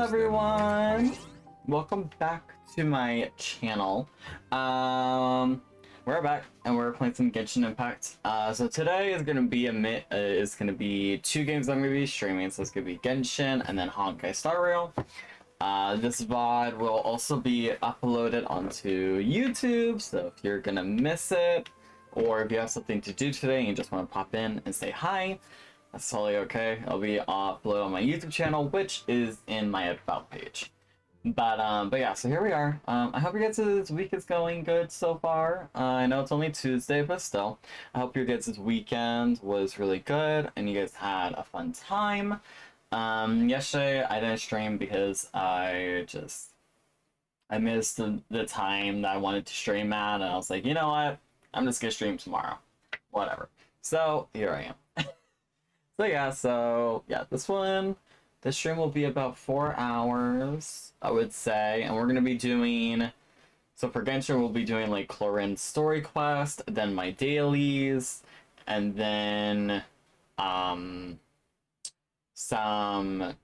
everyone! Welcome back to my channel. We're back and we're playing some Genshin Impact. So today is gonna be two games I'm gonna be streaming. So it's gonna be Genshin and then Honkai Star Rail. This VOD will also be uploaded onto YouTube, so if you're gonna miss it, or if you have something to do today and you just want to pop in and say hi, that's totally okay. It'll be uploaded on my YouTube channel, which is in my About page. But yeah, so here we are. I hope your guys' week is going good so far. I know it's only Tuesday, but still. I hope your guys' weekend was really good and you guys had a fun time. Yesterday I didn't stream because I missed the time that I wanted to stream at, and I was like, you know what? I'm just gonna stream tomorrow. Whatever. So here I am. So yeah, this stream will be about 4 hours, I would say, and we're gonna be doing, so for Genshin we'll be doing like Clorin's story quest, then my dailies, and then some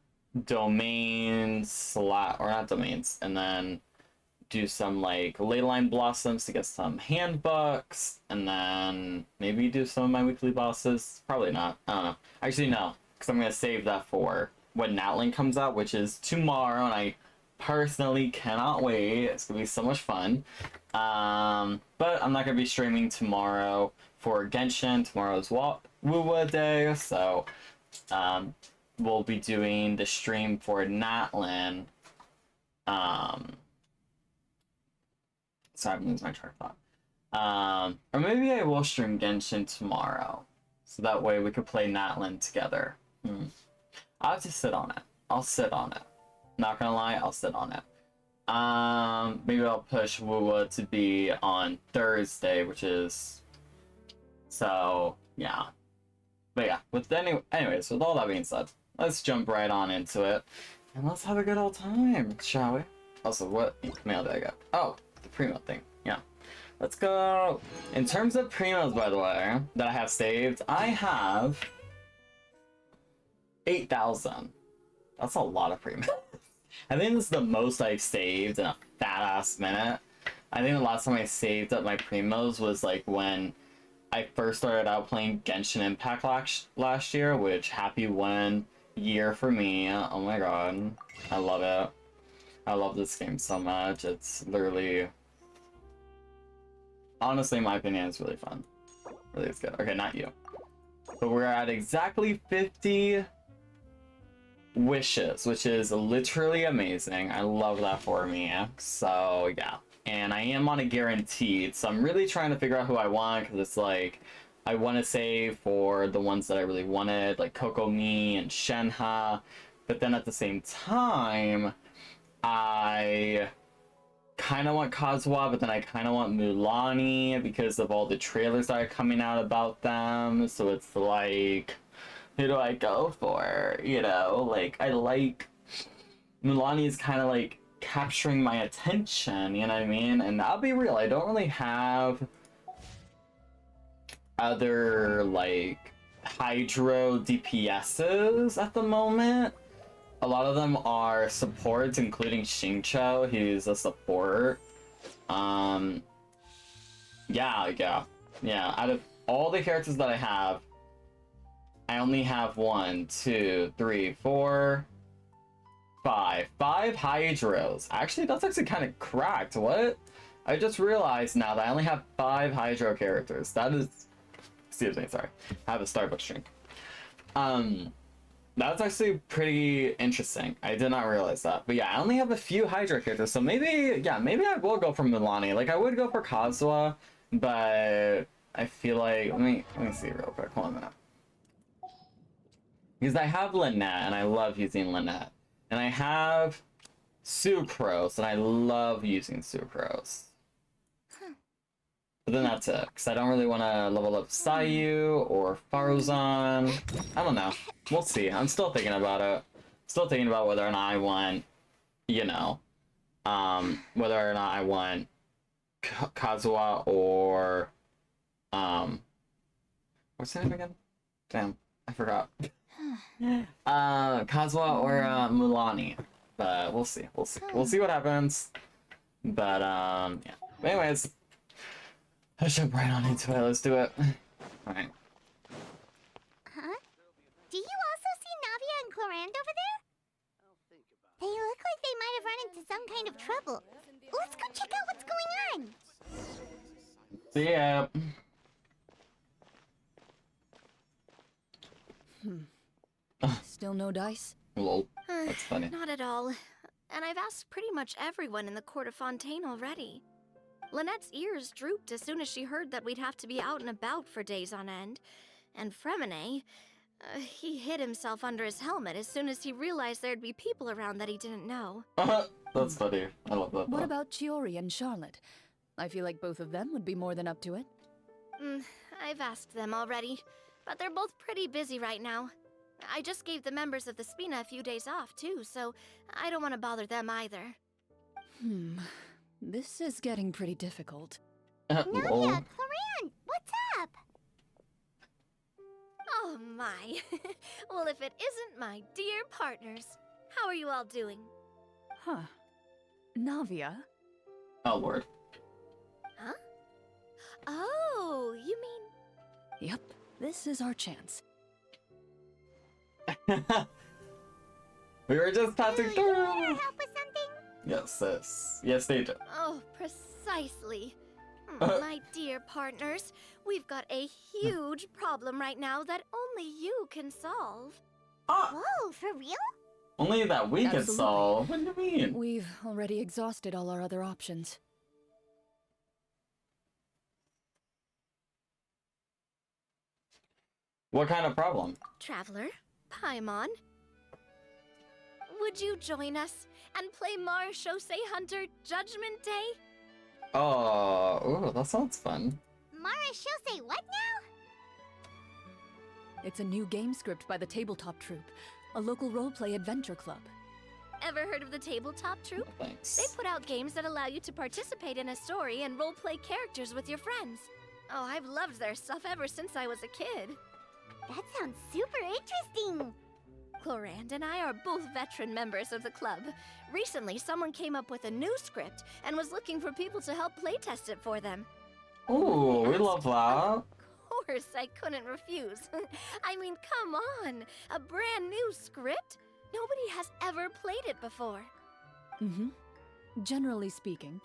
domains, or not domains, and then do some like leyline blossoms to get some handbooks, and then maybe do some of my weekly bosses. Probably not. I don't know. Actually, no, because I'm gonna save that for when Natlin comes out, which is tomorrow, and I personally cannot wait. It's gonna be so much fun. But I'm not gonna be streaming tomorrow for Genshin. Tomorrow's Wuwa Day, so we'll be doing the stream for Natlin. Sorry, I'm losing my train of thought. Or maybe I will stream Genshin tomorrow, so that way we could play Natlin together. I'll have to sit on it. I'll sit on it. Not gonna lie, I'll sit on it. Maybe I'll push Wuwa to be on Thursday, which is, so yeah. But yeah, anyways, with all that being said, let's jump right on into it, and let's have a good old time, shall we? Also, what mail did I get? Oh, the primo thing. Yeah, let's go. In terms of primos, by the way, that I have saved, I have 8,000. That's a lot of primos. I think this is the most I've saved in a fat ass minute. I think the last time I saved up my primos was like when I first started out playing Genshin Impact last year, which happy 1 year for me. Oh my god, I love it. I love this game so much. It's literally, honestly, in my opinion, it's really fun. Really, it's good. Okay, not you. But we're at exactly 50 wishes, which is literally amazing. I love that for me. So yeah, and I am on a guaranteed, so I'm really trying to figure out who I want, because it's like I want to save for the ones that I really wanted, like Kokomi and Shenhe, but then at the same time I kind of want Kazuha, but then I kind of want Mulani because of all the trailers that are coming out about them. So it's like, who do I go for? You know, like, I like Mulani is kind of like capturing my attention, you know what I mean? And I'll be real, I don't really have other like Hydro DPSs at the moment. A lot of them are supports, including Xingqiu, who's a support. Yeah. Out of all the characters that I have, I only have 1, 2, 3, 4, 5. 5 Hydros. Actually, that's actually kind of cracked. What? I just realized now that I only have 5 Hydro characters. That is... Excuse me, sorry. I have a Starbucks drink. That's actually pretty interesting. I did not realize that. But yeah, I only have a few Hydra characters, so maybe I will go for Milani. Like, I would go for Kazuha, but I feel like, let me see real quick. Hold on a minute. Because I have Lynette, and I love using Lynette. And I have Sucrose, and I love using Sucrose. But then that's it, because I don't really want to level up Sayu or Faruzan. I don't know. We'll see. I'm still thinking about it. Still thinking about whether or not I want, you know, whether or not I want Kazuha or, what's her name again? Damn, I forgot. Kazuha or Mulani. but we'll see. We'll see what happens. But yeah. Anyways, let's jump right on into it. Let's do it. All right. Huh? Do you also see Navia and Clorand over there? They look like they might have run into some kind of trouble. Let's go check out what's going on. See ya. Still no dice? Lol. That's funny. Not at all. And I've asked pretty much everyone in the court of Fontaine already. Lynette's ears drooped as soon as she heard that we'd have to be out and about for days on end. And Fremine, he hid himself under his helmet as soon as he realized there'd be people around that he didn't know. That's funny. I love that. What about Chiori and Charlotte? I feel like both of them would be more than up to it. I've asked them already, but they're both pretty busy right now. I just gave the members of the Spina a few days off, too, so I don't want to bother them either. This is getting pretty difficult. Navia, Clorand, what's up? Oh my. Well, if it isn't my dear partners. How are you all doing? Huh. Navia? Oh, Lord. Huh? Oh, you mean... Yep, this is our chance. We were just passing You through. want our help with something? Yes, they do. Oh, precisely. My dear partners, we've got a huge problem right now that only you can solve. Whoa, for real? Only that we can Absolutely. solve. What do you mean? We've already exhausted all our other options. What kind of problem? Traveler, Paimon, would you join us and play Marechaussee Hunter Judgment Day? Oh, ooh, that sounds fun. Marechaussee what now? It's a new game script by the Tabletop Troupe, a local roleplay adventure club. Ever heard of the Tabletop Troupe? Thanks. They put out games that allow you to participate in a story and roleplay characters with your friends. Oh, I've loved their stuff ever since I was a kid. That sounds super interesting. Clorand and I are both veteran members of the club. Recently, someone came up with a new script and was looking for people to help playtest it for them. Ooh, we love that. Of course, I couldn't refuse. I mean, come on! A brand new script? Nobody has ever played it before. Generally speaking,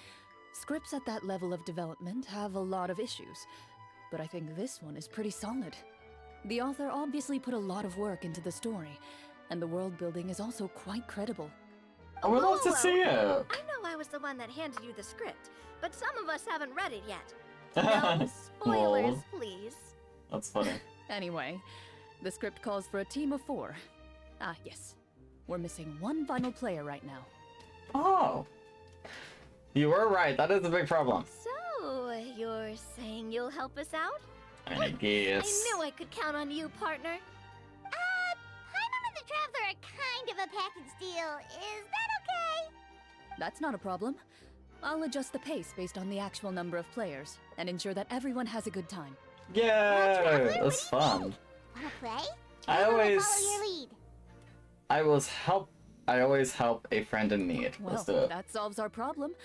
scripts at that level of development have a lot of issues, but I think this one is pretty solid. The author obviously put a lot of work into the story, and the world building is also quite credible. I would love to Whoa, see it. I know I was the one that handed you the script, but some of us haven't read it yet. No spoilers, Lol. please. That's funny. Anyway, the script calls for a team of 4. Ah, yes. We're missing one final player right now. Oh. You were right. That is a big problem. So, you're saying you'll help us out? I guess. I knew I could count on you, partner. Paimon and the Traveler are kind of a package deal. Is that okay? That's not a problem. I'll adjust the pace based on the actual number of players, and ensure that everyone has a good time. Yeah, Traveler, that's what fun. Wanna play? I Or will always- follow your lead. I always help a friend in need. Let's do Well, it. that solves our problem.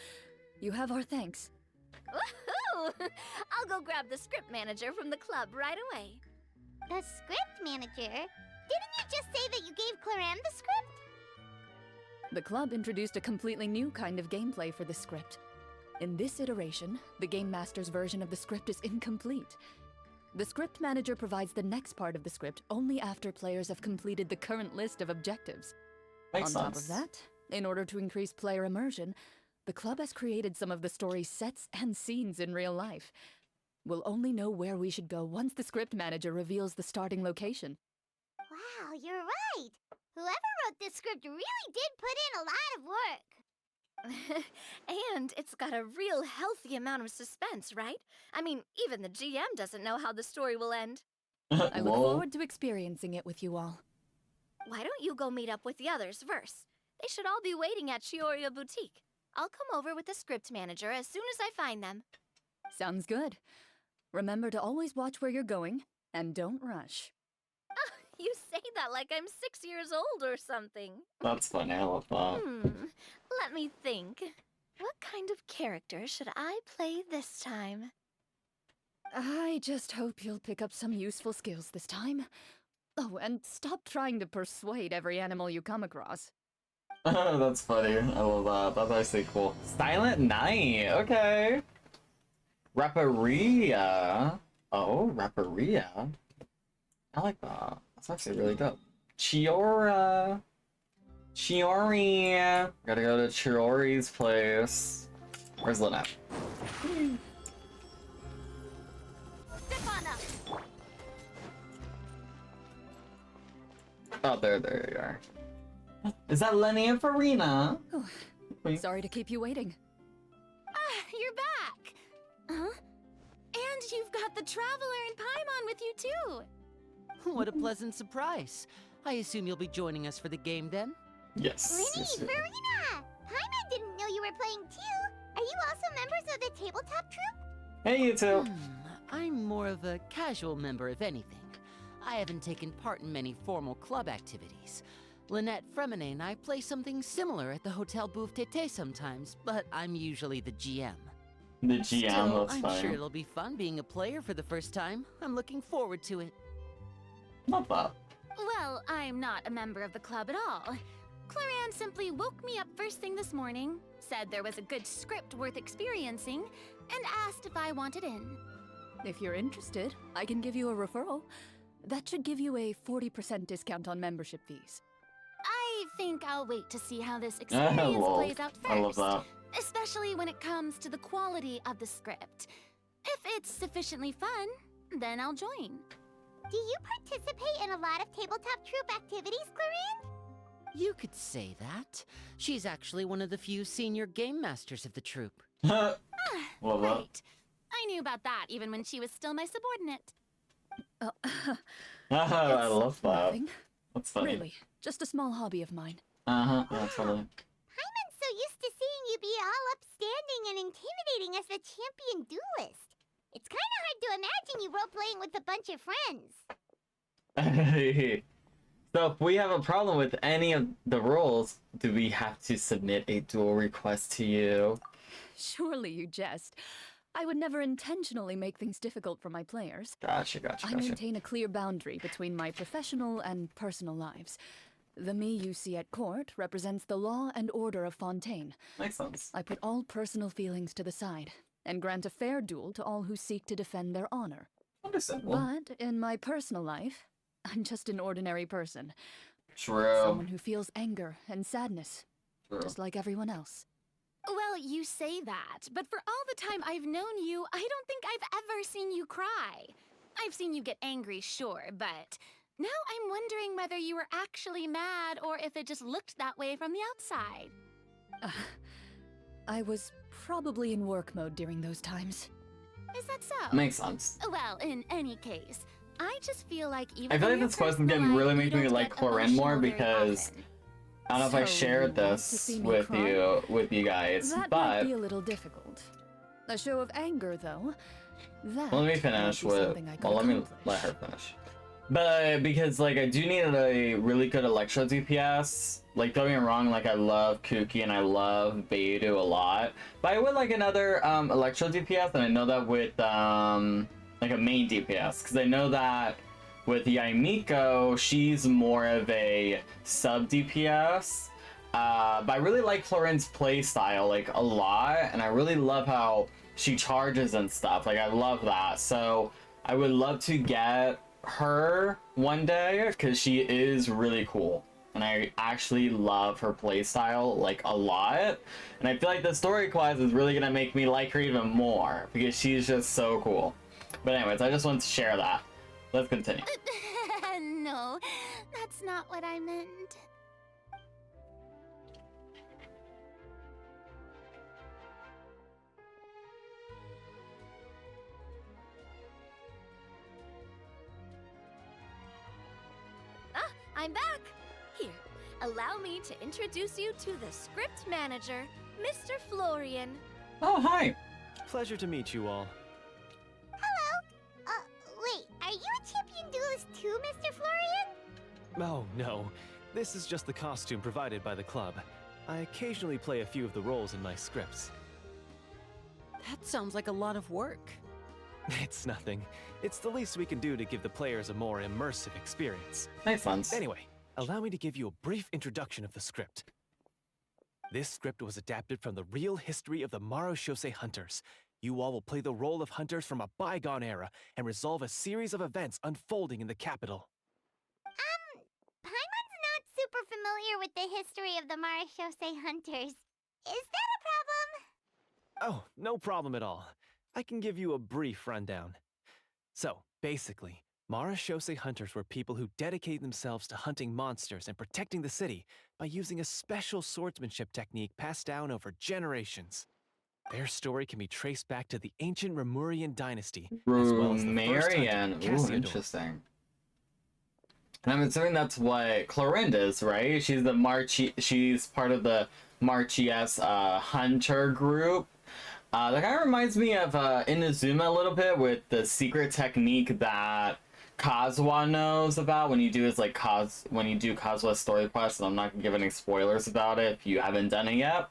You have our thanks. Woohoo! I'll go grab the script manager from the club right away. The script manager? Didn't you just say that you gave Clorand the script? The club introduced a completely new kind of gameplay for the script. In this iteration, the Game Master's version of the script is incomplete. The script manager provides the next part of the script only after players have completed the current list of objectives. Makes On top sense. of that, in order to increase player immersion, the club has created some of the story's sets and scenes in real life. We'll only know where we should go once the script manager reveals the starting location. Wow, you're right. Whoever wrote this script really did put in a lot of work. And it's got a real healthy amount of suspense, right? I mean, even the GM doesn't know how the story will end. I look Lol. forward to experiencing it with you all. Why don't you go meet up with the others first? They should all be waiting at Chioria Boutique. I'll come over with the script manager as soon as I find them. Sounds good. Remember to always watch where you're going, and don't rush. You say that like I'm 6 years old or something. That's funny. I love that. Let me think. What kind of character should I play this time? I just hope you'll pick up some useful skills this time. Oh, and stop trying to persuade every animal you come across. That's funny. I love that. That's actually cool. Silent Night. Okay. Rapparia. Oh, Rapparia. I like that. That's actually really dope. Chiora. Chiori. Gotta go to Chiori's place. Where's Lynette? Oh, there you are. Is that Lenny and Farina? Oh, Wait. sorry to keep you waiting. You're back! Huh? And you've got the Traveler and Paimon with you too! What a pleasant surprise. I assume you'll be joining us for the game then? Yes. Lenny, yes, yes. Farina! Paimon didn't know you were playing too! Are you also members of the tabletop troupe? Hey, you two. I'm more of a casual member, if anything. I haven't taken part in many formal club activities. Lynette, Fremine, and I play something similar at the Hotel Bouffe Tété sometimes, but I'm usually the GM. The GM, Still, that's I'm funny. sure it'll be fun being a player for the first time. I'm looking forward to it. Not that. Well, I'm not a member of the club at all. Claran simply woke me up first thing this morning, said there was a good script worth experiencing, and asked if I wanted in. If you're interested, I can give you a referral. That should give you a 40% discount on membership fees. I think I'll wait to see how this experience Lol. plays out first. I love that. Especially when it comes to the quality of the script. If it's sufficiently fun, then I'll join. Do you participate in a lot of tabletop troupe activities, Clarin? You could say that. She's actually one of the few senior game masters of the troupe. Love that. Right. I knew about that even when she was still my subordinate. I love that. Nothing. That's funny. Really, just a small hobby of mine. Yeah, totally. Paimon's so used to seeing you be all upstanding and intimidating as the champion duelist. It's kind of hard to imagine you role-playing with a bunch of friends. So if we have a problem with any of the rules, do we have to submit a duel request to you? Surely you jest. I would never intentionally make things difficult for my players. Gotcha. I maintain a clear boundary between my professional and personal lives. The me you see at court represents the law and order of Fontaine. Makes sense. I put all personal feelings to the side and grant a fair duel to all who seek to defend their honor. Understandable. But in my personal life, I'm just an ordinary person. True. Someone who feels anger and sadness, just like everyone else. Well, you say that, but for all the time I've known you, I don't think I've ever seen you cry. I've seen you get angry, sure, but now I'm wondering whether you were actually mad or if it just looked that way from the outside. I was probably in work mode during those times. Is that so? Makes sense. Well, in any case, I just feel like even I feel like in your this quest is personal getting really life, making you me don't like get Clorin more emotional very because often. I don't know if I So shared you want to this see me with cry? you guys, That but might be a little difficult. A show of anger, though. That let me might finish be with. something I could Well, let me accomplish. let her finish. But because like I do need a really good Electro DPS. Like don't get me wrong, like I love Kuki and I love Beidou a lot. But I would like another Electro DPS, and I know that with like a main DPS, because I know that with Yaimiko, she's more of a sub DPS. But I really like Florin's playstyle like a lot, and I really love how she charges and stuff. Like I love that. So I would love to get her one day because she is really cool. And I actually love her playstyle like a lot. And I feel like the story quest is really gonna make me like her even more because she's just so cool. But anyways, I just wanted to share that. Let's continue. No, that's not what I meant. I'm back! Here, allow me to introduce you to the script manager, Mr. Florian. Oh, hi! Pleasure to meet you all. Hello. Wait, are you a champion duelist too, Mr. Florian? Oh, no. This is just the costume provided by the club. I occasionally play a few of the roles in my scripts. That sounds like a lot of work. It's nothing. It's the least we can do to give the players a more immersive experience. Makes sense. Anyway, allow me to give you a brief introduction of the script. This script was adapted from the real history of the Marushose hunters. You all will play the role of hunters from a bygone era and resolve a series of events unfolding in the capital. Paimon's not super familiar with the history of the Marashose hunters. Is that a problem? Oh, no problem at all. I can give you a brief rundown. So, basically, Marashose hunters were people who dedicated themselves to hunting monsters and protecting the city by using a special swordsmanship technique passed down over generations. Their story can be traced back to the ancient Remurian dynasty, as well as the first hunter, Rumarian. Ooh, Cassiodor. interesting. And I'm assuming that's what Clorinda is, right? She's the she's part of the Marchies hunter group. That kind of reminds me of Inazuma a little bit, with the secret technique that Kazuha knows about when you do his like when you do Kazuha's story quest. And I'm not gonna give any spoilers about it if you haven't done it yet,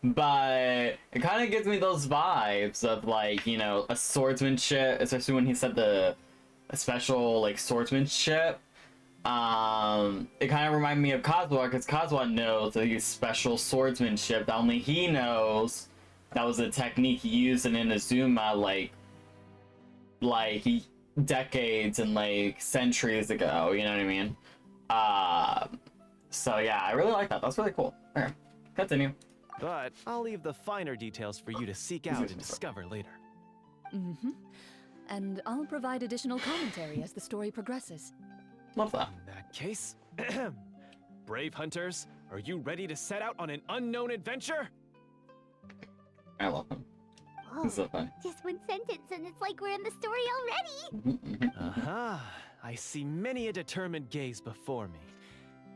but it kind of gives me those vibes of, like, you know, a swordsmanship, especially when he said a special like swordsmanship. It kind of reminded me of Kazuha, because Kazuha knows that he's special swordsmanship that only he knows. That was a technique he used in Inazuma, like decades and like centuries ago. You know what I mean? So yeah, I really like that. That's really cool. Okay, continue. But I'll leave the finer details for you to seek out and discover later. Mm-hmm. And I'll provide additional commentary as the story progresses. Love that. In that case, brave hunters, are you ready to set out on an unknown adventure? I love him. Whoa, This is so funny. just one sentence and it's like we're in the story already. Aha, I see many a determined gaze before me.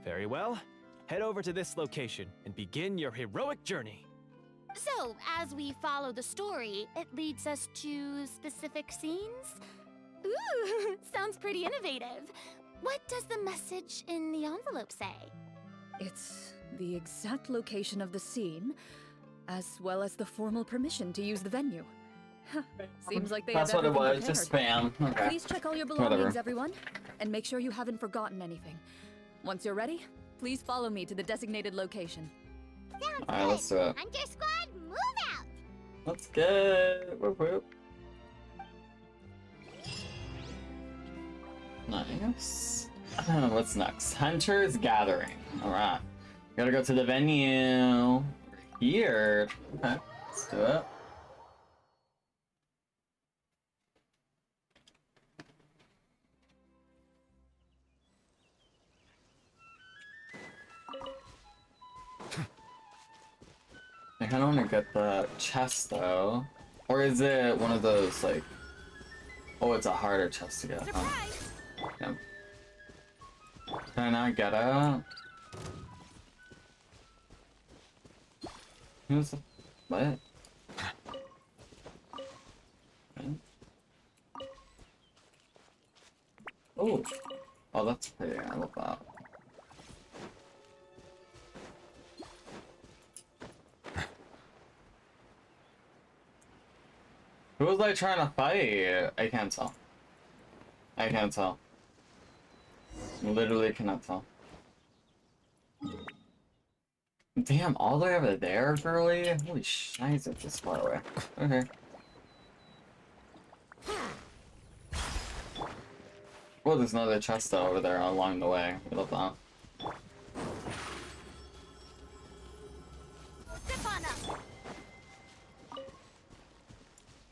Very well, head over to this location and begin your heroic journey. So, as we follow the story, it leads us to specific scenes? Ooh, sounds pretty innovative. What does the message in the envelope say? It's the exact location of the scene, as well as the formal permission to use the venue. Huh, seems like they That's have what it everything was. Just prepared. spam. Okay. Please check all your Whatever. belongings, everyone, and make sure you haven't forgotten anything. Once you're ready, please follow me to the designated location. Sounds Alright, good. let's do it. Hunter squad, move out. Let's get. Whoop, whoop. Nice. What's next? Hunters Gathering. Alright. Gotta go to the venue. Here. Okay, let's do it. I kinda wanna get the chest though. Or is it one of those, like. Oh, it's a harder chest to get. Huh? Yeah. Can I get it? Who's the... What? Okay. Oh! Oh, that's pretty. I love that. Who was I trying to fight? I can't tell. I can't tell. Literally cannot tell. Damn, all the way over there, girly? Holy shit, it's this far away. Okay. Well, there's another chest though over there along the way. I love that. Step on up.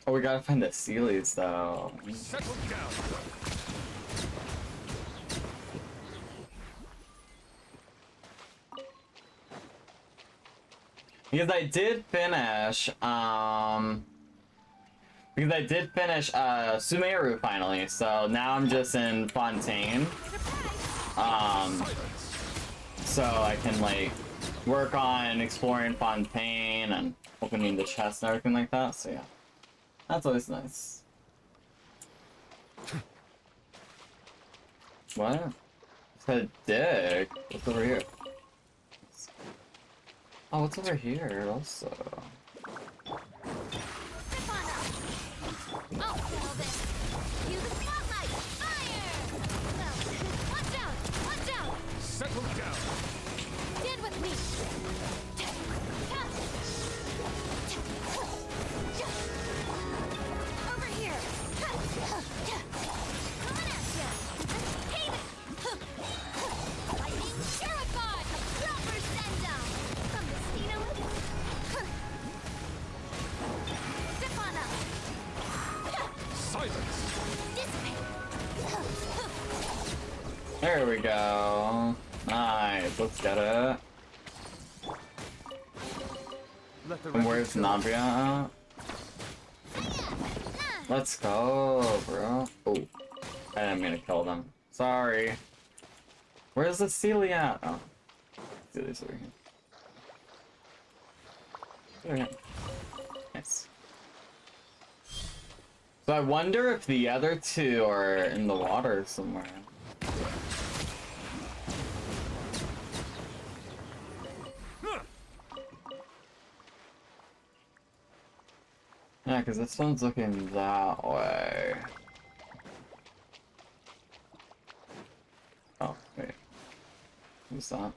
Oh, we gotta find the Sealies though. Settle down. Because I did finish, Sumeru finally, so now I'm just in Fontaine. So I can, like, work on exploring Fontaine and opening the chest and everything like that, so yeah. That's always nice. What? Said dick. What's over here? Oh, what's over here also? Step on up. Oh, well then. Use the spotlight. Fire! Well, watch out! Watch out! Settle down. Stand with me. Over here. Coming at ya. Hate it. Lightning Purified. Proper send down. From the Stino. Step on up. Silence. Dissipate. There we go. Nice. Let's get it. Let the And record where's show. Navia? Let's go, bro. Oh, I didn't mean to kill them. Sorry. Where's the Celia? Oh, Celia's over here. Over here. Nice. So I wonder if the other two are in the water somewhere. Yeah, because this one's looking that way. Oh, wait. What's that?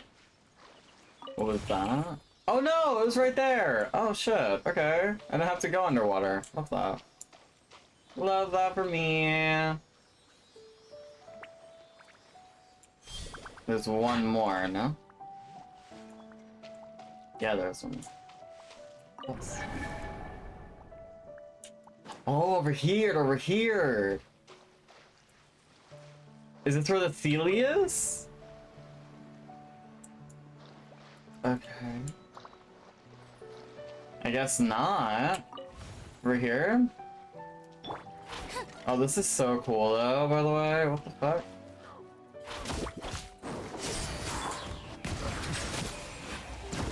What was that? Oh no, it was right there! Oh shit, okay. I didn't have to go underwater. Love that. Love that for me. There's one more, no? Yeah, there's one. Oops. Oh, over here, over here! Is this where the Celia is? Okay. I guess not. Over here? Oh, this is so cool though, by the way. What the fuck?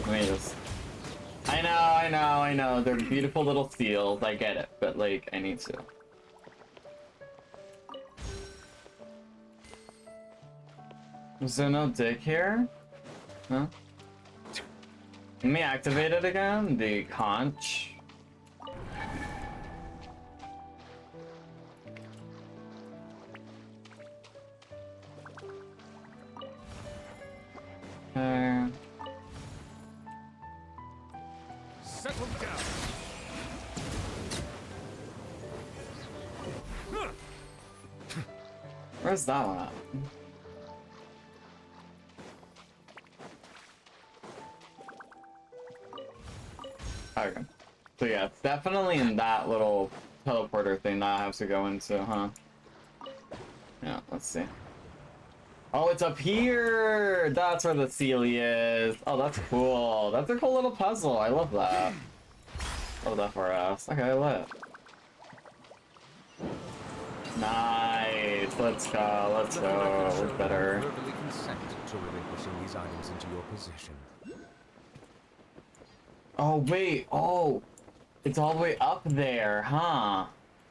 Let me just... I know. They're beautiful little seals. I get it, but like, I need to. Is there no dick here? Huh? Let me activate it again. The conch. Okay. Settle down. Where's that one at? Okay. So yeah, it's definitely in that little teleporter thing that I have to go into, huh? Yeah, let's see. Oh, it's up here! That's where the Celia is. Oh, that's cool. That's a cool little puzzle. I love that. Love that for us. Okay, lit. Nice. Let's go. Let's go. We're better. Verbally consent to relinquishing these items into your possession. Oh, wait. Oh, it's all the way up there, huh?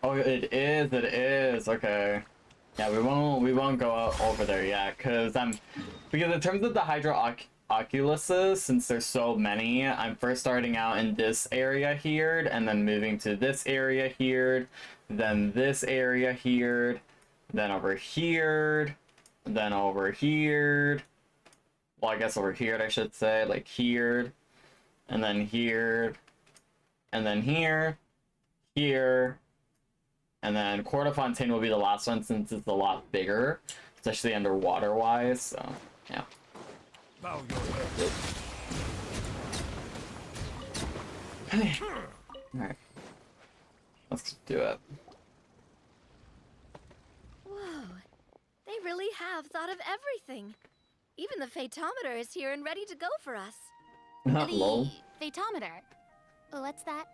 Oh, it is. It is. Okay. Yeah, we won't go out over there yet, because in terms of the Hydro Oculuses, since there's so many, I'm first starting out in this area here, and then moving to this area here, then this area here, then over here, then over here. Well, I guess over here, I should say, like here, and then here, and then here, here. And then Fontaine will be the last one since it's a lot bigger, especially underwater wise, so yeah. Bow your head. Alright. Let's do it. Whoa. They really have thought of everything. Even the Phaetometer is here and ready to go for us. Lol. Phaetometer. What's that?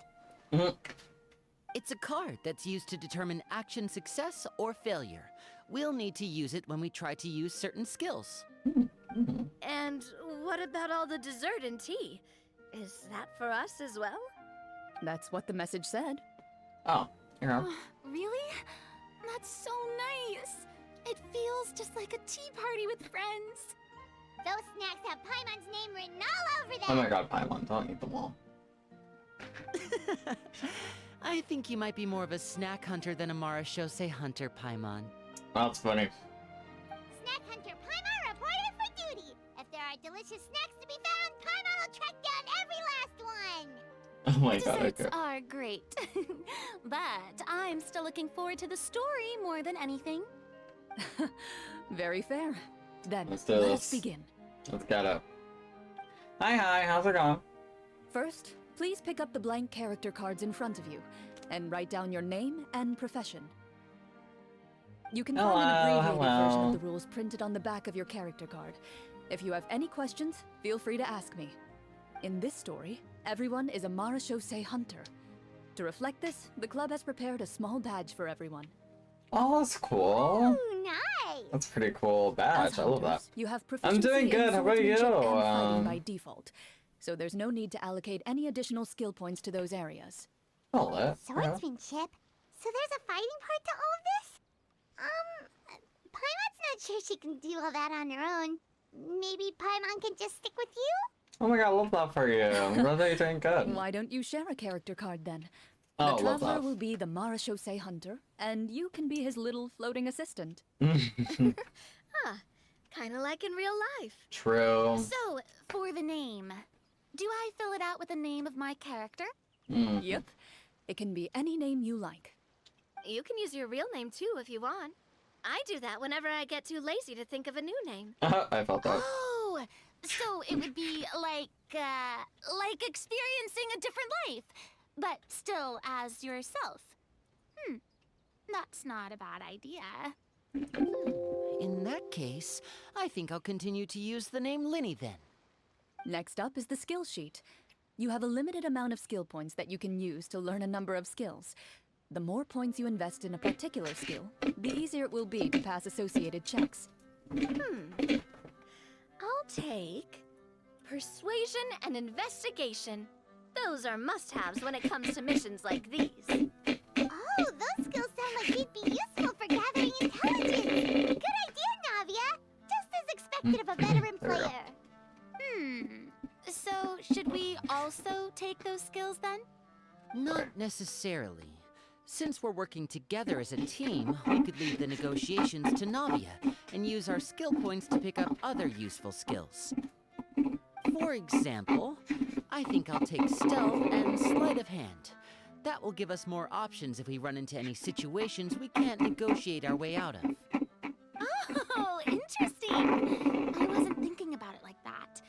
It's a card that's used to determine action success or failure. We'll need to use it when we try to use certain skills. And what about all the dessert and tea? Is that for us as well? That's what the message said. Oh, here you go. Really? That's so nice. It feels just like a tea party with friends. Those snacks have Paimon's name written all over them. Oh my god, Paimon, don't eat them all. I think you might be more of a snack hunter than a Marashose hunter, Paimon. That's funny. Snack hunter Paimon reported for duty. If there are delicious snacks to be found, Paimon will track down every last one. Oh my The god, desserts okay. are great. But I'm still looking forward to the story more than anything. Very fair. Then, Let's do let this. us begin. Let's get it. Hi, how's it going? First, please pick up the blank character cards in front of you and write down your name and profession. You can find an abbreviated version of the rules printed on the back of your character card. If you have any questions, feel free to ask me. In this story, everyone is a Marashose hunter. To reflect this, the club has prepared a small badge for everyone. Oh, that's cool. Ooh, nice. That's a pretty cool badge. As I love that. hunters, you have proficiency doing good. in How about you? swordsmanship and fighting by default, so there's no need to allocate any additional skill points to those areas. I'll let. Swordsmanship? So there's a fighting part to all of this? Paimon's not sure she can do all that on her own. Maybe Paimon can just stick with you? Oh my god, I love that for you. I'm glad that you're doing good. Why don't you share a character card then? Oh, The love Traveler that. will be the Marashose hunter, and you can be his little floating assistant. Kinda like in real life. True. So, for the name, do I fill it out with the name of my character? Mm. Yep. It can be any name you like. You can use your real name too if you want. I do that whenever I get too lazy to think of a new name. I felt that. Oh, so it would be like experiencing a different life, but still as yourself. That's not a bad idea. In that case, I think I'll continue to use the name Linny then. Next up is the skill sheet. You have a limited amount of skill points that you can use to learn a number of skills. The more points you invest in a particular skill, the easier it will be to pass associated checks. I'll take persuasion and investigation. Those are must-haves when it comes to missions like these. Oh, those skills sound like they'd be useful for gathering intelligence. Good idea, Navia. Just as expected of a veteran There we go. player. So, should we also take those skills then? Not necessarily. Since we're working together as a team, we could leave the negotiations to Navia and use our skill points to pick up other useful skills. For example, I think I'll take stealth and sleight of hand. That will give us more options if we run into any situations we can't negotiate our way out of. Oh, interesting. I wasn't thinking about it like that.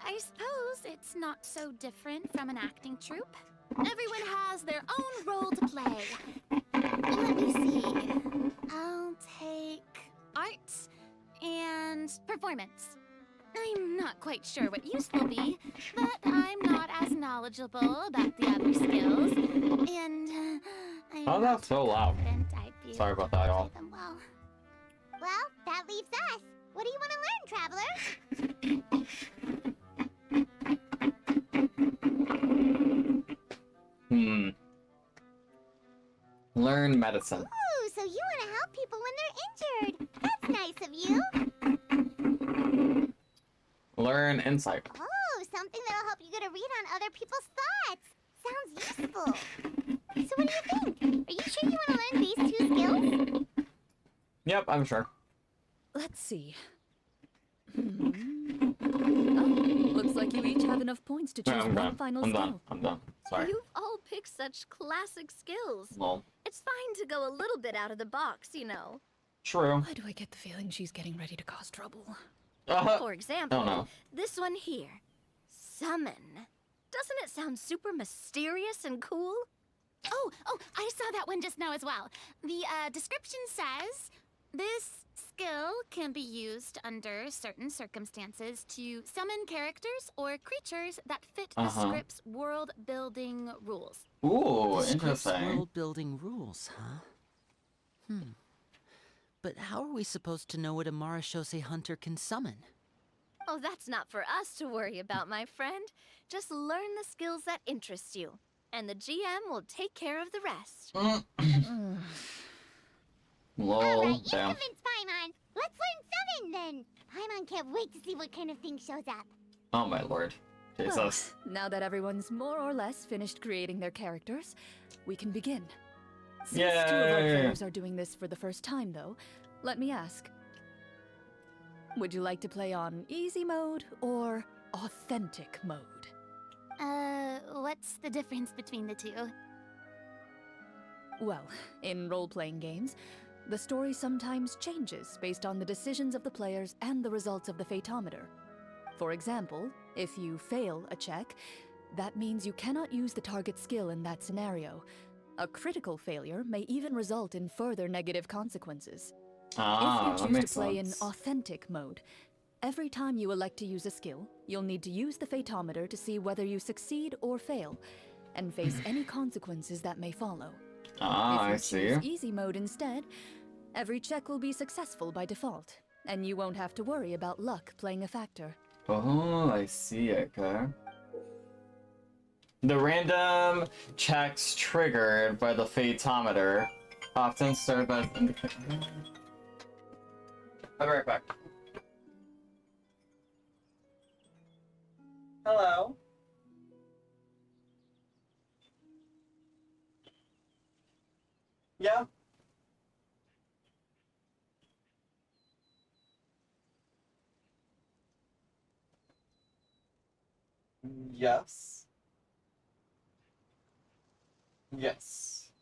I suppose it's not so different from an acting troupe. Everyone has their own role to play. Let me see. I'll take arts and performance. I'm not quite sure what use will be, but I'm not as knowledgeable about the other skills, and I'm Oh, that's so loud. confident I'd be Sorry able about that, to y'all. play them well. Well, that leaves us. What do you want to learn, traveler? Learn medicine. Ooh, so you want to help people when they're injured. That's nice of you. Learn insight. Oh, something that'll help you get a read on other people's thoughts. Sounds useful. So what do you think? Are you sure you want to learn these two skills? Yep, I'm sure. Let's see. Oh, looks like you each have enough points to choose I'm one done. final I'm skill. done. I'm done. Sorry. You've all picked such classic skills. Lol. It's fine to go a little bit out of the box, you know. True. Why do I get the feeling she's getting ready to cause trouble? For example, oh no. this one here. Summon. Doesn't it sound super mysterious and cool? Oh, I saw that one just now as well. The description says, this skill can be used under certain circumstances to summon characters or creatures that fit the script's world-building rules. Ooh, The script's interesting. world-building rules, huh? But how are we supposed to know what a Marashose hunter can summon? Oh, that's not for us to worry about, my friend. Just learn the skills that interest you, and the GM will take care of the rest. Lol. Alright, you Damn. convinced then. Paimon can't wait to see what kind of thing shows up. Oh my lord. Well, Jesus. now that everyone's more or less finished creating their characters, we can begin. Since two of our Yay. players are doing this for the first time, though, let me ask. Would you like to play on easy mode or authentic mode? What's the difference between the two? Well, in role-playing games, the story sometimes changes based on the decisions of the players and the results of the Fatometer. For example, if you fail a check, that means you cannot use the target skill in that scenario. A critical failure may even result in further negative consequences. Ah, If that you choose makes to play in sense. authentic mode, every time you elect to use a skill, you'll need to use the Fatometer to see whether you succeed or fail, and face any consequences that may follow. Ah, I If you see. choose easy mode instead, every check will be successful by default, and you won't have to worry about luck playing a factor. Oh, I see. Okay. The random checks triggered by the Fatometer often serve as indicator. I'll be right back. Hello. Yeah. Yes. Yes.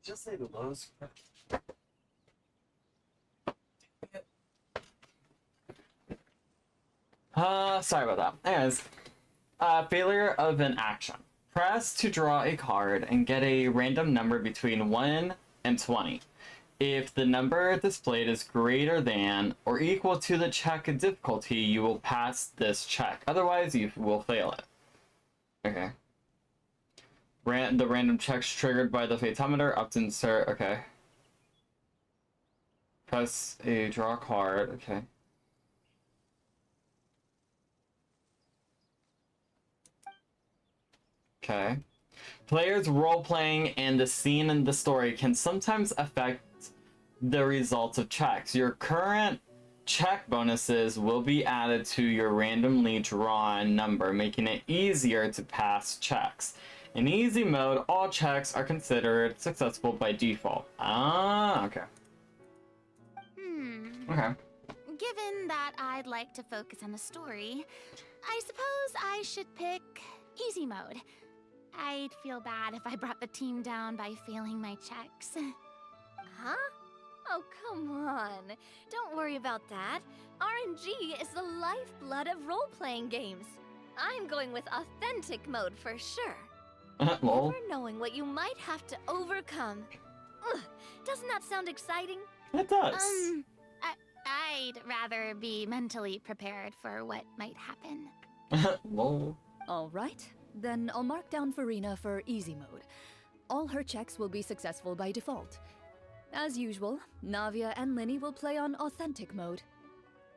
Just say the lows. Sorry about that. Anyways, failure of an action. Press to draw a card and get a random number between 1 and 20. If the number displayed is greater than or equal to the check difficulty, you will pass this check. Otherwise, you will fail it. Okay. The random checks triggered by the Fatometer up to insert. Okay. Press a draw card. Okay. Okay. Players' role-playing and the scene in the story can sometimes affect the results of checks. Your current check bonuses will be added to your randomly drawn number, making it easier to pass checks. In easy mode, all checks are considered successful by default. Ah, okay. Okay. Given that I'd like to focus on the story, I suppose I should pick easy mode. I'd feel bad if I brought the team down by failing my checks. Huh? Oh, come on. Don't worry about that. RNG is the lifeblood of role-playing games. I'm going with authentic mode for sure. Lol. Never knowing what you might have to overcome. Ugh, doesn't that sound exciting? It does. I'd rather be mentally prepared for what might happen. Lol. All right, then I'll mark down Farina for easy mode. All her checks will be successful by default. As usual, Navia and Linny will play on authentic mode.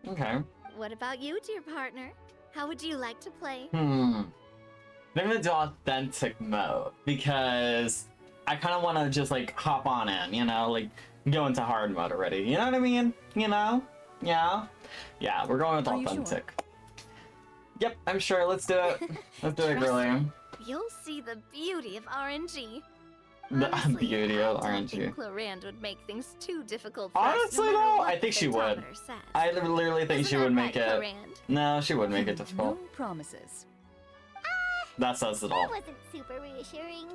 Okay. What about you, dear partner? How would you like to play? I'm gonna do authentic mode because I kind of want to just like hop on in, you know, like go into hard mode already. You know what I mean? You know? Yeah. Yeah, we're going with Are you authentic. Yep, I'm sure. Let's do it. Let's do it, girlie. You'll see the beauty of RNG. The Honestly, beauty of I don't RNG. think Clarand would make things too difficult for Honestly, us, no matter though, what I think the she would. Phantometer says. I literally think Isn't she that would make right, it. Clarand? No, she would make it No difficult. promises. That says it That all. wasn't super reassuring.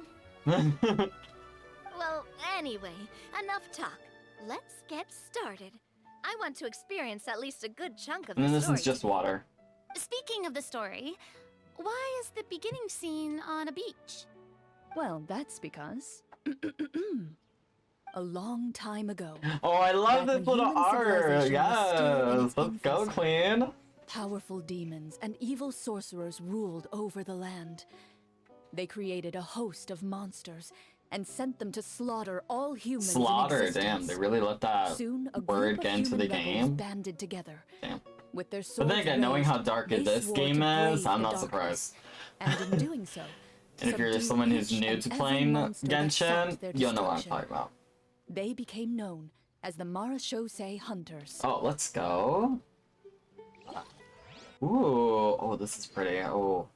Well, anyway, enough talk. Let's get started. I want to experience at least a good chunk of And then the this story. is just water. Speaking of the story, why is the beginning scene on a beach? Well, that's because... a long time ago, Oh, I love Back this when little human art. civilization was still in Yes, its let's go, infancy. Queen. powerful demons and evil sorcerers ruled over the land. They created a host of monsters and sent them to slaughter all humans in Slaughter, existence. damn, they really let that Soon, a word group get of into the human rebels game. banded together. Damn. With their But swords then again, knowing how raised, dark they this swore game to is, brave I'm the not darkness. surprised. And in doing so, And if you're subdue someone who's each new and to every playing monster that sought Genshin, their you'll know what I'm destruction. talking about. They became known as the Marashosei Hunters. Oh, let's go. Ooh, oh, this is pretty. Oh,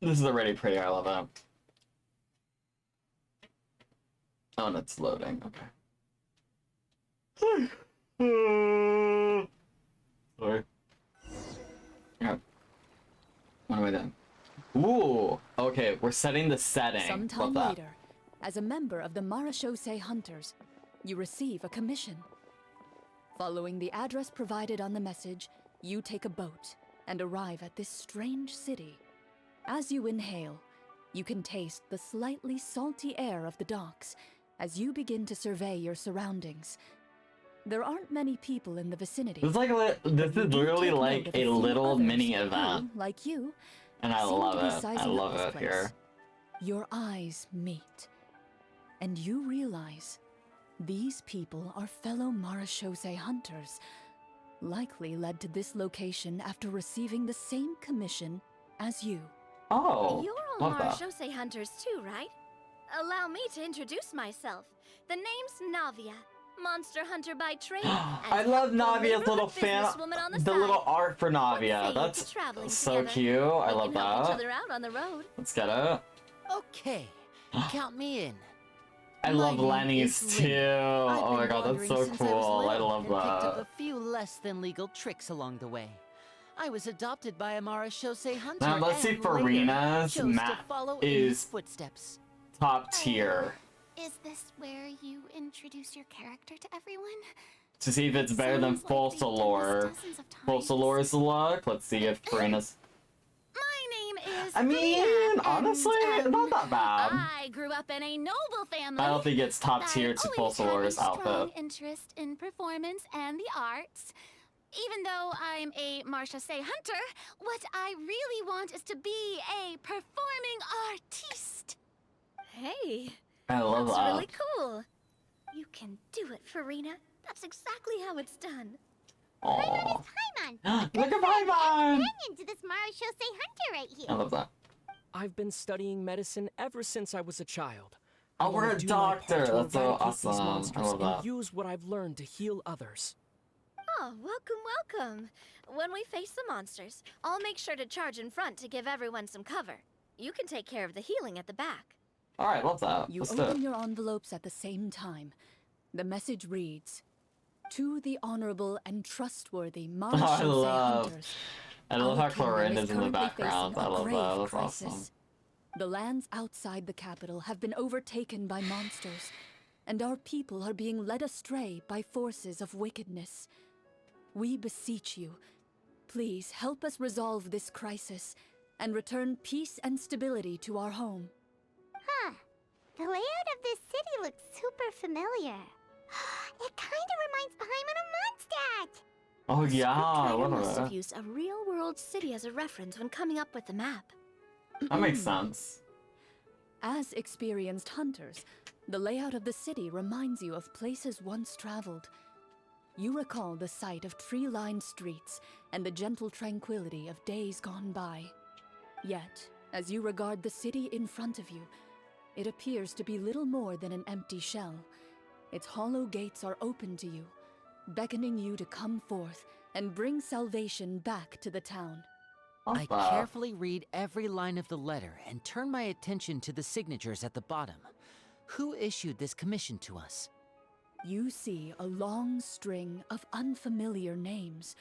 this is already pretty. I love it. Oh, and it's loading. Okay. Sorry. Yeah. What am I doing? Ooh. Okay, we're setting the setting. Sometime Love that. later, as a member of the Marashosei Hunters, you receive a commission. Following the address provided on the message, you take a boat and arrive at this strange city. As you inhale, you can taste the slightly salty air of the docks as you begin to survey your surroundings. There aren't many people in the vicinity. This is like this is literally like a little mini event, who, like you, and I seem to love be it. I sizing up love this it place. here. Your eyes meet, and you realize these people are fellow Marashosei hunters, likely led to this location after receiving the same commission as you. Oh, You're all love that. Marashosei hunters too, right? Allow me to introduce myself. The name's Navia, monster hunter by trade. I and love helpful Navia's literate little fan. businesswoman on The side. little art for What Navia. say you That's to traveling so together? cute. I We love can help each that. other out on the road. Let's get it. Okay, count me in. I My love name Lenny's is too. Lynn. I've Oh my been god, that's wandering so since I was cool. I little love and picked up that. a few less than legal tricks along the way. I was adopted by a Marashosei hunter. Now let's see and if later Farina's chose to map follow in his is footsteps. top tier. Is this where you introduce your character to everyone? To see if it's better than Sounds like full they've done this Solor. dozens of Full times. Solor's luck. Let's see if Farina's. My name is I mean, Farina, honestly, and, not that bad. I grew up in a noble family. I don't think it's top tier to full I've always had Solor's a strong outfit. interest in performance and the arts. Even though I'm a Marashosei hunter, what I really want is to be a performing artiste. Hey, I love that's that. really cool. You can do it, Farina. That's exactly how it's done. Aww. Paimon, Look at Paimon! companion to this Marashosei hunter right here. I love that. I've been studying medicine ever since I was a child. Oh, I we're wanna a do my part doctor. to That's so eradicate awesome. these I monsters love and that. use what I've learned to heal others. Oh, welcome. When we face the monsters, I'll make sure to charge in front to give everyone some cover. You can take care of the healing at the back. Alright, love that. You Let's do open it. your envelopes at the same time. The message reads, "To the honorable and trustworthy I Marashosei love- hunters. I love Our how kingdom Clorinda's is in the currently background. facing I a love grave that. That's crisis. awesome. The lands outside the capital have been overtaken by monsters, and our people are being led astray by forces of wickedness. We beseech you, please help us resolve this crisis and return peace and stability to our home." Huh. The layout of this city looks super familiar. It kind of reminds Paimon of Mondstadt. Oh The yeah, I scriptwriter love must have it. used a real-world city as a reference when coming up with the map. That makes sense. As experienced hunters, the layout of the city reminds you of places once traveled. You recall the sight of tree-lined streets and the gentle tranquility of days gone by. Yet, as you regard the city in front of you, it appears to be little more than an empty shell. Its hollow gates are open to you, beckoning you to come forth and bring salvation back to the town. Love I that. carefully read every line of the letter and turn my attention to the signatures at the bottom. Who issued this commission to us? You see a long string of unfamiliar names.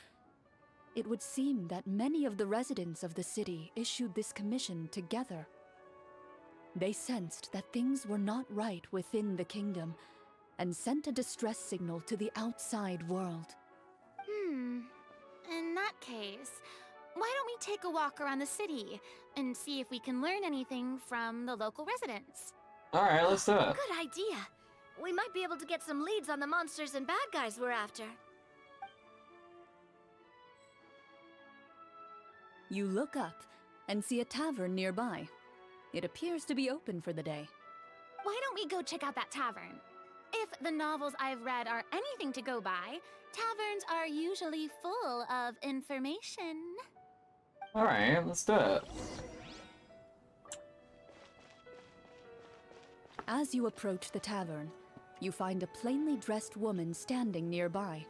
It would seem that many of the residents of the city issued this commission together. They sensed that things were not right within the kingdom and sent a distress signal to the outside world. In that case, why don't we take a walk around the city and see if we can learn anything from the local residents? Alright, let's do it. Good idea. We might be able to get some leads on the monsters and bad guys we're after. You look up and see a tavern nearby. It appears to be open for the day. Why don't we go check out that tavern? If the novels I've read are anything to go by, taverns are usually full of information. Alright, let's do it. As you approach the tavern, you find a plainly dressed woman standing nearby.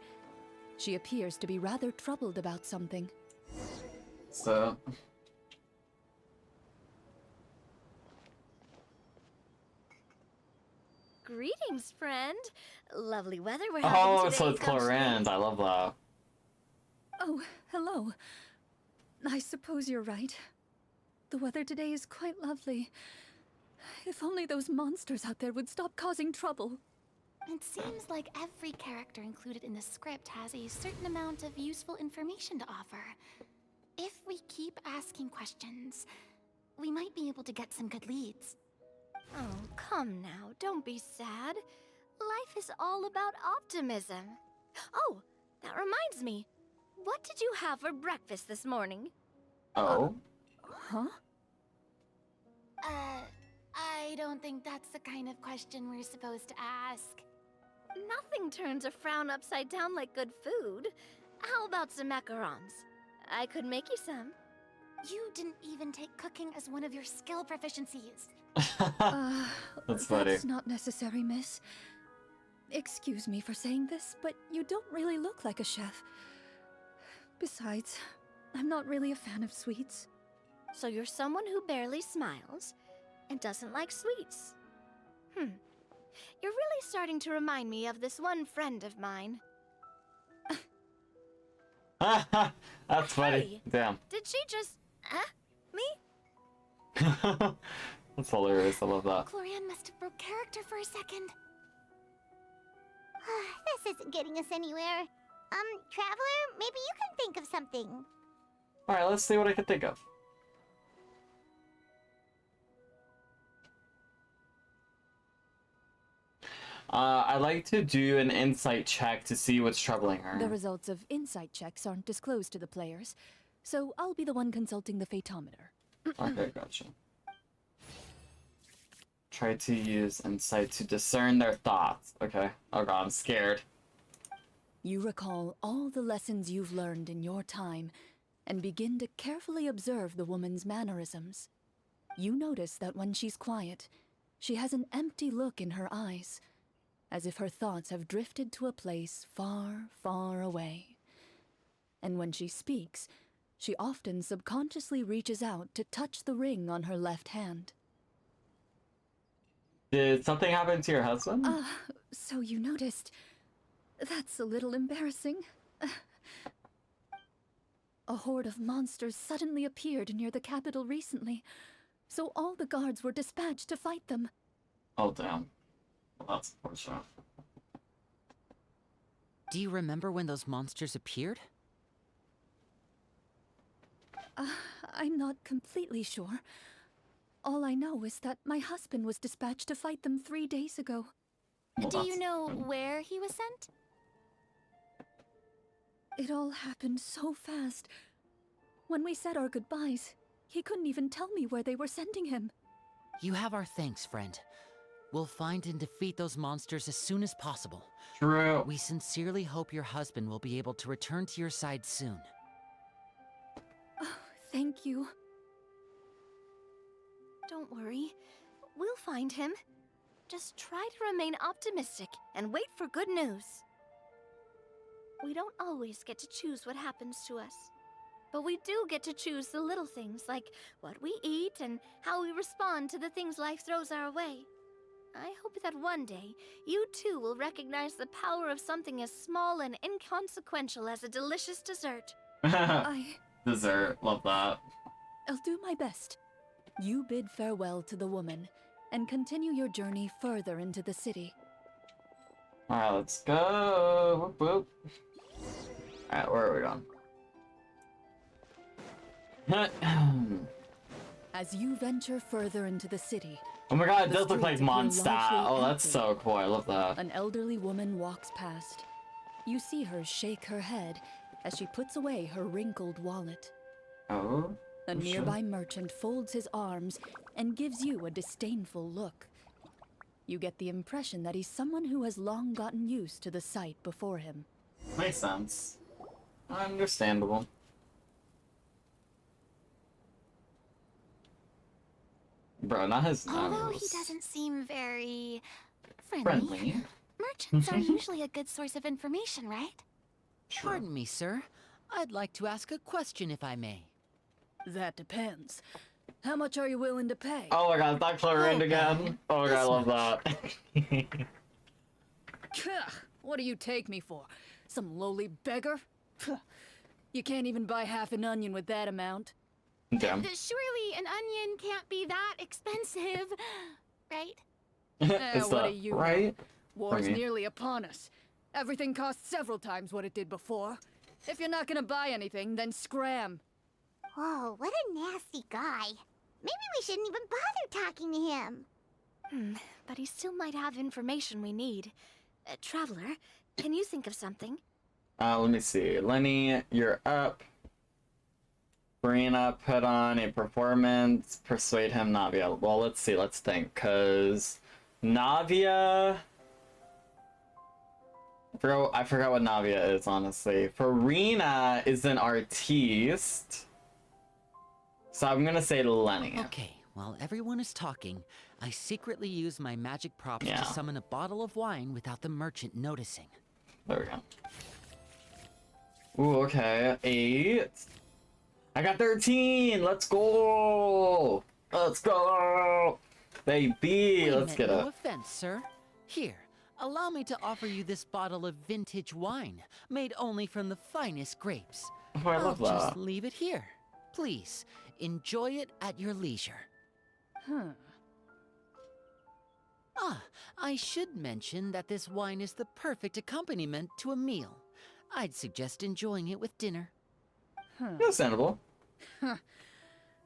She appears to be rather troubled about something. So... Greetings, friend. Lovely weather we're having Oh, today. so it's don't you Clorinde. think? I love that. Oh, hello. I suppose you're right. The weather today is quite lovely. If only those monsters out there would stop causing trouble. It seems like every character included in the script has a certain amount of useful information to offer. If we keep asking questions, we might be able to get some good leads. Oh, come now. Don't be sad. Life is all about optimism. Oh, that reminds me. What did you have for breakfast this morning? Oh? Huh? I don't think that's the kind of question we're supposed to ask. Nothing turns a frown upside down like good food. How about some macarons? I could make you some. You didn't even take cooking as one of your skill proficiencies. That's funny. That's not necessary, miss. Excuse me for saying this, but you don't really look like a chef. Besides, I'm not really a fan of sweets. So you're someone who barely smiles and doesn't like sweets. You're really starting to remind me of this one friend of mine. That's funny. Hey, Damn. did she just... Me? That's hilarious. I love that. Clorinde must have broke character for a second. This isn't getting us anywhere. Traveler, maybe you can think of something. Alright, let's see what I can think of. I'd like to do an insight check to see what's troubling her. The results of insight checks aren't disclosed to the players, so I'll be the one consulting the photometer. Okay, gotcha. Try to use insight to discern their thoughts. Okay. Oh god, I'm scared. You recall all the lessons you've learned in your time and begin to carefully observe the woman's mannerisms. You notice that when she's quiet, she has an empty look in her eyes, as if her thoughts have drifted to a place far, far away. And when she speaks, she often subconsciously reaches out to touch the ring on her left hand. Did something happen to your husband? So you noticed. That's a little embarrassing. A horde of monsters suddenly appeared near the capital recently, so all the guards were dispatched to fight them. Oh damn. Well, that's unfortunate. Do you remember when those monsters appeared? I'm not completely sure. All I know is that my husband was dispatched to fight them 3 days ago. Well, Do you that's know good. where he was sent? It all happened so fast. When we said our goodbyes, he couldn't even tell me where they were sending him. You have our thanks, friend. We'll find and defeat those monsters as soon as possible. True. We sincerely hope your husband will be able to return to your side soon. Oh, thank you. Don't worry. We'll find him. Just try to remain optimistic and wait for good news. We don't always get to choose what happens to us. But we do get to choose the little things, like what we eat and how we respond to the things life throws our way. I hope that one day, you too will recognize the power of something as small and inconsequential as a delicious dessert. Dessert. Love that. I'll do my best. You bid farewell to the woman and continue your journey further into the city. Alright, let's go. Whoop, whoop. Alright, where are we going? As you venture further into the city, Oh my god, it the does look like streets appear Mondstadt. largely Oh, that's empty. so cool. I love that. An elderly woman walks past. You see her shake her head as she puts away her wrinkled wallet. Oh? A Oh, shit. nearby merchant folds his arms and gives you a disdainful look. You get the impression that he's someone who has long gotten used to the sight before him. Makes sense. Understandable. Bro, not his nose. Although he doesn't seem very Friendly. Merchants are usually a good source of information, right? Sure. Pardon me, sir. I'd like to ask a question if I may. That depends. How much are you willing to pay? Oh my god, is that Chlorine Okay, again? Oh my god, I this love much. that. Pah, what do you take me for? Some lowly beggar? Pah, you can't even buy half an onion with that amount. Damn. Surely an onion can't be that expensive, right? Is what that do you know? right? War's For me. nearly upon us. Everything costs several times what it did before. If you're not gonna buy anything, then scram. Whoa, what a nasty guy. Maybe we shouldn't even bother talking to him. But he still might have information we need. Traveler, can you think of something? Let me see. Lenny, you're up. Brina, put on a performance. Persuade him, Navia. Well, let's see. Let's think. Because Navia... I forgot what Navia is, honestly. Farina is an artiste. So I'm gonna say Lenny. Okay, while everyone is talking, I secretly use my magic props Yeah. to summon a bottle of wine without the merchant noticing. There we go. Ooh, okay. 8. I got 13! Let's go! Let's go! Baby, let's get no it. offense, sir. Here, allow me to offer you this bottle of vintage wine, made only from the finest grapes. Oh, I love I'll that. just leave it here. Please, enjoy it at your leisure. Ah, I should mention that this wine is the perfect accompaniment to a meal. I'd suggest enjoying it with dinner. Understandable.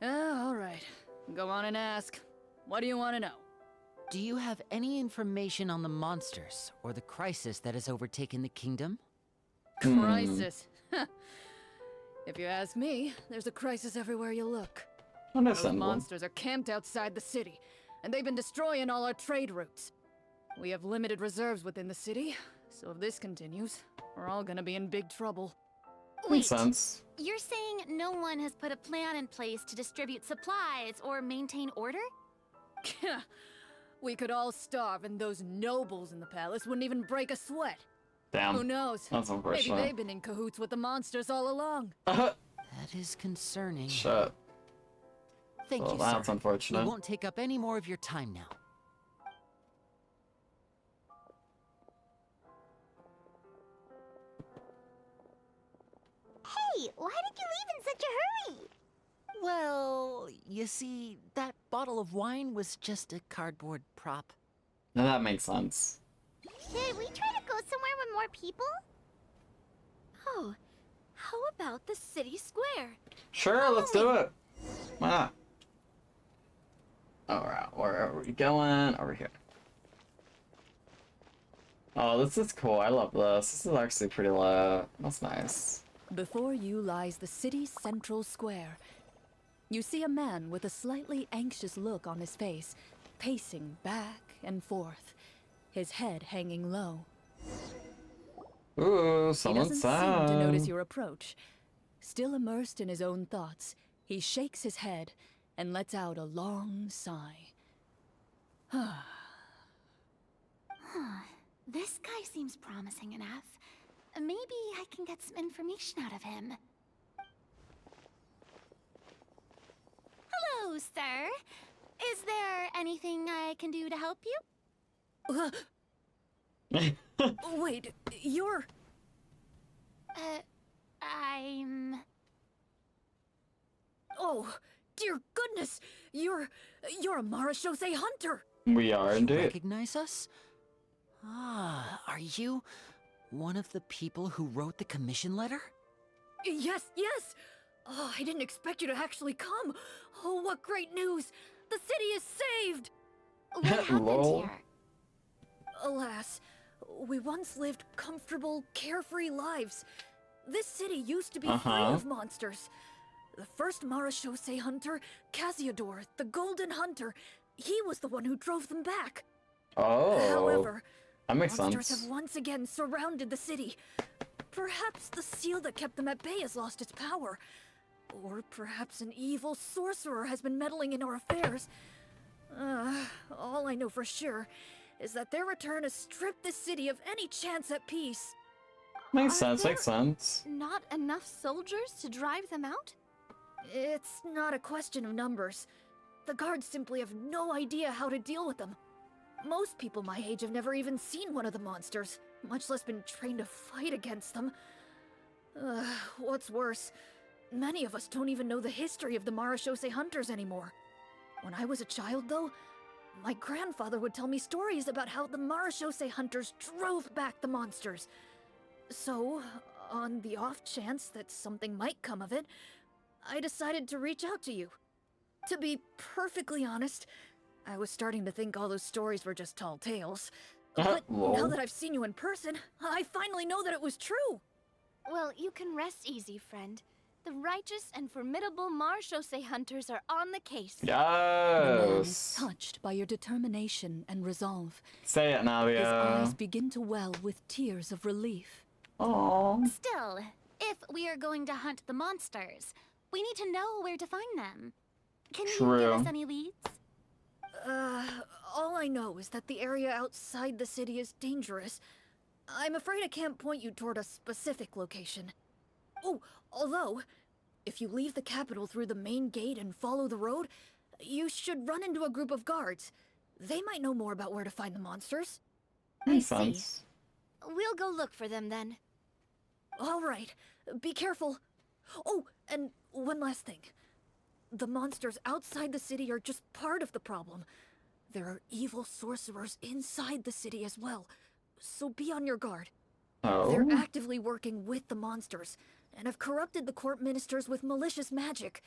All right. Go on and ask. What do you want to know? Do you have any information on the monsters or the crisis that has overtaken the kingdom? Crisis. If you ask me, there's a crisis everywhere you look. Those Understandable. monsters are camped outside the city, and they've been destroying all our trade routes. We have limited reserves within the city, so if this continues, we're all gonna be in big trouble. Makes sense. You're saying no one has put a plan in place to distribute supplies or maintain order? We could all starve, and those nobles in the palace wouldn't even break a sweat. Damn. Who knows? That's Maybe unfortunate. they've been in cahoots with the monsters all along. That is concerning. Shit. Thank Well, you, that's sir. unfortunate. We won't take up any more of your time now. Hey, why did you leave in such a hurry? Well, you see, that bottle of wine was just a cardboard prop. Now that makes sense. Should we try to go somewhere with more people? Oh, how about the city square? Sure, let's do it. Why not? Alright, where are we going? Over here. Oh, this is cool. I love this. This is actually pretty lit. That's nice. Before you lies the city's central square. You see a man with a slightly anxious look on his face, pacing back and forth, his head hanging low. Ooh, He someone's doesn't seem to notice sad. your approach. Still immersed in his own thoughts, he shakes his head and lets out a long sigh. This guy seems promising enough. Maybe I can get some information out of him. Hello, sir. Is there anything I can do to help you? Wait, you're... I'm... Oh, dear goodness! You're a Marashose hunter! We are indeed. Recognize us? Ah, are you one of the people who wrote the commission letter? Yes, yes! Oh, I didn't expect you to actually come! Oh, what great news! The city is saved! What happened Lol. here? Alas, we once lived comfortable, carefree lives. This city used to be free of monsters. The first Marashose hunter, Casiodor, the Golden Hunter, he was the one who drove them back. Oh. However, that makes monsters sense. have once again surrounded the city. Perhaps the seal that kept them at bay has lost its power. Or perhaps an evil sorcerer has been meddling in our affairs. All I know for sure is that their return has stripped the city of any chance at peace. Makes Are sense, there makes sense. not enough soldiers to drive them out? It's not a question of numbers. The guards simply have no idea how to deal with them. Most people my age have never even seen one of the monsters, much less been trained to fight against them. What's worse, many of us don't even know the history of the Marashose hunters anymore. When I was a child, though, my grandfather would tell me stories about how the Marashose hunters drove back the monsters. So, on the off chance that something might come of it, I decided to reach out to you. To be perfectly honest, I was starting to think all those stories were just tall tales. But now Lol. that I've seen you in person, I finally know that it was true. Well, you can rest easy, friend. The righteous and formidable Marashose hunters are on the case. The man is Yes. touched by your determination and resolve. Say it, His Navia. eyes begin to well with tears of relief. Aww. Still, if we are going to hunt the monsters, we need to know where to find them. Can you give True. us any leads? All I know is that the area outside the city is dangerous. I'm afraid I can't point you toward a specific location. Oh, although, if you leave the capital through the main gate and follow the road, you should run into a group of guards. They might know more about where to find the monsters. Makes I see. sense. We'll go look for them then. All right, be careful. Oh, and one last thing. The monsters outside the city are just part of the problem. There are evil sorcerers inside the city as well, so be on your guard. They're Oh. actively working with the monsters, and have corrupted the court ministers with malicious magic.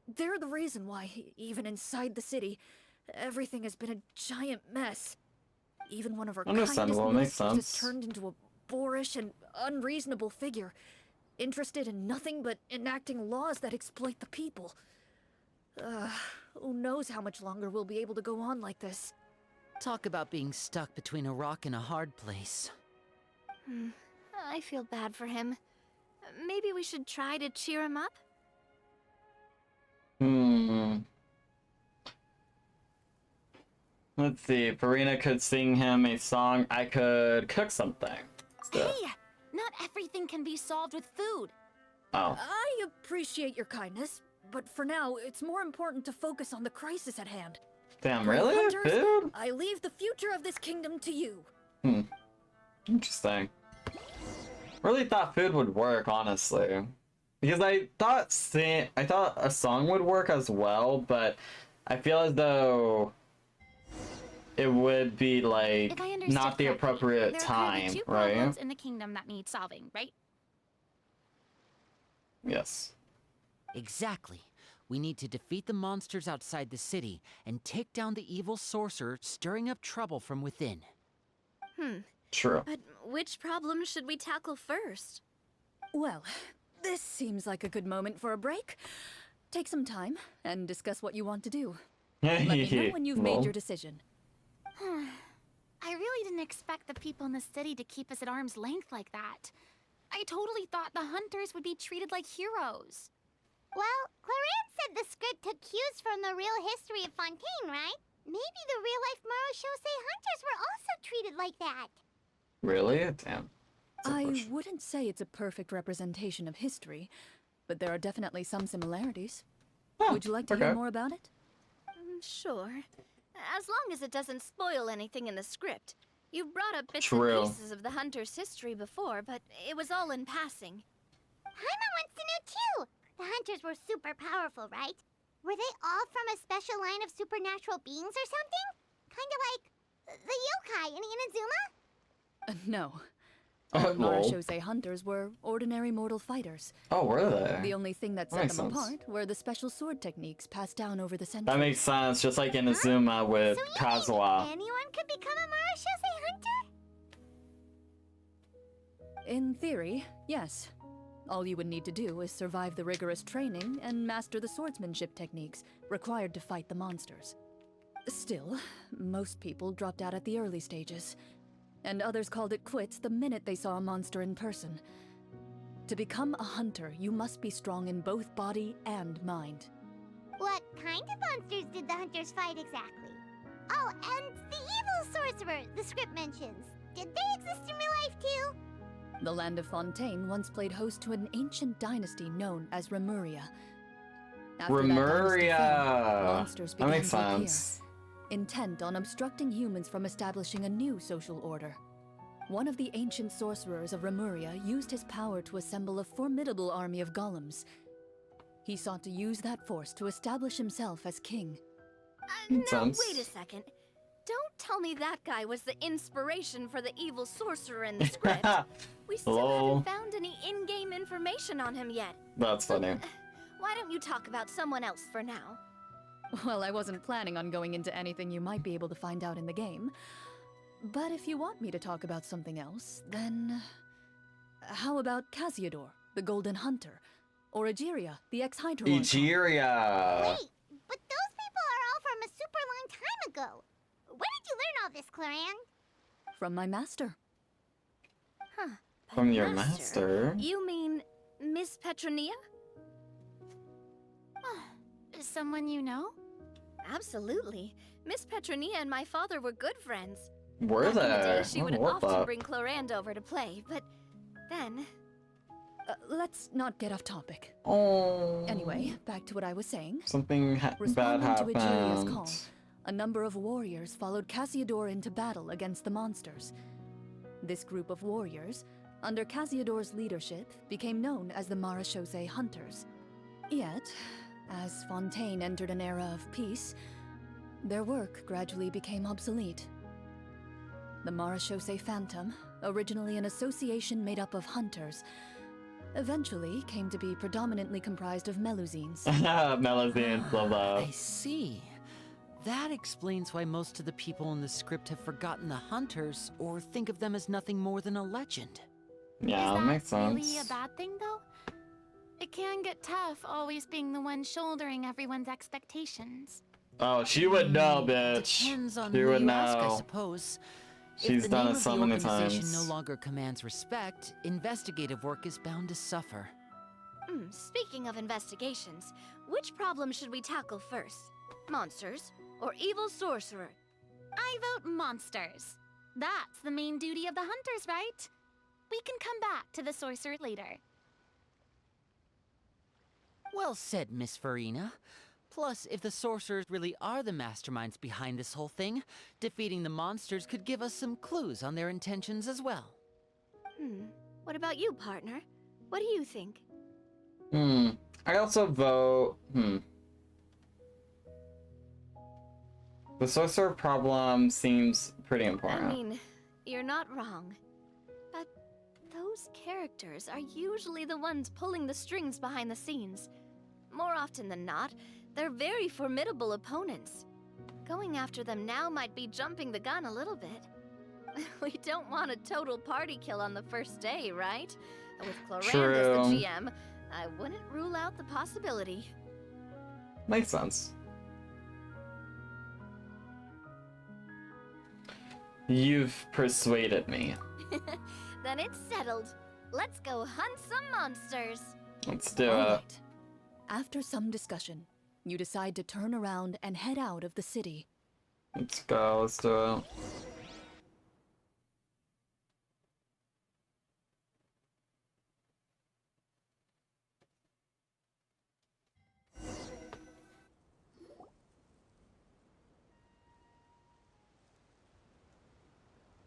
They're the reason why, even inside the city, everything has been a giant mess. Even one of our kindest Understandable, makes ministers has sense. turned into a boorish and unreasonable figure, interested in nothing but enacting laws that exploit the people. Who knows how much longer we'll be able to go on like this. Talk about being stuck between a rock and a hard place. I feel bad for him. Maybe we should try to cheer him up? Let's see. Farina could sing him a song. I could cook something. Hey, not everything can be solved with food. Oh. I appreciate your kindness, but for now, it's more important to focus on the crisis at hand. Damn, Brave really? hunters, Food? I leave the future of this kingdom to you. Interesting. Really thought food would work, honestly. Because I thought a song would work as well, but I feel as though it would be like If I understood not the correctly, appropriate there are time, currently two right? problems in the kingdom that need solving, right? Yes. Exactly. We need to defeat the monsters outside the city and take down the evil sorcerer stirring up trouble from within. True. But which problem should we tackle first? Well, this seems like a good moment for a break. Take some time and discuss what you want to do. Let me know when you've made Lol. your decision. I really didn't expect the people in the city to keep us at arm's length like that. I totally thought the hunters would be treated like heroes. Well, Clarence said the script took cues from the real history of Fontaine, right? Maybe the real-life Marashose hunters were also treated like that. Really? Damn. That's a I push. wouldn't say it's a perfect representation of history, but there are definitely some similarities. Oh, Would you like to okay. hear more about it? Sure. As long as it doesn't spoil anything in the script. You brought up bits True. and pieces of the hunter's history before, but it was all in passing. Paimon wants to know too. The hunters were super powerful, right? Were they all from a special line of supernatural beings or something? Kind of like the yokai in Inazuma? No. All Lol. Marashose hunters were ordinary mortal fighters. Oh, were they? The only thing that That set makes them sense. apart were the special sword techniques passed down over the centuries. That makes sense, just like in Azuma with So you mean Kazuha. anyone could become a Marashose hunter? In theory, yes. All you would need to do is survive the rigorous training and master the swordsmanship techniques required to fight the monsters. Still, most people dropped out at the early stages, and others called it quits the minute they saw a monster in person. To become a hunter, you must be strong in both body and mind. What kind of monsters did the hunters fight exactly? Oh, and the evil sorcerer the script mentions. Did they exist in real life too? The land of Fontaine once played host to an ancient dynasty known as Remuria. After that dynasty fell, Remuria. monsters That began makes to appear, sense. intent on obstructing humans from establishing a new social order. One of the ancient sorcerers of Remuria used his power to assemble a formidable army of golems. He sought to use that force to establish himself as king. Makes Now, sense. wait a second. Don't tell me that guy was the inspiration for the evil sorcerer in the script. We still Lol. haven't found any in-game information on him yet. That's funny. Why don't you talk about someone else for now? Well, I wasn't planning on going into anything you might be able to find out in the game. But if you want me to talk about something else, then... How about Casiodor, the Golden Hunter? Or Egeria, the ex-Hydra Archon? Egeria. Wait, but those people are all from a super long time ago. Where did you learn all this, Claran? From my master. Huh. From your master? You mean Miss Petronia? Someone you know? Absolutely. Miss Petronia and my father were good friends. Were Back in the day, they? she Oh, would what often the? bring Clorand over to play, but then... Let's not get off topic. Oh. Anyway, back to what I was saying. Something bad Responding to Egeria's happened. call, a number of warriors followed Casiodor into battle against the monsters. This group of warriors, under Casiodor's leadership, became known as the Marachose Hunters. Yet, as Fontaine entered an era of peace, their work gradually became obsolete. The Marachose Phantom, originally an association made up of hunters, eventually came to be predominantly comprised of Melusines. Melusines, love I that. see. That explains why most of the people in the script have forgotten the hunters or think of them as nothing more than a legend. Yeah, Is that makes sense. really a bad thing, though? It can get tough always being the one shouldering everyone's expectations. Oh, she would know, bitch. Depends on She who would you ask, I know. suppose. She's if the done name it of so the many organization times. no longer commands respect, investigative work is bound to suffer. Speaking of investigations, which problem should we tackle first? Monsters or evil sorcerer? I vote monsters. That's the main duty of the hunters, right? We can come back to the sorcerer later. Well said, Miss Farina. Plus, if the sorcerers really are the masterminds behind this whole thing, defeating the monsters could give us some clues on their intentions as well. What about you, partner? What do you think? I also vote. The sorcerer problem seems pretty important. I mean, you're not wrong. But those characters are usually the ones pulling the strings behind the scenes. More often than not, they're very formidable opponents. Going after them now might be jumping the gun a little bit. We don't want a total party kill on the first day, right? With Clorand as True. the GM, I wouldn't rule out the possibility. Makes sense. You've persuaded me. Then it's settled. Let's go hunt some monsters. Let's do All it. right. After some discussion, you decide to turn around and head out of the city. Let's go. Let's do it.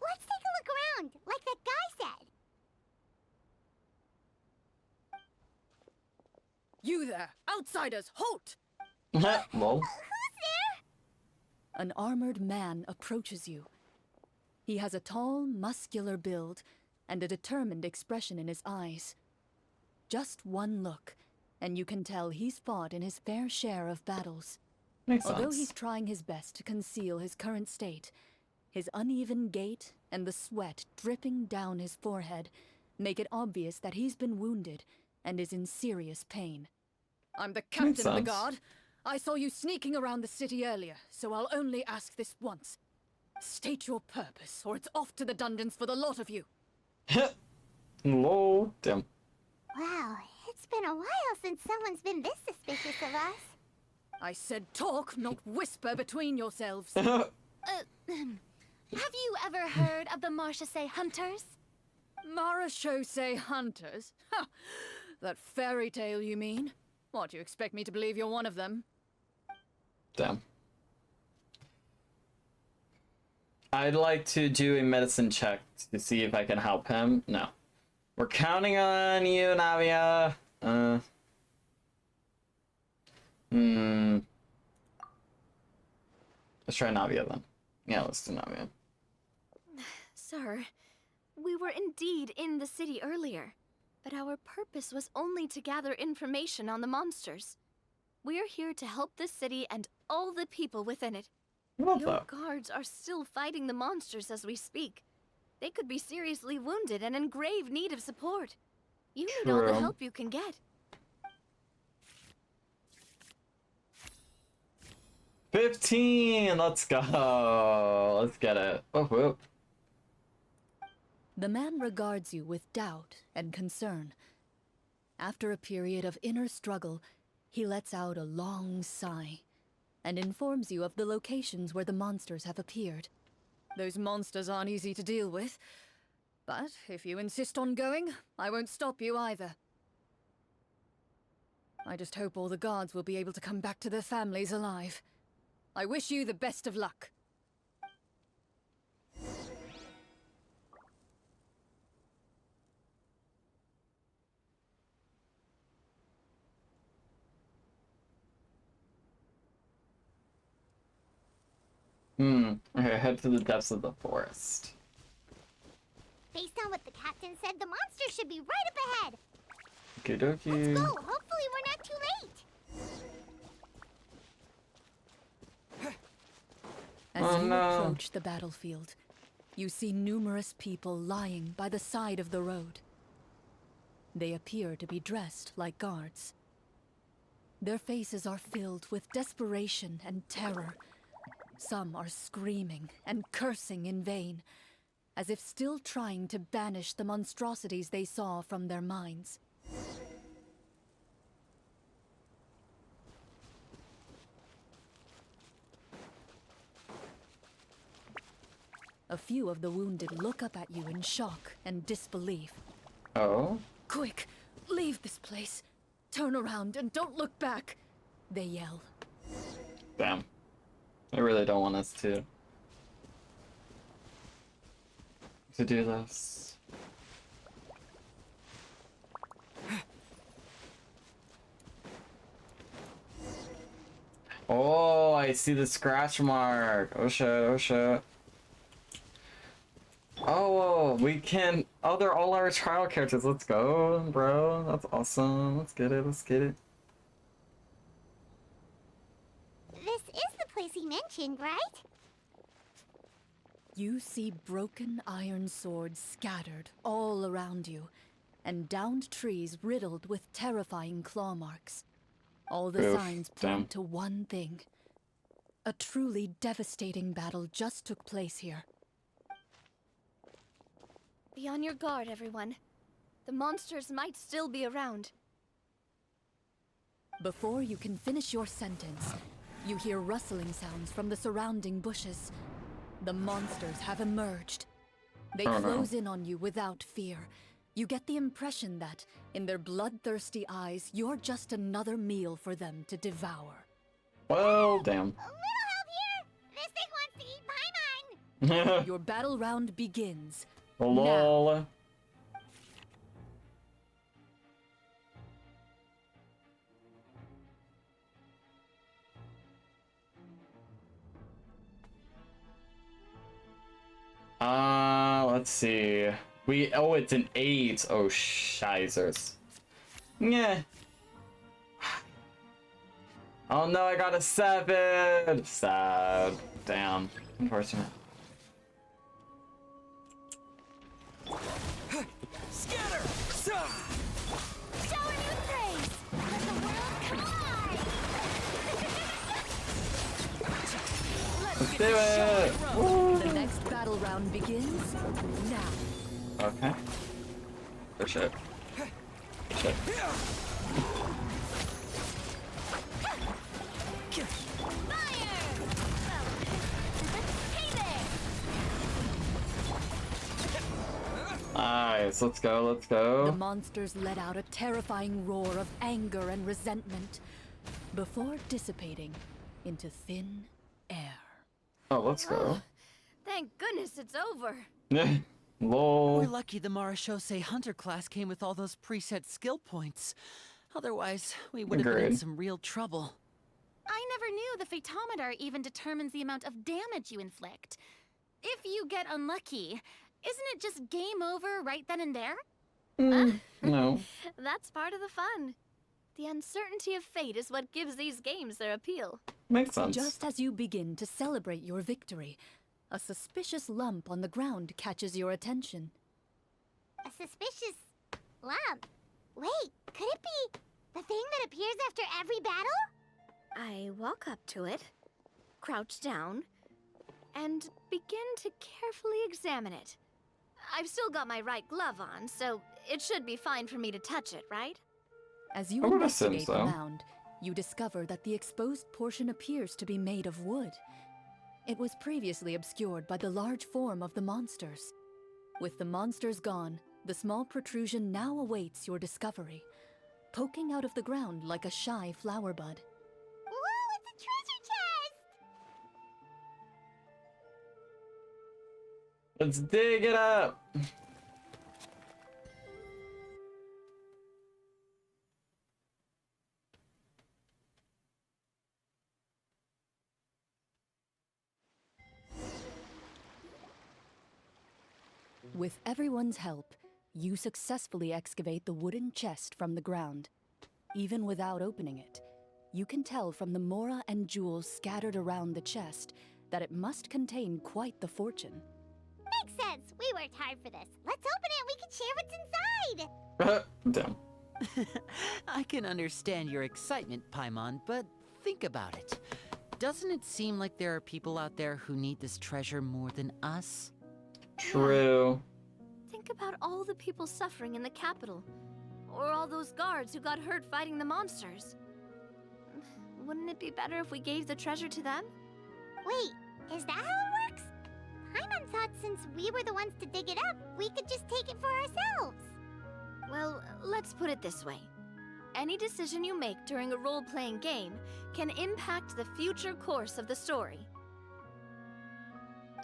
Let's take a look around, like that guy said. You there! Outsiders, halt! Lol. An armored man approaches you. He has a tall, muscular build and a determined expression in his eyes. Just one look, and you can tell he's fought in his fair share of battles. Makes Although sense. he's trying his best to conceal his current state, his uneven gait and the sweat dripping down his forehead make it obvious that he's been wounded and is in serious pain. I'm the captain of the sense. guard. I saw you sneaking around the city earlier, so I'll only ask this once. State your purpose, or it's off to the dungeons for the lot of you. Lol. Damn. Wow, it's been a while since someone's been this suspicious of us. I said talk, not whisper between yourselves. Have you ever heard of the Marchese Hunters? Marachose hunters? Ha! That fairy tale, you mean? What, you expect me to believe you're one of them? Damn. I'd like to do a medicine check to see if I can help him. No. We're counting on you, Navia. Let's try Navia then. Yeah, let's do Navia. Sir, we were indeed in the city earlier, but our purpose was only to gather information on the monsters. We're here to help the city and all the people within it. Love Your that. guards are still fighting the monsters as we speak. They could be seriously wounded and in grave need of support. You need all the True. help you can get. 15! Let's go! Let's get it. Oh, whoop. The man regards you with doubt and concern. After a period of inner struggle, he lets out a long sigh and informs you of the locations where the monsters have appeared. Those monsters aren't easy to deal with, but if you insist on going, I won't stop you either. I just hope all the guards will be able to come back to their families alive. I wish you the best of luck. Okay, head to the depths of the forest. Based on what the captain said, the monster should be right up ahead. Okie Let's dokie. go. Hopefully we're not too late. As Oh, you no. approach the battlefield, you see numerous people lying by the side of the road. They appear to be dressed like guards. Their faces are filled with desperation and terror. Some are screaming and cursing in vain, as if still trying to banish the monstrosities they saw from their minds. A few of the wounded look up at you in shock and disbelief. Oh? Quick, leave this place. Turn around and don't look back, they yell. Damn. I really don't want us to do this. Oh, I see the scratch mark. Oh shit, oh shit. Oh, we can. Oh, they're all our trial characters. Let's go, bro. That's awesome. Let's get it, let's get it. This is the place he mentioned, right? You see broken iron swords scattered all around you, and downed trees riddled with terrifying claw marks. All the Oof, signs damn. point to one thing. A truly devastating battle just took place here. Be on your guard, everyone. The monsters might still be around. Before you can finish your sentence, you hear rustling sounds from the surrounding bushes. The monsters have emerged. They Oh, no. close in on you without fear. You get the impression that, in their bloodthirsty eyes, you're just another meal for them to devour. Well, damn. A little help here. This thing wants to eat my mine. Your battle round begins. Lol. Let's see. Oh, it's an 8. Oh, shizers. Yeah. Oh no, I got a 7. Sad. Damn. Unfortunate. Scatter! Show a new face. Let the world come alive. Let's do it! Woo! The next battle round begins now. Okay. For shit. Shit. Nice, let's go, let's The go. monsters let out a terrifying roar of anger and resentment before dissipating into thin air. Oh, let's go. Thank goodness it's over. We're Lol. lucky the Marashose Hunter class came with all those preset skill points. Otherwise, we would have been in Agreed. some real trouble. I never knew the photometer even determines the amount of damage you inflict. If you get unlucky, isn't it just game over right then and there? No. That's part of the fun. The uncertainty of fate is what gives these games their appeal. Makes sense. Just as you begin to celebrate your victory, a suspicious lump on the ground catches your attention. A suspicious lump. Wait, could it be the thing that appears after every battle? I walk up to it, crouch down, and begin to carefully examine it. I've still got my right glove on, so it should be fine for me to touch it, right? As you I would assume investigate so. the mound, you discover that the exposed portion appears to be made of wood. It was previously obscured by the large form of the monsters. With the monsters gone, the small protrusion now awaits your discovery, poking out of the ground like a shy flower bud. Whoa, it's a treasure chest! Let's dig it up. With everyone's help, you successfully excavate the wooden chest from the ground. Even without opening it, you can tell from the mora and jewels scattered around the chest that it must contain quite the fortune. Makes sense. We worked hard for this. Let's open it and we can share what's inside. Damn. I can understand your excitement, Paimon, but think about it. Doesn't it seem like there are people out there who need this treasure more than us? True. Think about all the people suffering in the capital, or all those guards who got hurt fighting the monsters. Wouldn't it be better if we gave the treasure to them? Wait, is that how it works? Paimon thought since we were the ones to dig it up, we could just take it for ourselves. Well, let's put it this way. Any decision you make during a role-playing game can impact the future course of the story.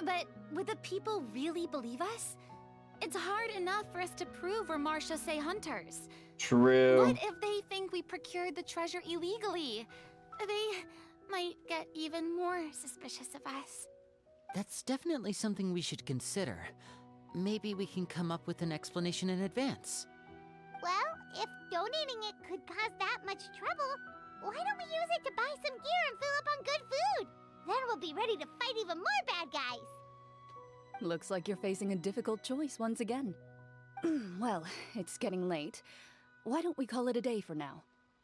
But would the people really believe us? It's hard enough for us to prove we're Marashose hunters. True. What if they think we procured the treasure illegally? They might get even more suspicious of us. That's definitely something we should consider. Maybe we can come up with an explanation in advance. Well, if donating it could cause that much trouble, why don't we use it to buy some gear and fill up on good food? Then we'll be ready to fight even more bad guys. Looks like you're facing a difficult choice once again. Well, it's getting late. Why don't we call it a day for now?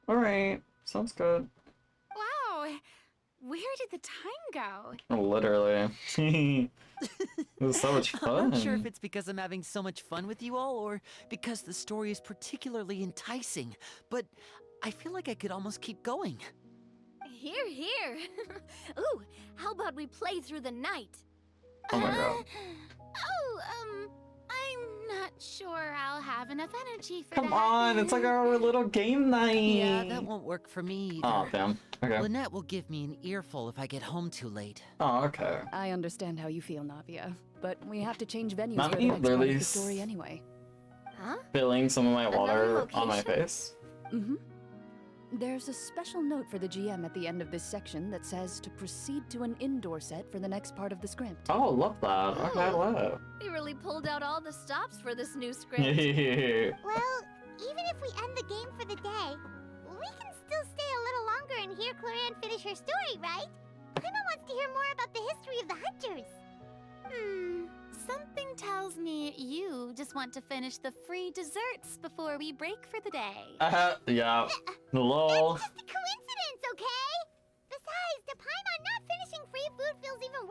Alright. Sounds good. Wow, where did the time go? Literally. It was so much fun. I'm not sure if it's because I'm having so much fun with you all, or because the story is particularly enticing, but I feel like I could almost keep going. Here, here. Ooh, how about we play through the night? Oh my god. I'm not sure I'll have enough energy for Come that. on, it's like our little game night. Yeah, that won't work for me either. Oh, damn. Okay. Lynette will give me an earful if I get home too late. Oh, okay. I understand how you feel, Navia, but we have to change venues Not for the me, next part of the Lily's- story anyway. Huh? Spilling some of my Another water on my location? face. Mm-hmm. There's a special note for the GM at the end of this section that says to proceed to an indoor set for the next part of the script. Oh, love that. Okay, love. We really pulled out all the stops for this new script. Well, even if we end the game for the day, we can still stay a little longer and hear Cloran finish her story, right? Paimon wants to hear more about the history of the hunters. Something tells me you just want to finish the free desserts before we break for the day. Yeah. Lol. It's just a coincidence, okay? Besides, to Paimon, not finishing free food feels even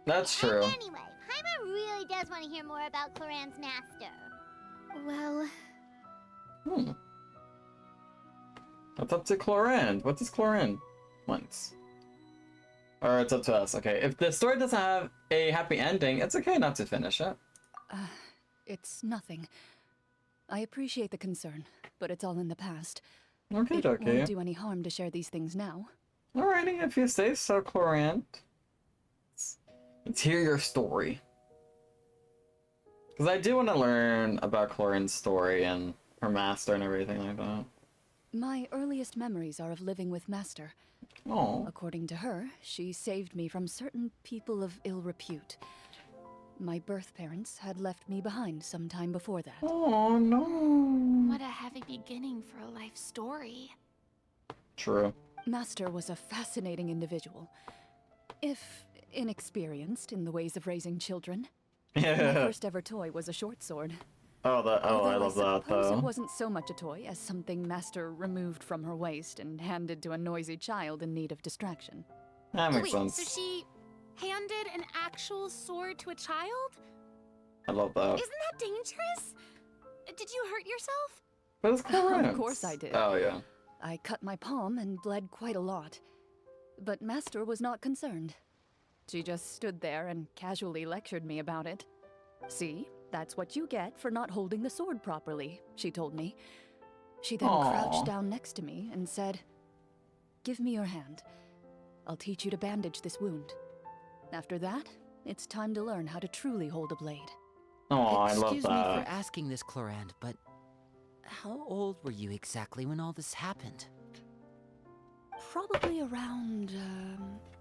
That's true. Anyway, Paimon really does want to hear more about Cloran's master. Well, Hmm. That's up to Cloran. What does Cloran want? Or it's up to us. Okay, if the story doesn't have a happy ending, it's okay not to finish it. It's nothing. I appreciate the concern, but it's all in the past. Okay, It okay. won't do any harm to share these things now. Alrighty, if you say so, Cloran. Let's hear your story. Because I do want to learn about Cloran's story and her master and everything like that. My earliest memories are of living with Master. Oh. According to her, she saved me from certain people of ill repute. My birth parents had left me behind some time before that. Oh no. What a heavy beginning for a life story. True. Master was a fascinating individual, if inexperienced in the ways of raising children. My first ever toy was a short sword. Oh, I Although love that suppose though. it wasn't so much a toy as something Master removed from her waist and handed to a noisy child in need of distraction. That makes Wait, sense. so she handed an actual sword to a child? I love that. Isn't that dangerous? Did you hurt yourself? But it's Cloran. Of course I did. Oh yeah. I cut my palm and bled quite a lot. But Master was not concerned. She just stood there and casually lectured me about it. See, that's what you get for not holding the sword properly, she told me. She then Aw. crouched down next to me and said, "Give me your hand. I'll teach you to bandage this wound. After that, it's time to learn how to truly hold a blade." Oh, I love Excuse me for that. asking this, Clorand, but how old were you exactly when all this happened? Probably around,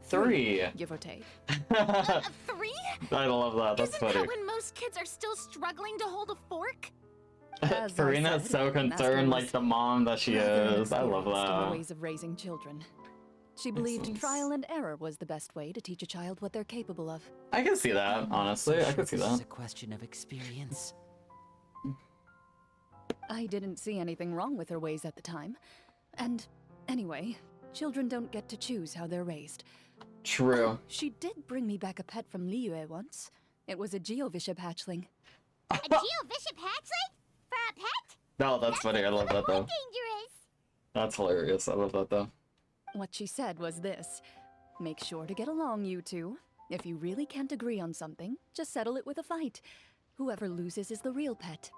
3. give or take. 3? I love that. That's Isn't funny. that when most kids are still struggling to hold a fork? As I Karina's said, so Master concerned, was like the mom that she rather is. I love inexperienced in the that. ways of raising children. She believed sense. trial and error was the best way to teach a child what they're capable of. I can see that, honestly. I Sure, can see this is that. a question of experience. I didn't see anything wrong with her ways at the time. And anyway, children don't get to choose how they're raised. True. She did bring me back a pet from Liyue once. It was a Geovishap hatchling. A Geovishap hatchling? For a pet? No, that's funny. I love that though. Dangerous. That's hilarious. I love that though. What she said was this: make sure to get along, you two. If you really can't agree on something, just settle it with a fight. Whoever loses is the real pet.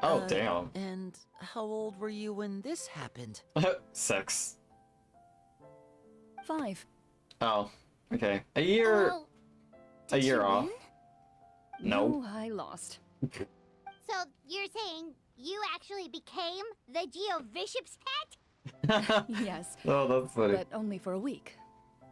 Oh, damn. And how old were you when this happened? 6. 5. Oh, okay. A year. Well, A did year you off. win? No. I lost. So you're saying you actually became the Geovishap's pet? Yes, Oh, that's funny. but only for a week.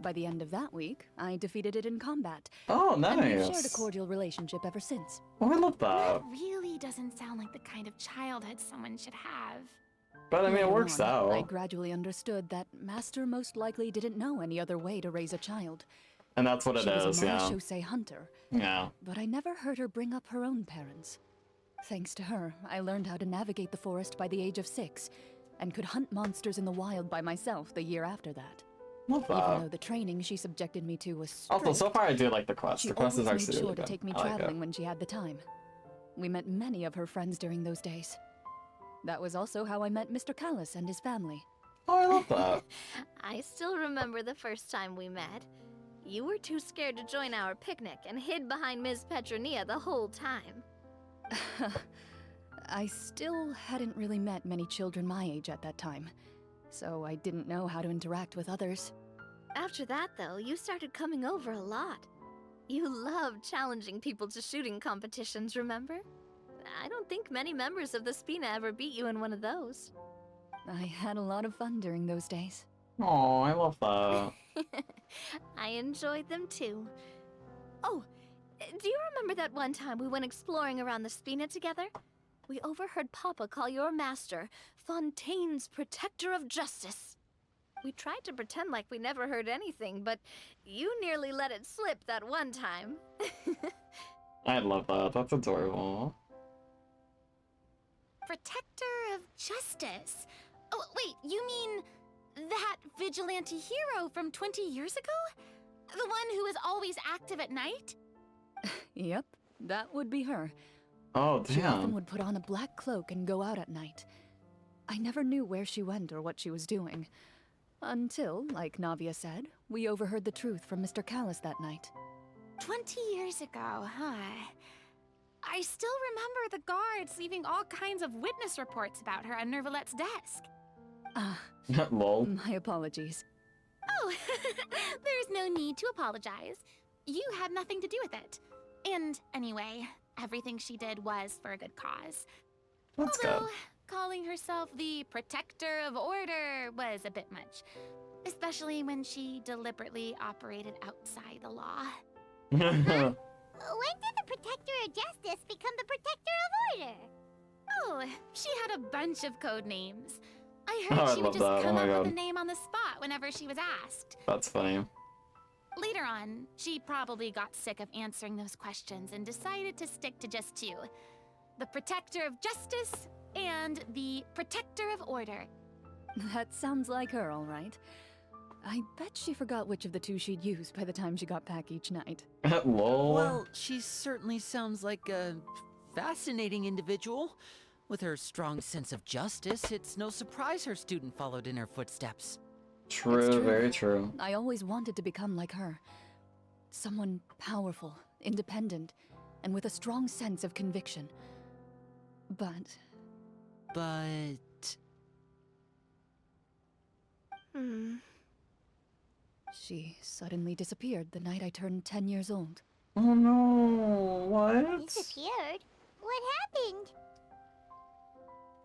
By the end of that week, I defeated it in combat. Oh, And we've shared a nice. cordial relationship ever since. Oh, I love That that. really doesn't sound like the kind of childhood someone should have. But I mean, it Later works on, I out. gradually understood that Master most likely didn't know any other way to raise a child. And that's what it She was is, a yeah. Marechaussee hunter, Yeah. but I never heard her bring up her own parents. Thanks to her, I learned how to navigate the forest by the age of 6, and could hunt monsters in the wild by myself the year after that. Love Even though that. the training she subjected me to was strict, Also, so far I do like the quest. she The quest always is made actually sure really to good. take me I like it. traveling when she had the time. We met many of her friends during those days. That was also how I met Mr. Callis and his family. Oh, I love that. I still remember the first time we met. You were too scared to join our picnic and hid behind Ms. Petronia the whole time. I still hadn't really met many children my age at that time, so I didn't know how to interact with others. After that, though, you started coming over a lot. You loved challenging people to shooting competitions, remember? I don't think many members of the Spina ever beat you in one of those. I had a lot of fun during those days. Oh, I love that. I enjoyed them too. Oh, do you remember that one time we went exploring around the Spina together? We overheard Papa call your master Fontaine's Protector of Justice. We tried to pretend like we never heard anything, but you nearly let it slip that one time. I love that. That's adorable. Protector of Justice. Oh, wait, you mean that vigilante hero from 20 years ago? The one who is always active at night? Yep, that would be her. Oh, She often damn. would put on a black cloak and go out at night. I never knew where she went or what she was doing. Until, like Navia said, we overheard the truth from Mr. Callis that night. 20 years ago, huh? I still remember the guards leaving all kinds of witness reports about her on Nervalette's desk. Ah, Lol. my apologies. Oh, there's no need to apologize. You had nothing to do with it. And anyway, everything she did was for a good cause. That's Although, calling herself the protector of order was a bit much. Especially when she deliberately operated outside the law. good. When did the Protector of Justice become the Protector of Order? Oh, she had a bunch of code names. I Oh, heard I she would love just that. Oh come my up God. with a name on the spot whenever she was asked. That's funny. Later on, she probably got sick of answering those questions and decided to stick to just two. The Protector of Justice and the Protector of Order. That sounds like her, all right. I bet she forgot which of the two she'd use by the time she got back each night. Lol. Well, she certainly sounds like a fascinating individual. With her strong sense of justice, it's no surprise her student followed in her footsteps. True, It's true. very true. I always wanted to become like her. Someone powerful, independent, and with a strong sense of conviction. But But... she suddenly disappeared the night I turned 10 years old. Oh no, what? Disappeared? What happened?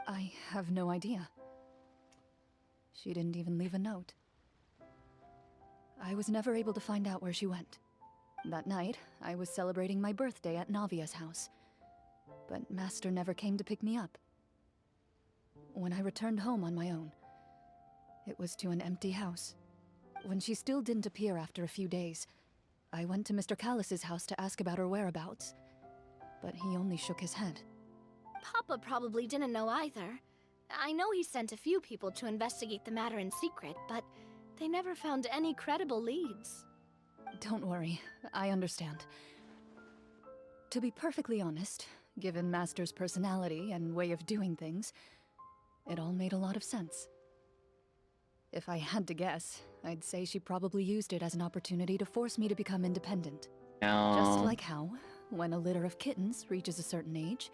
I have no idea. She didn't even leave a note. I was never able to find out where she went. That night, I was celebrating my birthday at Navia's house. But Master never came to pick me up. When I returned home on my own, it was to an empty house. When she still didn't appear after a few days, I went to Mr. Callis's house to ask about her whereabouts. But he only shook his head. Papa probably didn't know either. I know he sent a few people to investigate the matter in secret, but they never found any credible leads. Don't worry, I understand. To be perfectly honest, given Master's personality and way of doing things, it all made a lot of sense. If I had to guess, I'd say she probably used it as an opportunity to force me to become independent. Just like how, when a litter of kittens reaches a certain age,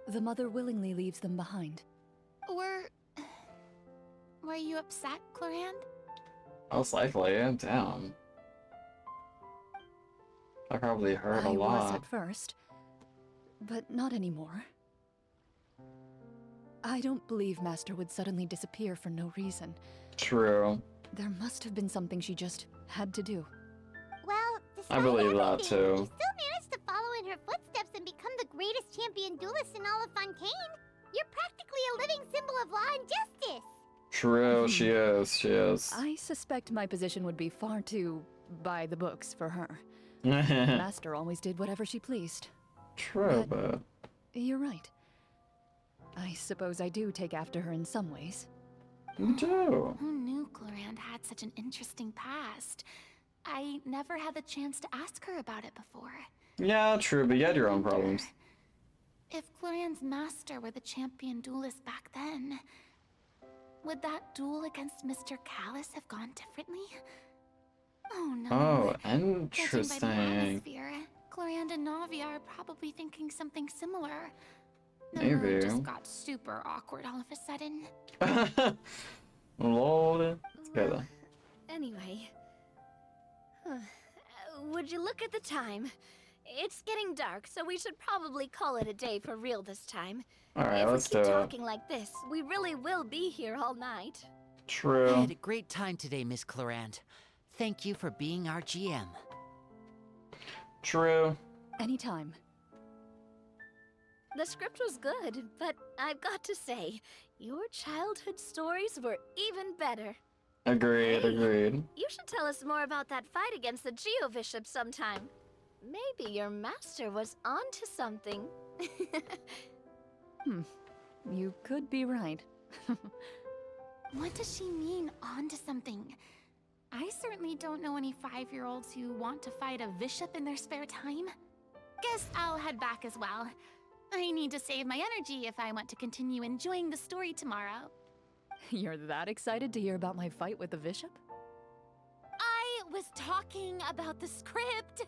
the mother willingly leaves them behind. Were you upset, Clorand? Most likely, damn. That probably hurt a I was lot. at first, but not anymore. I don't believe Master would suddenly disappear for no reason. True. There must have been something she just had to do. Well, despite I believe that everything, too. you still managed to follow in her footsteps and become the greatest champion duelist in all of Fontaine. You're practically a living symbol of law and justice. True, she is. I suspect my position would be far too by the books for her. Master always did whatever she pleased. True, but... You're right. I suppose I do take after her in some ways. You do. Who knew Clorand had such an interesting past? I never had the chance to ask her about it before. Yeah, true, but you had your own Wonder problems. If Clorand's master were the champion duelist back then, would that duel against Mr. Callis have gone differently? Oh no. Oh, Judging by the interesting. atmosphere, Clorand and Navia are probably thinking something similar. The Maybe. mood just got super awkward all of a sudden. Lord. Together. Anyway. Would you look at the time? It's getting dark, so we should probably call it a day for real this time. Alright, If let's we do keep it. talking like this, we really will be here all night. I True. had a great time today, Miss Clorand. Thank you for being our GM. True. Anytime. The script was good, but I've got to say, your childhood stories were even better. Agreed, agreed. You should tell us more about that fight against the Geo-Bishop sometime. Maybe your master was onto something. You could be right. What does she mean onto something? I certainly don't know any 5-year-olds who want to fight a bishop in their spare time. Guess I'll head back as well. I need to save my energy if I want to continue enjoying the story tomorrow. You're that excited to hear about my fight with the bishop? I was talking about the script.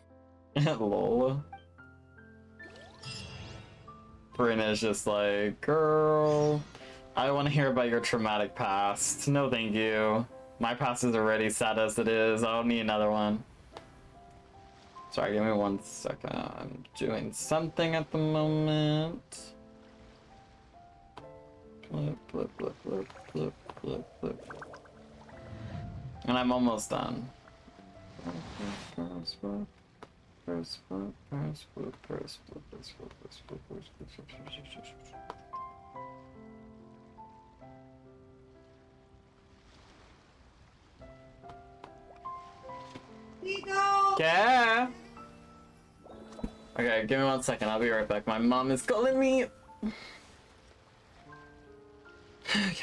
Lol. Brina's just like, girl, I want to hear about your traumatic past. No, thank you. My past is already sad as it is. I don't need another one. Sorry, give me 1 second. I'm doing something at the moment. Flip, flip, flip, flip, flip, flip, flip. And I'm almost done. Yeah. Okay, give me 1 second. I'll be right back. My mom is calling me. Okay.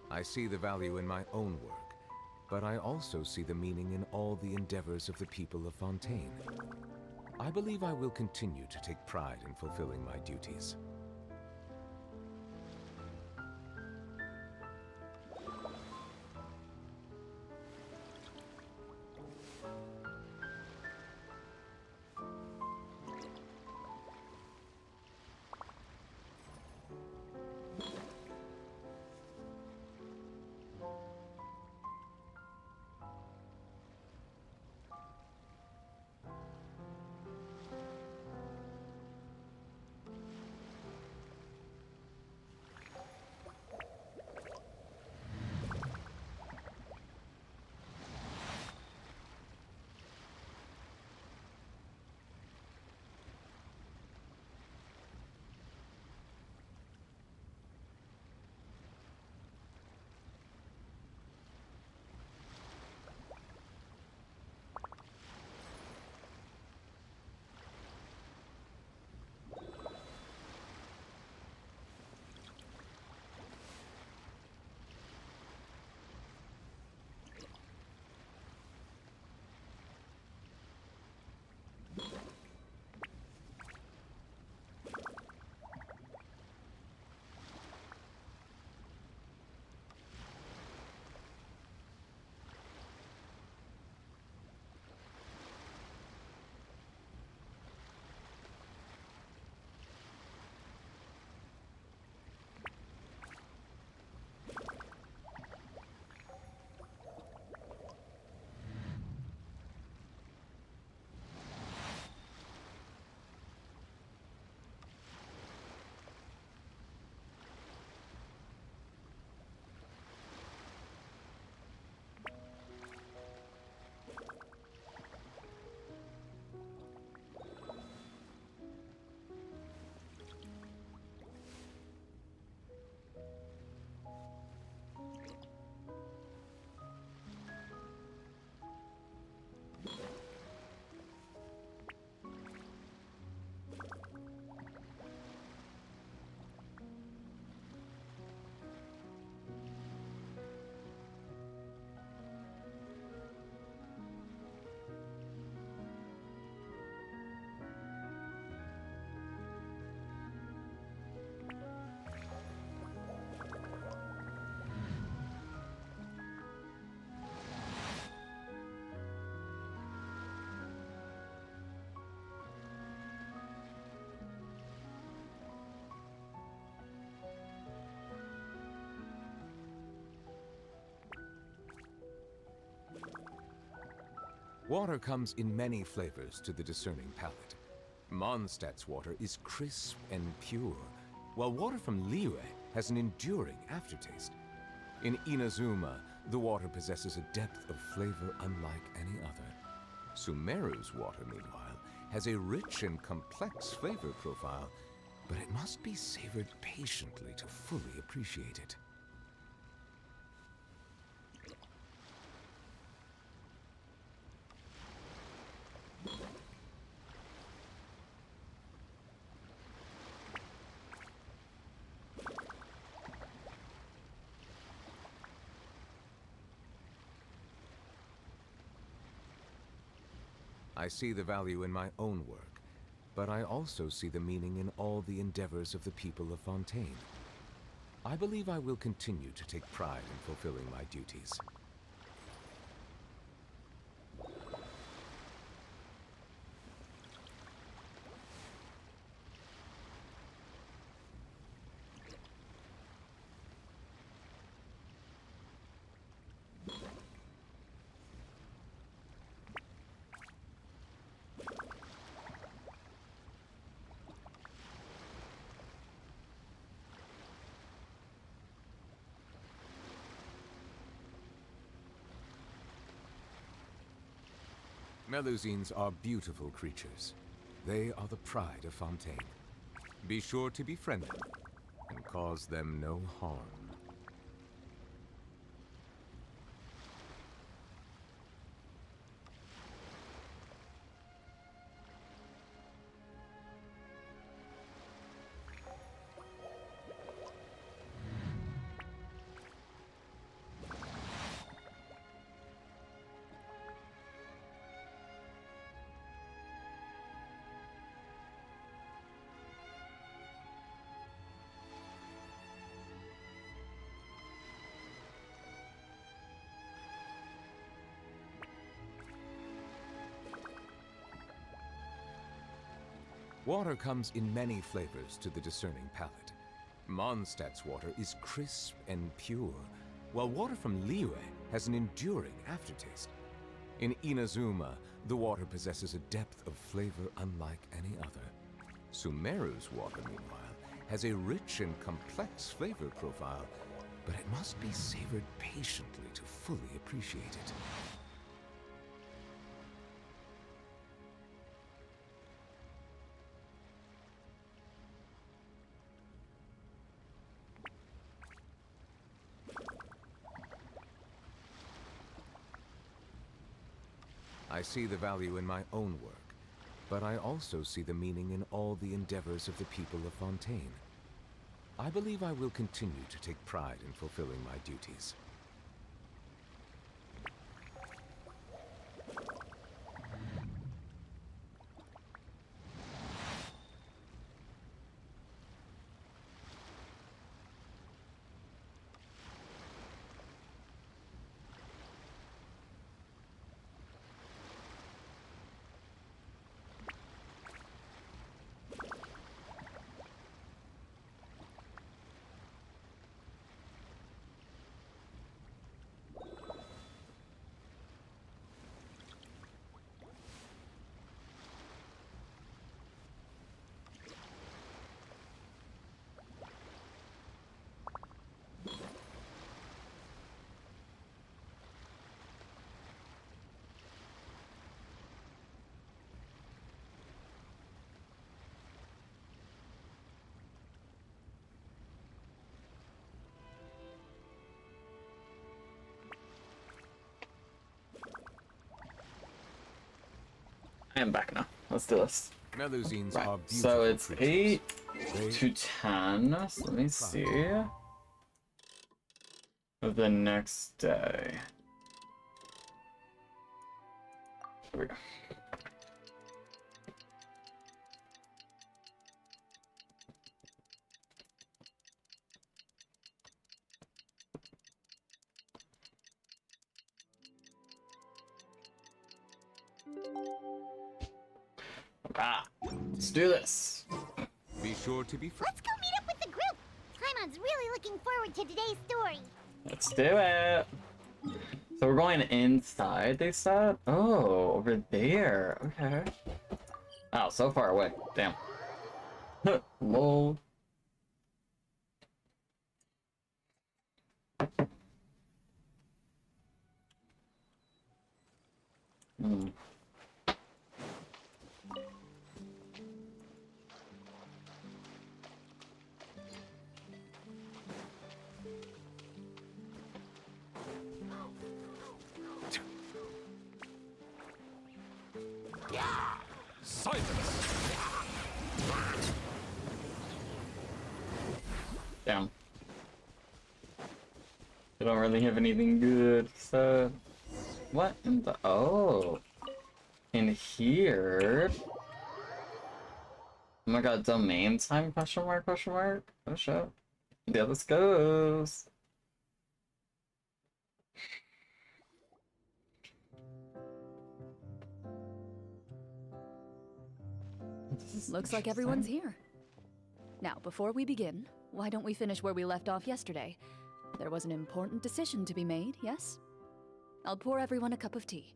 I see the value in my own work, but I also see the meaning in all the endeavors of the people of Fontaine. I believe I will continue to take pride in fulfilling my duties. Water comes in many flavors to the discerning palate. Mondstadt's water is crisp and pure, while water from Liyue has an enduring aftertaste. In Inazuma, the water possesses a depth of flavor unlike any other. Sumeru's water, meanwhile, has a rich and complex flavor profile, but it must be savored patiently to fully appreciate it. I see the value in my own work, but I also see the meaning in all the endeavors of the people of Fontaine. I believe I will continue to take pride in fulfilling my duties. Melusines are beautiful creatures. They are the pride of Fontaine. Be sure to befriend them and cause them no harm. Water comes in many flavors to the discerning palate. Mondstadt's water is crisp and pure, while water from Liyue has an enduring aftertaste. In Inazuma, the water possesses a depth of flavor unlike any other. Sumeru's water, meanwhile, has a rich and complex flavor profile, but it must be savored patiently to fully appreciate it. I see the value in my own work, but I also see the meaning in all the endeavors of the people of Fontaine. I believe I will continue to take pride in fulfilling my duties. I am back now. Let's do this. Melusines Right. are So beautiful it's creatures. 8 to 10. So let me see. Of the next day. Here we go. Let's do this. Be sure to be Let's go meet up with the group! Paimon's really looking forward to today's story. Let's do it. So we're going inside, they said? Oh, over there. Okay. Oh, so far away. Damn. Lol. Damn. They don't really have anything good, so... What in the... Oh. In here... Oh my god, domain time, question mark, question mark? Oh shit. Yeah, this goes. Looks like everyone's here. Now, before we begin, why don't we finish where we left off yesterday? There was an important decision to be made, yes? I'll pour everyone a cup of tea.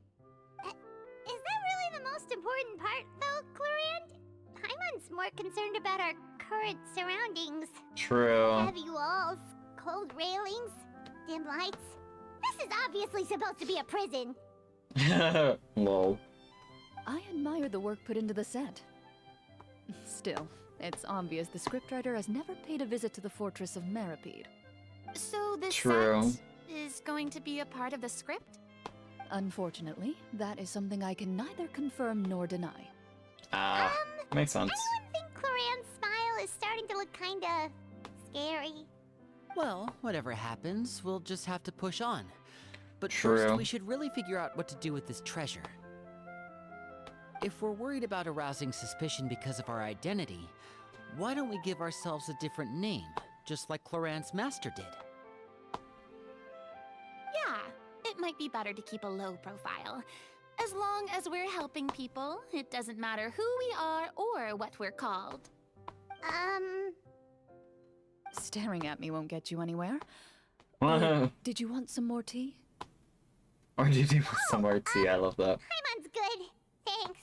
Is that really the most important part, though, Clarand? Paimon's more concerned about our current surroundings. True. Heavy walls, cold railings, dim lights. This is obviously supposed to be a prison. Lol. I admire the work put into the set. Still, it's obvious the scriptwriter has never paid a visit to the fortress of Meripede. So this True. set is going to be a part of the script? Unfortunately, that is something I can neither confirm nor deny. Ah, makes sense. Anyone think Clarand's smile is starting to look kinda scary? Well, whatever happens, we'll just have to push on. But True. first, we should really figure out what to do with this treasure. If we're worried about arousing suspicion because of our identity, why don't we give ourselves a different name, just like Clarand's master did? Yeah, it might be better to keep a low profile. As long as we're helping people, it doesn't matter who we are or what we're called. Staring at me won't get you anywhere. Or Did you want some more tea? did you put some more tea? I love that. Paimon's good. Thanks.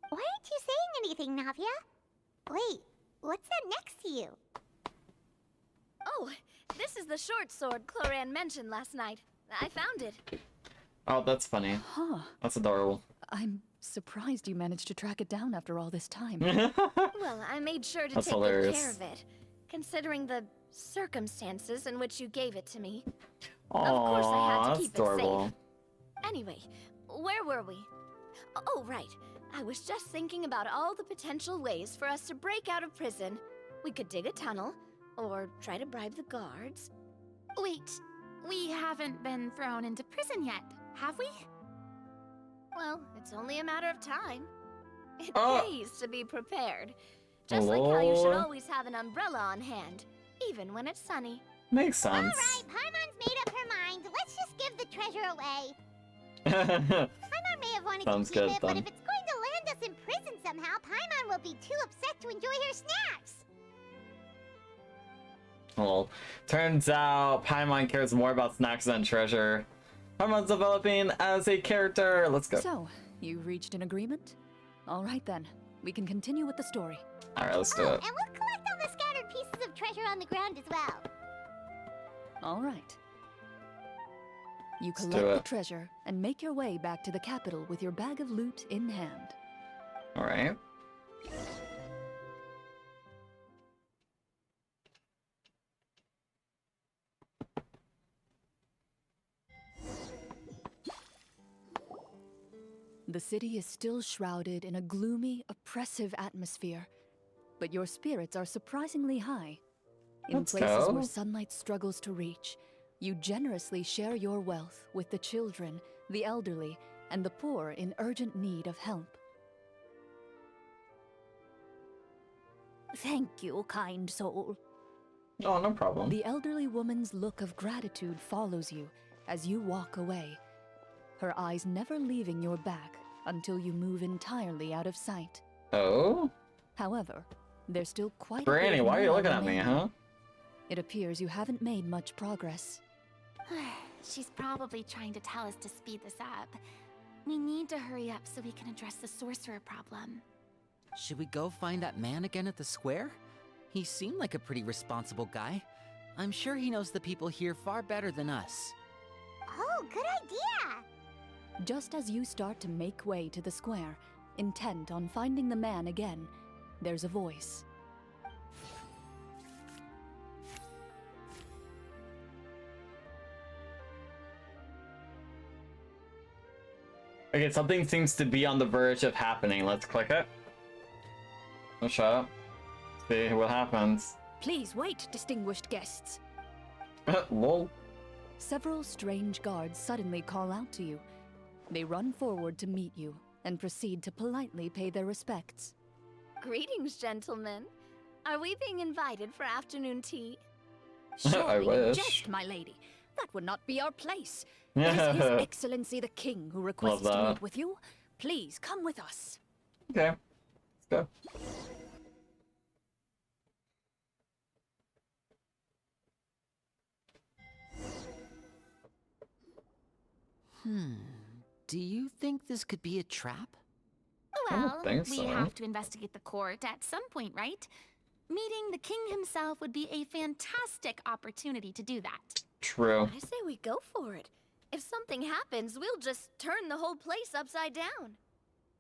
Why aren't you saying anything, Navia? Wait, what's that next to you? Oh, this is the short sword Clarand mentioned last night. I found it. Oh, that's funny. Huh. That's adorable. I'm surprised you managed to track it down after all this time. Well, I made sure to That's take good hilarious. care of it, considering the circumstances in which you gave it to me. Aww, Of course I had to that's keep it adorable. safe. Anyway, where were we? Oh, right. I was just thinking about all the potential ways for us to break out of prison. We could dig a tunnel, or try to bribe the guards. Wait, we haven't been thrown into prison yet, have we? Well, it's only a matter of time. It Oh. pays to be prepared. Just like how you should Lord. always have an umbrella on hand, even when it's sunny. Makes sense. Alright, Paimon's made up her mind. Let's just give the treasure away. Paimon may have wanted Sounds to keep good, it, but then. if it's going to land us in prison somehow, Paimon will be too upset to enjoy her snacks. Well, turns out Paimon cares more about snacks than treasure. Paimon's developing as a character. Let's go. So, you reached an agreement? All right then, we can continue with the story. Alright, let's do Oh, it. and we'll collect all the scattered pieces of treasure on the ground as well. All right. You Let's do collect the it. treasure and make your way back to the capital with your bag of loot in hand. Alright. The city is still shrouded in a gloomy, oppressive atmosphere, but your spirits are surprisingly high. In Let's places go. where sunlight struggles to reach, you generously share your wealth with the children, the elderly, and the poor in urgent need of help. Thank you, kind soul. Oh, no problem. The elderly woman's look of gratitude follows you as you walk away, her eyes never leaving your back until you move entirely out of sight. Oh? However, there's still quite a Granny, bit of why are you more looking at me, remaining. huh? It appears you haven't made much progress. She's probably trying to tell us to speed this up. We need to hurry up so we can address the sorcerer problem. Should we go find that man again at the square? He seemed like a pretty responsible guy. I'm sure he knows the people here far better than us. Oh, good idea! Just as you start to make way to the square, intent on finding the man again, there's a voice. Okay, something seems to be on the verge of happening. Let's click it. Oh, shut up. See what happens. Please wait, distinguished guests. Lol. Several strange guards suddenly call out to you. They run forward to meet you and proceed to politely pay their respects. Greetings, gentlemen. Are we being invited for afternoon tea? Surely you wish. jest, my lady. That would not be our place. It is His Excellency the King who requests to that. meet with you. Please come with us. Okay, let's go. Do you think this could be a trap? I don't Well, think we so. have to investigate the court at some point, right? Meeting the king himself would be a fantastic opportunity to do that. True. I say we go for it. If something happens, we'll just turn the whole place upside down.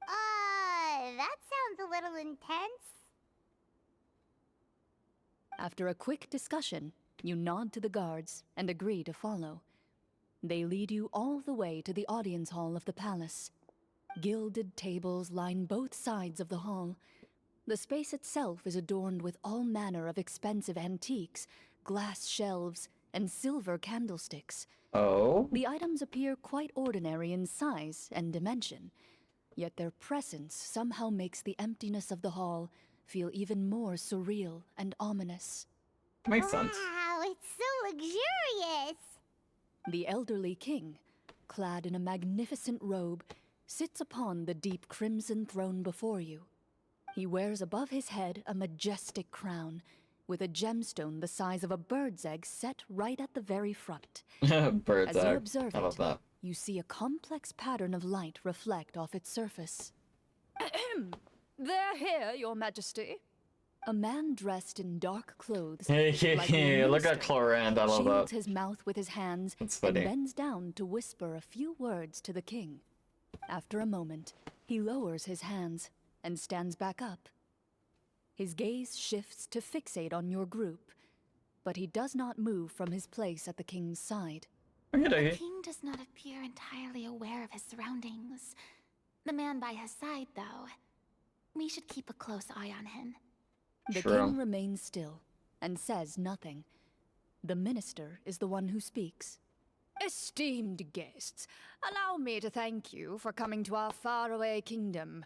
That sounds a little intense. After a quick discussion, you nod to the guards and agree to follow. They lead you all the way to the audience hall of the palace. Gilded tables line both sides of the hall. The space itself is adorned with all manner of expensive antiques, glass shelves, and silver candlesticks. Oh? The items appear quite ordinary in size and dimension, yet their presence somehow makes the emptiness of the hall feel even more surreal and ominous. Makes sense. Wow, it's so luxurious. The elderly king, clad in a magnificent robe, sits upon the deep crimson throne before you. He wears above his head a majestic crown, with a gemstone the size of a bird's egg set right at the very front. Bird's As you egg. observe I love it, that. you see a complex pattern of light reflect off its surface. They're here, your majesty. A man dressed in dark clothes, like a Look at minister, Clorand, I love shields that. his mouth with his hands That's and funny. bends down to whisper a few words to the king. After a moment, he lowers his hands and stands back up. His gaze shifts to fixate on your group, but he does not move from his place at the king's side. The Okay. king does not appear entirely aware of his surroundings. The man by his side, though. We should keep a close eye on him. The True. king remains still and says nothing. The minister is the one who speaks. Esteemed guests, allow me to thank you for coming to our faraway kingdom.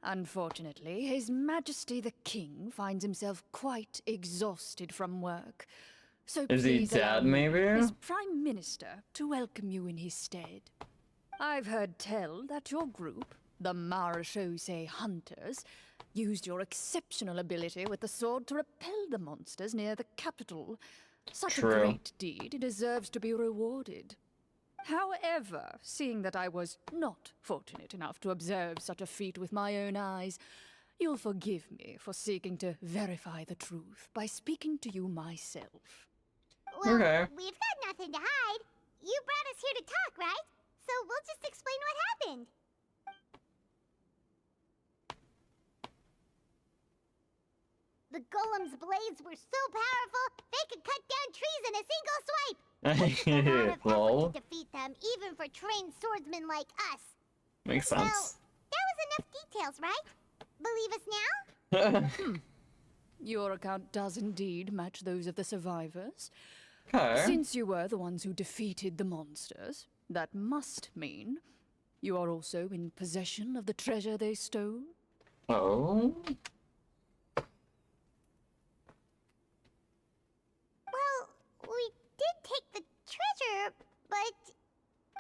Unfortunately, His Majesty the King finds himself quite exhausted from work. So Is he please allow dead, me, maybe? as Prime Minister, to welcome you in his stead. I've heard tell that your group, the Marechaussee Hunters, used your exceptional ability with the sword to repel the monsters near the capital. Such True. a great deed deserves to be rewarded. However, seeing that I was not fortunate enough to observe such a feat with my own eyes, you'll forgive me for seeking to verify the truth by speaking to you myself. Well, Okay. we've got nothing to hide. You brought us here to talk, right? So we'll just explain what happened. The golem's blades were so powerful, they could cut down trees in a single swipe. It took a lot of Lol. effort to defeat them, even for trained swordsmen like us. Makes Well, sense. that was enough details, right? Believe us now? Your account does indeed match those of the survivors. Okay. Since you were the ones who defeated the monsters, that must mean you are also in possession of the treasure they stole? Oh. Well, we did take the treasure, but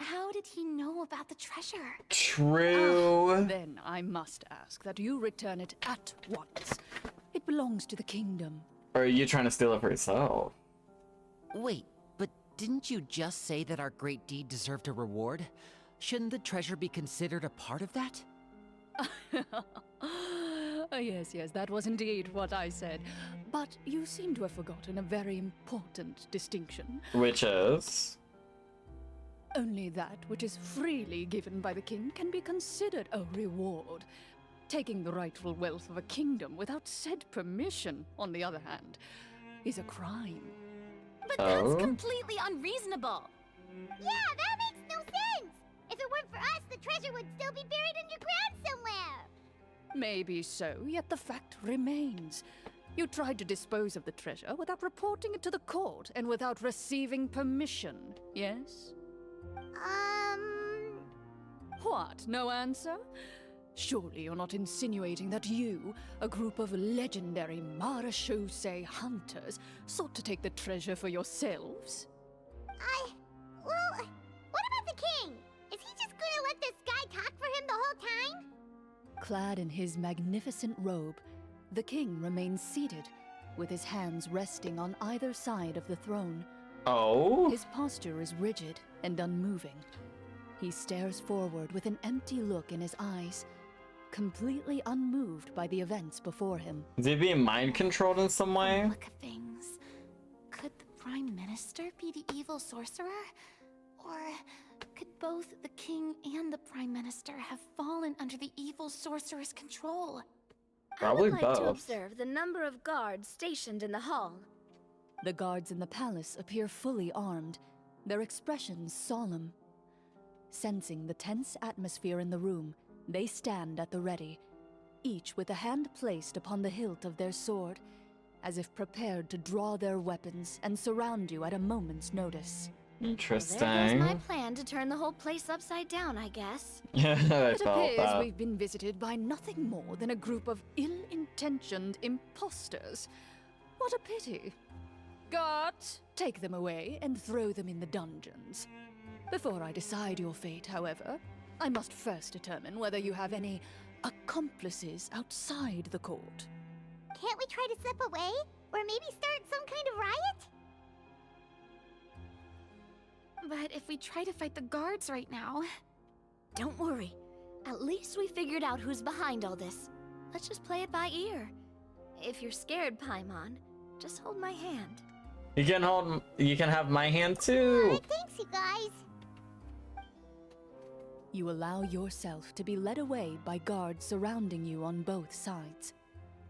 How did he know about the treasure? True. Then I must ask that you return it at once. It belongs to the kingdom. Or are you trying to steal it for yourself? Wait, but didn't you just say that our great deed deserved a reward? Shouldn't the treasure be considered a part of that? Yes, that was indeed what I said. But you seem to have forgotten a very important distinction. Which is? Only that which is freely given by the king can be considered a reward. Taking the rightful wealth of a kingdom without said permission, on the other hand, is a crime. But Oh? that's completely unreasonable. yeah, that makes no sense. If it weren't for us, the treasure would still be buried underground somewhere. Maybe so, yet the fact remains. You tried to dispose of the treasure without reporting it to the court and without receiving permission, yes? What, no answer? Surely you're not insinuating that you, a group of legendary marechaussee hunters, sought to take the treasure for yourselves? Well, what about the king? Is he just gonna let this guy talk for him the whole time? Clad in his magnificent robe, the king remains seated, with his hands resting on either side of the throne. Oh? His posture is rigid and unmoving. He stares forward with an empty look in his eyes, completely unmoved by the events before him. Is he being mind controlled in some way? Look of things. Could the Prime Minister be the evil sorcerer? Or could both the king and the Prime Minister have fallen under the evil sorcerer's control? Probably I would like to both. observe the number of guards stationed in the hall. The guards in the palace appear fully armed, their expressions solemn. Sensing the tense atmosphere in the room, they stand at the ready, each with a hand placed upon the hilt of their sword, as if prepared to draw their weapons and surround you at a moment's notice. Interesting. There goes my plan to turn the whole place upside down, I guess. Yeah, I It felt appears that. we've been visited by nothing more than a group of ill-intentioned imposters. What a pity. Guards, take them away and throw them in the dungeons. Before I decide your fate, however, I must first determine whether you have any accomplices outside the court. Can't we try to slip away? Or maybe start some kind of riot? But if we try to fight the guards right now... Don't worry. At least we figured out who's behind all this. Let's just play it by ear. If you're scared, Paimon, just hold my hand. You can have my hand too. Alright, thanks, you guys. You allow yourself to be led away by guards surrounding you on both sides.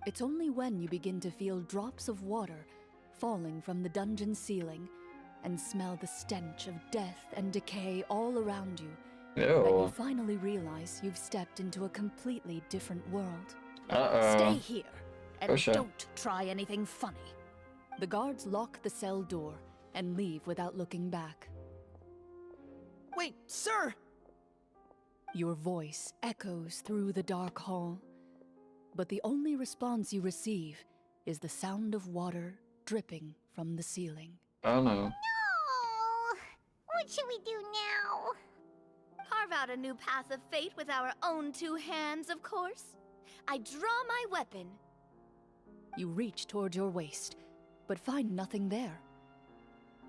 It's only when you begin to feel drops of water falling from the dungeon ceiling and smell the stench of death and decay all around you that you Ew. finally realize you've stepped into a completely different world. Uh-oh. Stay here and For sure. don't try anything funny. The guards lock the cell door and leave without looking back. Wait, sir! Your voice echoes through the dark hall, but the only response you receive is the sound of water dripping from the ceiling. Oh no. Oh, what should we do now? Carve out a new path of fate with our own two hands, of course. I draw my weapon. You reach toward your waist, but find nothing there.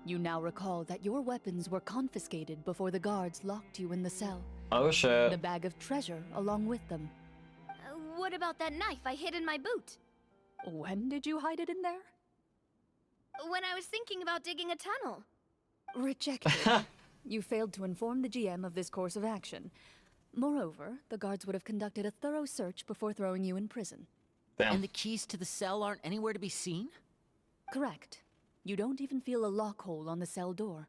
You now recall that your weapons were confiscated before the guards locked you in the cell. Oh The shit. bag of treasure along with them. What about that knife I hid in my boot? When did you hide it in there? When I was thinking about digging a tunnel. Rejected. You failed to inform the GM of this course of action. Moreover, the guards would have conducted a thorough search before throwing you in prison. Damn. And the keys to the cell aren't anywhere to be seen? Correct. You don't even feel a lock hole on the cell door.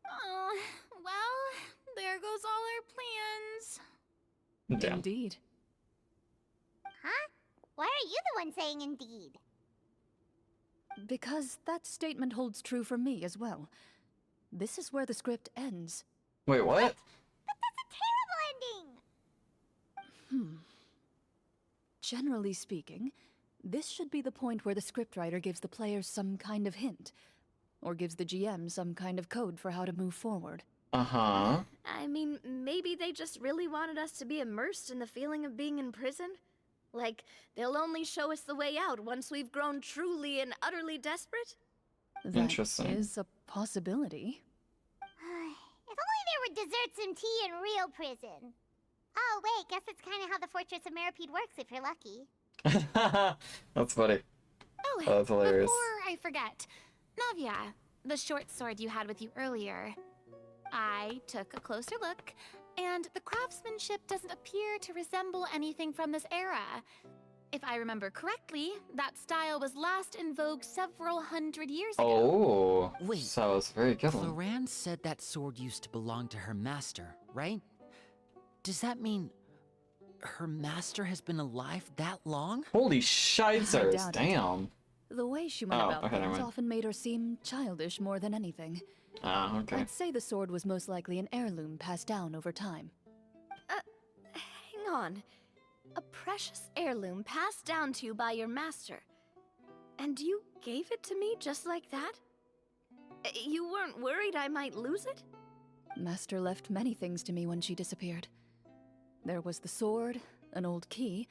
Oh, well, there goes all our plans. Damn. Indeed. Huh? Why are you the one saying indeed? Because that statement holds true for me as well. This is where the script ends. Wait, what? But that's a terrible ending! Generally speaking, this should be the point where the scriptwriter gives the players some kind of hint, or gives the GM some kind of code for how to move forward. Uh-huh. I mean, maybe they just really wanted us to be immersed in the feeling of being in prison? Like, they'll only show us the way out once we've grown truly and utterly desperate? That Interesting. is a possibility. If only there were desserts and tea in real prison. Oh, wait, guess it's kind of how the Fortress of Meripede works if you're lucky. That's funny. Oh, Oh, that's hilarious. before I forget, Navia, the short sword you had with you earlier. I took a closer look, and the craftsmanship doesn't appear to resemble anything from this era. If I remember correctly, that style was last in vogue several hundred years ago. Oh. Wait. So it's a very good one. Floran said that sword used to belong to her master, right? Does that mean her master has been alive that long? Holy I shizers. doubt it. Damn. The way she went Oh, about okay, never things mind. often made her seem childish more than anything. Ah, okay. I'd say the sword was most likely an heirloom passed down over time. Hang on. A precious heirloom passed down to you by your master. And you gave it to me just like that? You weren't worried I might lose it? Master left many things to me when she disappeared. There was the sword, an old key,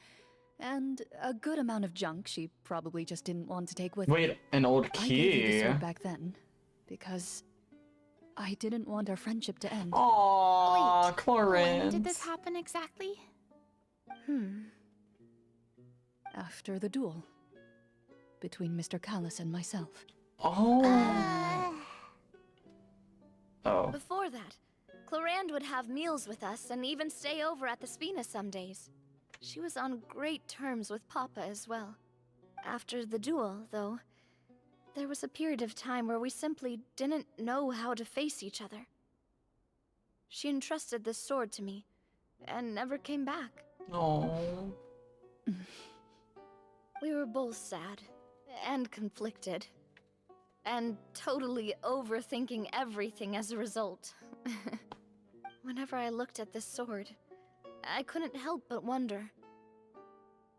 and a good amount of junk she probably just didn't want to take with her. Wait, an old I gave you the key? sword back then, because I didn't want our friendship to end. Aww, When Clarence. did this happen exactly? After the duel between Mr. Callis and myself. Oh. Oh. Before that, Clorand would have meals with us and even stay over at the Spina some days. She was on great terms with Papa as well. After the duel, though, there was a period of time where we simply didn't know how to face each other. She entrusted this sword to me, and never came back. Oh. We were both sad, and conflicted, and totally overthinking everything as a result. Whenever I looked at this sword, I couldn't help but wonder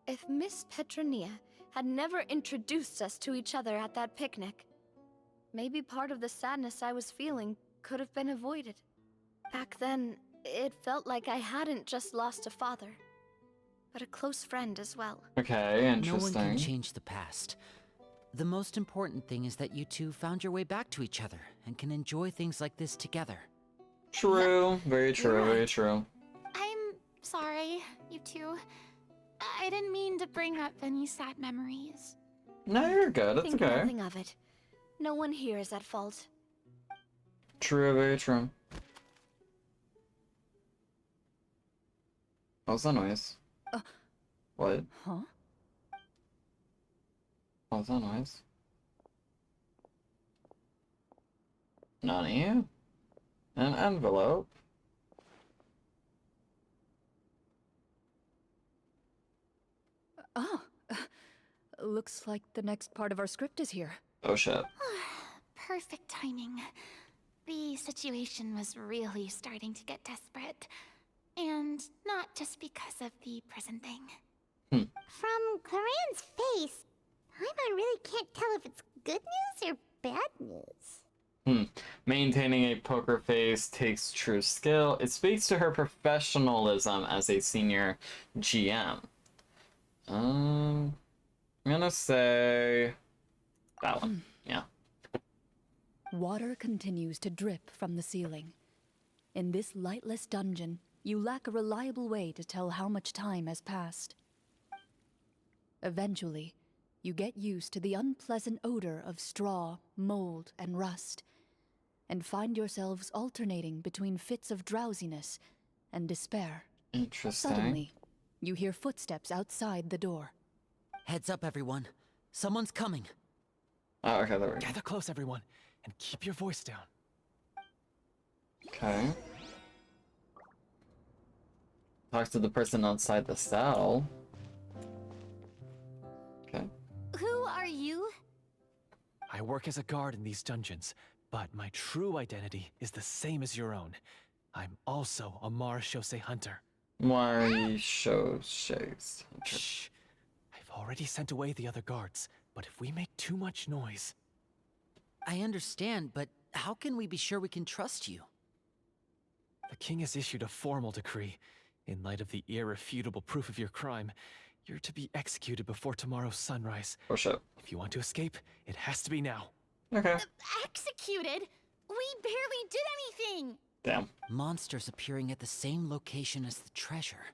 if Miss Petronia had never introduced us to each other at that picnic. Maybe part of the sadness I was feeling could have been avoided. Back then, it felt like I hadn't just lost a father, but a close friend as well. Okay, No one can interesting. change the past. The most important thing is that you two found your way back to each other and can enjoy things like this together. True. Very true. You're Very right. true. I'm sorry, you two. I didn't mean to bring up any sad memories. No, you're good. It's Think okay. nothing of it. No one here is at fault. True. Very true. What was that noise? What? Huh? What was that noise? Nani? An envelope? Oh, looks like the next part of our script is here. Oh shit. Perfect timing. The situation was really starting to get desperate. And not just because of the prison thing. From Corinne's face, I really can't tell if it's good news or bad news. Maintaining a poker face takes true skill. It speaks to her professionalism as a senior GM. I'm gonna say that one. Yeah. Water continues to drip from the ceiling. In this lightless dungeon, you lack a reliable way to tell how much time has passed. Eventually, you get used to the unpleasant odor of straw, mold, and rust, and find yourselves alternating between fits of drowsiness and despair. Interesting. Suddenly, you hear footsteps outside the door. Heads up, everyone. Someone's coming. Oh, okay, there we go. Gather close, everyone, and keep your voice down. Okay. Talk to the person outside the cell. Okay. Who are you? I work as a guard in these dungeons, but my true identity is the same as your own. I'm also a Marashose hunter. Mari shows shakes. Shh. I've already sent away the other guards, but if we make too much noise... I understand, but how can we be sure we can trust you? The king has issued a formal decree. In light of the irrefutable proof of your crime, you're to be executed before tomorrow's sunrise. Oh shit. If you want to escape, it has to be now. Okay. Executed? We barely did anything! Damn. Monsters appearing at the same location as the treasure.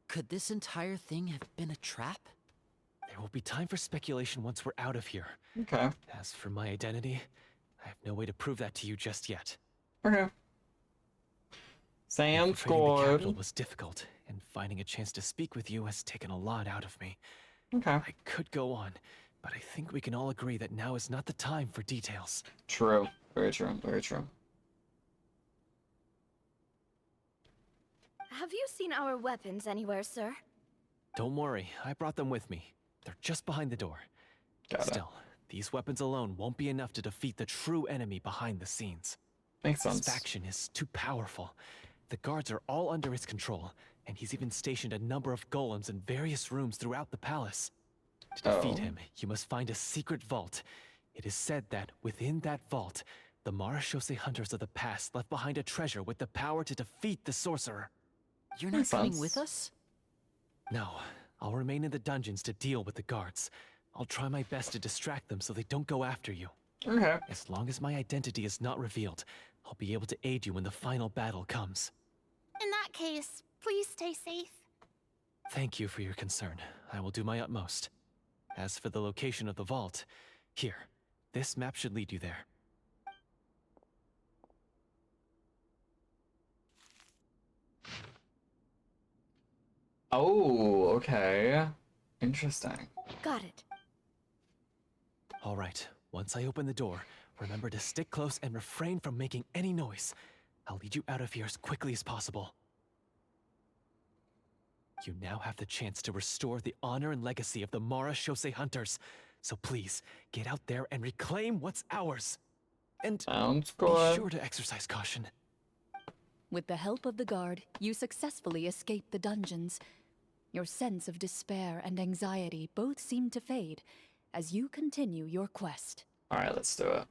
Could this entire thing have been a trap? There will be time for speculation once we're out of here. Okay. As for my identity, I have no way to prove that to you just yet. Okay. Sounds Infiltrating the capital good. was difficult, and finding a chance to speak with you has taken a lot out of me. Okay. I could go on, but I think we can all agree that now is not the time for details. True. Very true. Very true. Have you seen our weapons anywhere, sir? Don't worry, I brought them with me. They're just behind the door. Got it. Still, these weapons alone won't be enough to defeat the true enemy behind the scenes. Makes This sense. faction is too powerful. The guards are all under his control, and he's even stationed a number of golems in various rooms throughout the palace. To defeat him, you must find a secret vault. It is said that within that vault, the Marashose hunters of the past left behind a treasure with the power to defeat the sorcerer. You're not Makes coming sense. with us? No, I'll remain in the dungeons to deal with the guards. I'll try my best to distract them so they don't go after you. Okay. As long as my identity is not revealed, I'll be able to aid you when the final battle comes. In that case, please stay safe. Thank you for your concern. I will do my utmost. As for the location of the vault, here, this map should lead you there. Oh, okay. Interesting. Got it. All right, once I open the door, remember to stick close and refrain from making any noise. I'll lead you out of here as quickly as possible. You now have the chance to restore the honor and legacy of the Marashose hunters. So please, get out there and reclaim what's ours. And Sounds be good. sure to exercise caution. With the help of the guard, you successfully escape the dungeons. Your sense of despair and anxiety both seem to fade as you continue your quest. Alright, let's do it.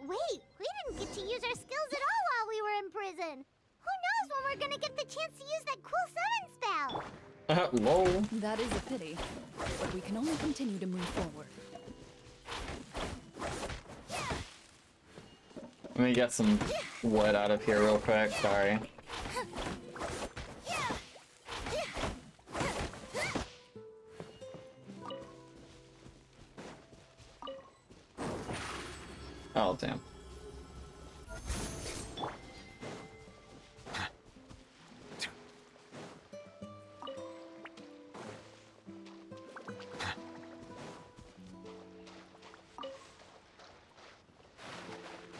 Wait, we didn't get to use our skills at all while we were in prison. Who knows when we're gonna get the chance to use that cool summon spell? Lol. That is a pity, but we can only continue to move forward. Let me get some wood out of here real quick, sorry. Oh, damn.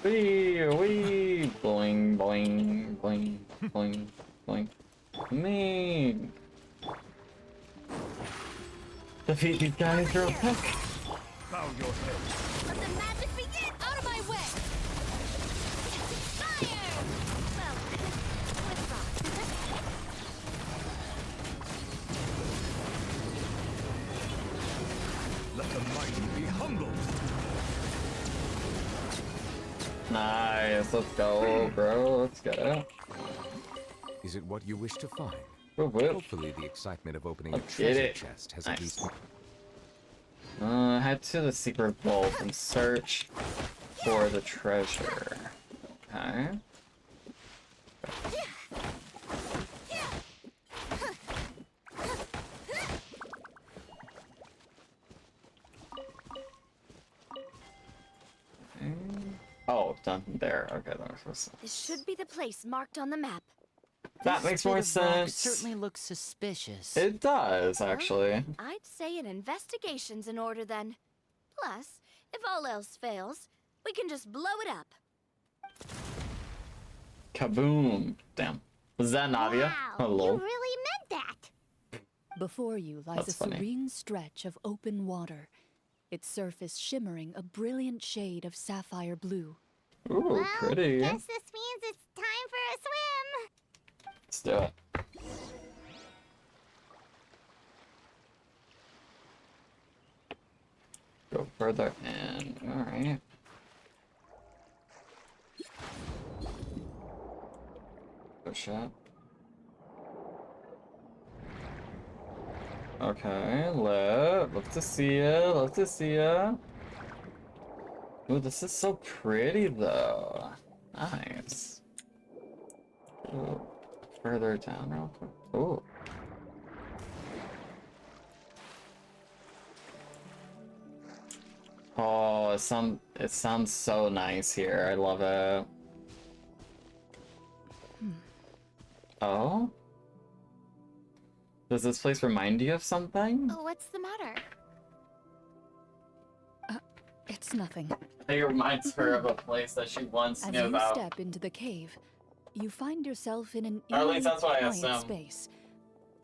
Wee, boing, boing, boing, boing, boing. Me. Defeat these guys real quick. Let the magic begin! Out of my way! Fire! Well, with rock. Let the mighty be humbled. Nice, let's go, bro. Let's go. Is it what you wish to find? Whoop, whoop. Hopefully the excitement of opening Let's a get treasure it. chest has at Nice. least... Head to the secret vault and search for the treasure. Okay. Oh, done there. Okay, that was supposed to... This should be the place marked on the map. That This makes bit more of rock sense. certainly looks suspicious. It does, actually. I'd say an investigation's in order then. Plus, if all else fails, we can just blow it up. Kaboom. Damn. Was that Navia? Wow, Hello. you really meant that. Before you lies That's a funny. serene stretch of open water, its surface shimmering a brilliant shade of sapphire blue. Ooh, Well, pretty. guess this means it's time for a swim. Let's do it. Go further in. Alright. Push up. Okay, love to see ya, love to see ya. Ooh, this is so pretty though. Nice. Ooh, further down real quick. Ooh. Oh, it sounds so nice here. I love it. Oh? Does this place remind you of something? Oh, what's the matter? It's nothing. I think it reminds her of a place that she once As knew you about. step into the cave, you find yourself in an Or at least eerie, that's what I quiet assume. space.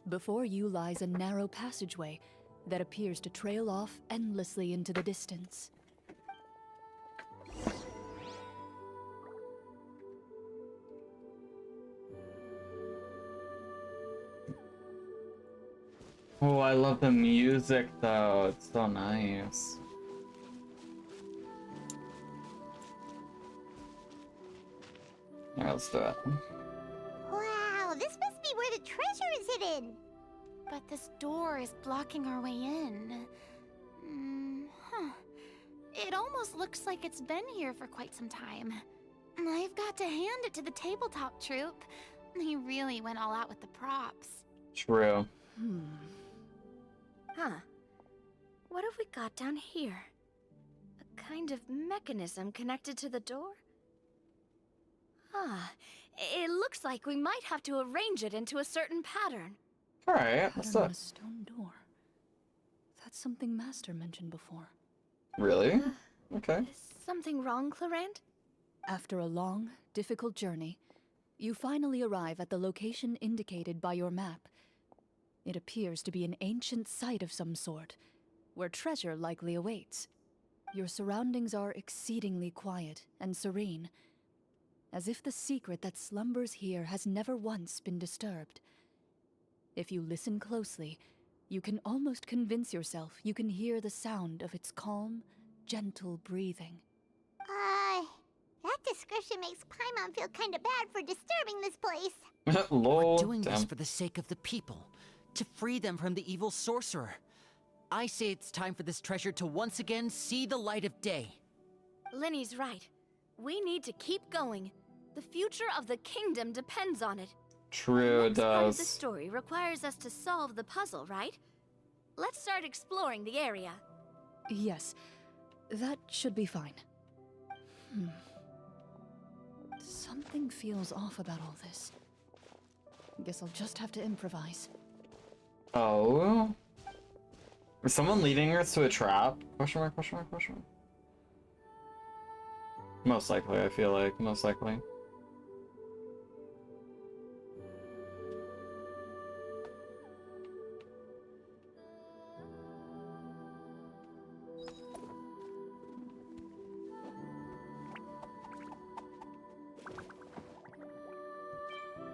Before you lies a narrow passageway that appears to trail off endlessly into the distance. Oh, I love the music though. It's so nice. Alright, let's do it. Wow, this must be where the treasure is hidden. But this door is blocking our way in. Huh. It almost looks like it's been here for quite some time. I've got to hand it to the tabletop troupe. They really went all out with the props. True. Huh. What have we got down here? A kind of mechanism connected to the door? Ah, it looks like we might have to arrange it into a certain pattern. Alright, what's Pattern on up? a stone door. That's something Master mentioned before. Really? Okay. Is something wrong, Clarant? After a long, difficult journey, you finally arrive at the location indicated by your map. It appears to be an ancient site of some sort, where treasure likely awaits. Your surroundings are exceedingly quiet and serene, as if the secret that slumbers here has never once been disturbed. If you listen closely, you can almost convince yourself you can hear the sound of its calm, gentle breathing. That description makes Paimon feel kinda bad for disturbing this place. Lol. We're doing this Damn. for the sake of the people, to free them from the evil sorcerer. I say it's time for this treasure to once again see the light of day. Linny's right. We need to keep going. The future of the kingdom depends on it. True, it Next part of the does. story requires us to solve the puzzle, right? Let's start exploring the area. Yes, that should be fine. Something feels off about all this. Guess I'll just have to improvise. Oh. Is someone leading us to a trap? Question mark, question mark, question mark. Most likely, I feel like. Most likely.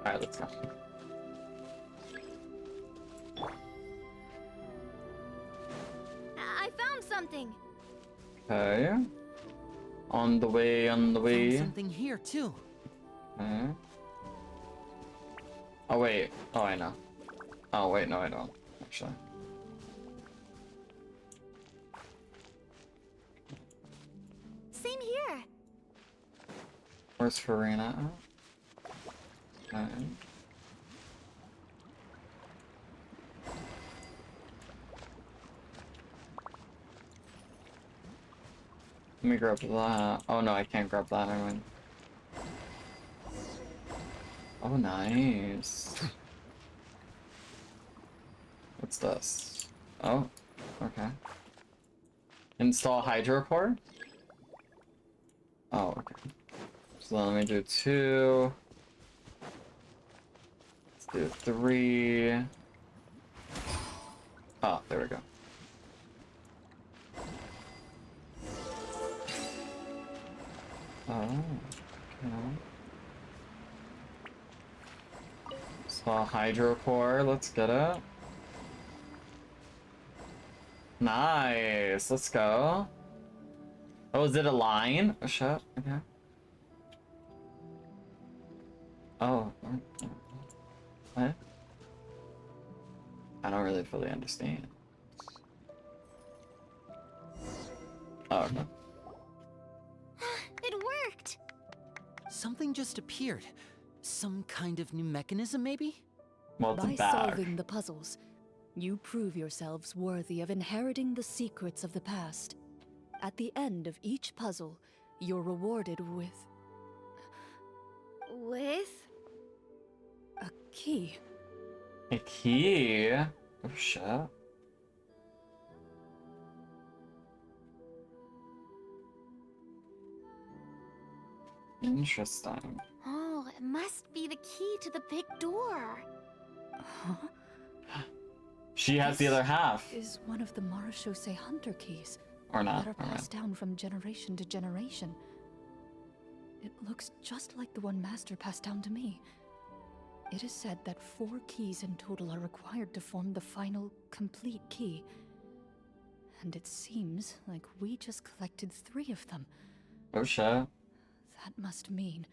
Alright, let's go. I found something. Okay. On the way, on the Found way. something here too. Okay. Oh wait. Oh, I know. Oh wait, no I don't. Actually. Same here. Where's Farina at? Okay. Let me grab that. Oh no, I can't grab that. Never mind. Oh, nice. What's this? Oh, okay. Install hydropore? Oh, okay. So let me do 2. Let's do 3. Oh, there we go. Oh, okay. So hydropore, let's get it. Nice, let's go. Oh, is it a line? Oh, shit, okay. Oh, what? I don't really fully understand. Oh, okay. It worked. Something just appeared. Some kind of new mechanism, maybe? Well, it's a By bag. solving the puzzles, you prove yourselves worthy of inheriting the secrets of the past. At the end of each puzzle, you're rewarded with With? a key. A key? Oh, shit. Interesting. Oh, it must be the key to the big door. Huh? She has the other half. Is one of the Marashose Hunter keys. Or not. That are Alright. passed down from generation to generation. It looks just like the one Master passed down to me. It is said that 4 keys in total are required to form the final, complete key. And it seems like we just collected 3 of them. Oh shit. That must mean...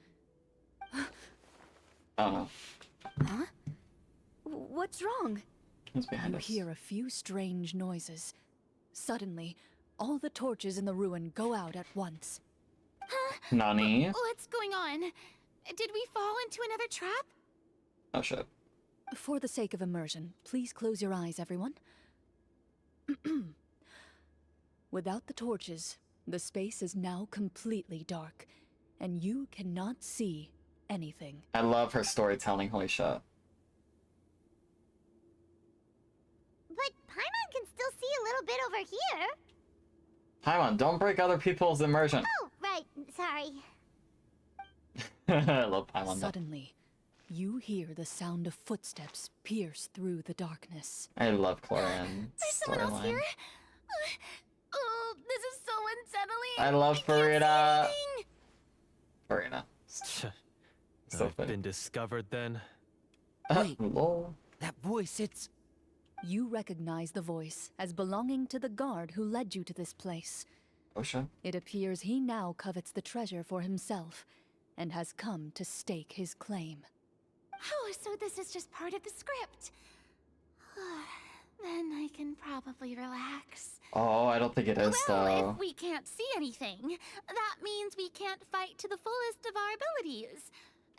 Oh no. Huh? What's wrong? Who's behind You us? hear a few strange noises. Suddenly, all the torches in the ruin go out at once. Nani? What's going on? Did we fall into another trap? Oh shit. For the sake of immersion, please close your eyes, everyone. Without the torches, the space is now completely dark, and you cannot see anything. I love her storytelling, holy shit. But Paimon can still see a little bit over here. Paimon, don't break other people's immersion. Oh, right. Sorry. I love Paimon though. Suddenly, you hear the sound of footsteps pierce through the darkness. I love Chlorian's There's someone else storyline. here. Oh, this is so unsettling. I love can't see Farida. anything. Farida. So I've funny. been discovered then. Wait. Lol. That voice, it's... You recognize the voice as belonging to the guard who led you to this place. Oh shit. It appears he now covets the treasure for himself, and has come to stake his claim. Oh, so this is just part of the script. Then I can probably relax. Oh, I don't think it is Well, though. if we can't see anything, that means we can't fight to the fullest of our abilities.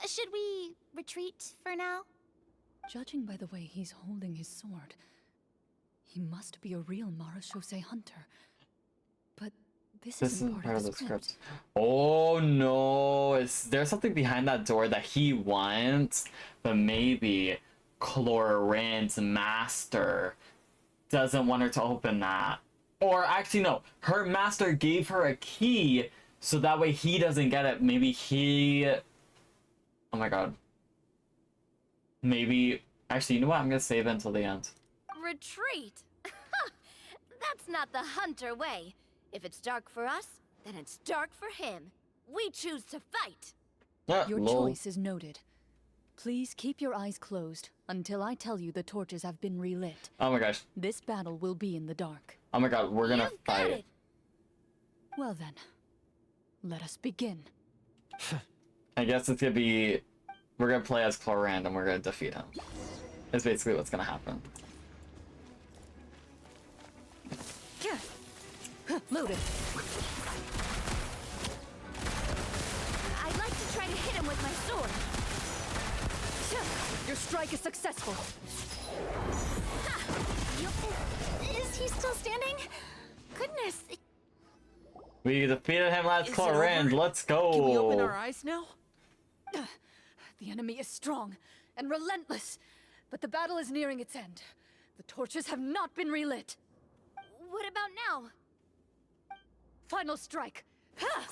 Should we retreat for now? Judging by the way he's holding his sword, he must be a real Marashose hunter. But this isn't part of the script. Oh no, there's something behind that door that he wants, but maybe Chlorand's master doesn't want her to open that. Or actually no, her master gave her a key so that way he doesn't get it. Maybe he... Oh my god. Maybe... Actually, you know what? I'm gonna save it until the end. Retreat? That's not the hunter way. If it's dark for us, then it's dark for him. We choose to fight. Your Lol. choice is noted. Please keep your eyes closed until I tell you the torches have been relit. Oh my gosh. This battle will be in the dark. Oh my god, we're gonna You've got fight. it. Well then, let us begin. I guess it's gonna be... We're gonna play as Chlorand and we're gonna defeat him. That's basically what's gonna happen. Loaded. I'd like to try to hit him with my sword. Your strike is successful. Is he still standing? Goodness. We defeated him last Is it Chlorand, over? let's go! Can we open our eyes now? The enemy is strong and relentless, but the battle is nearing its end. The torches have not been relit. What about now? Final strike. Ha!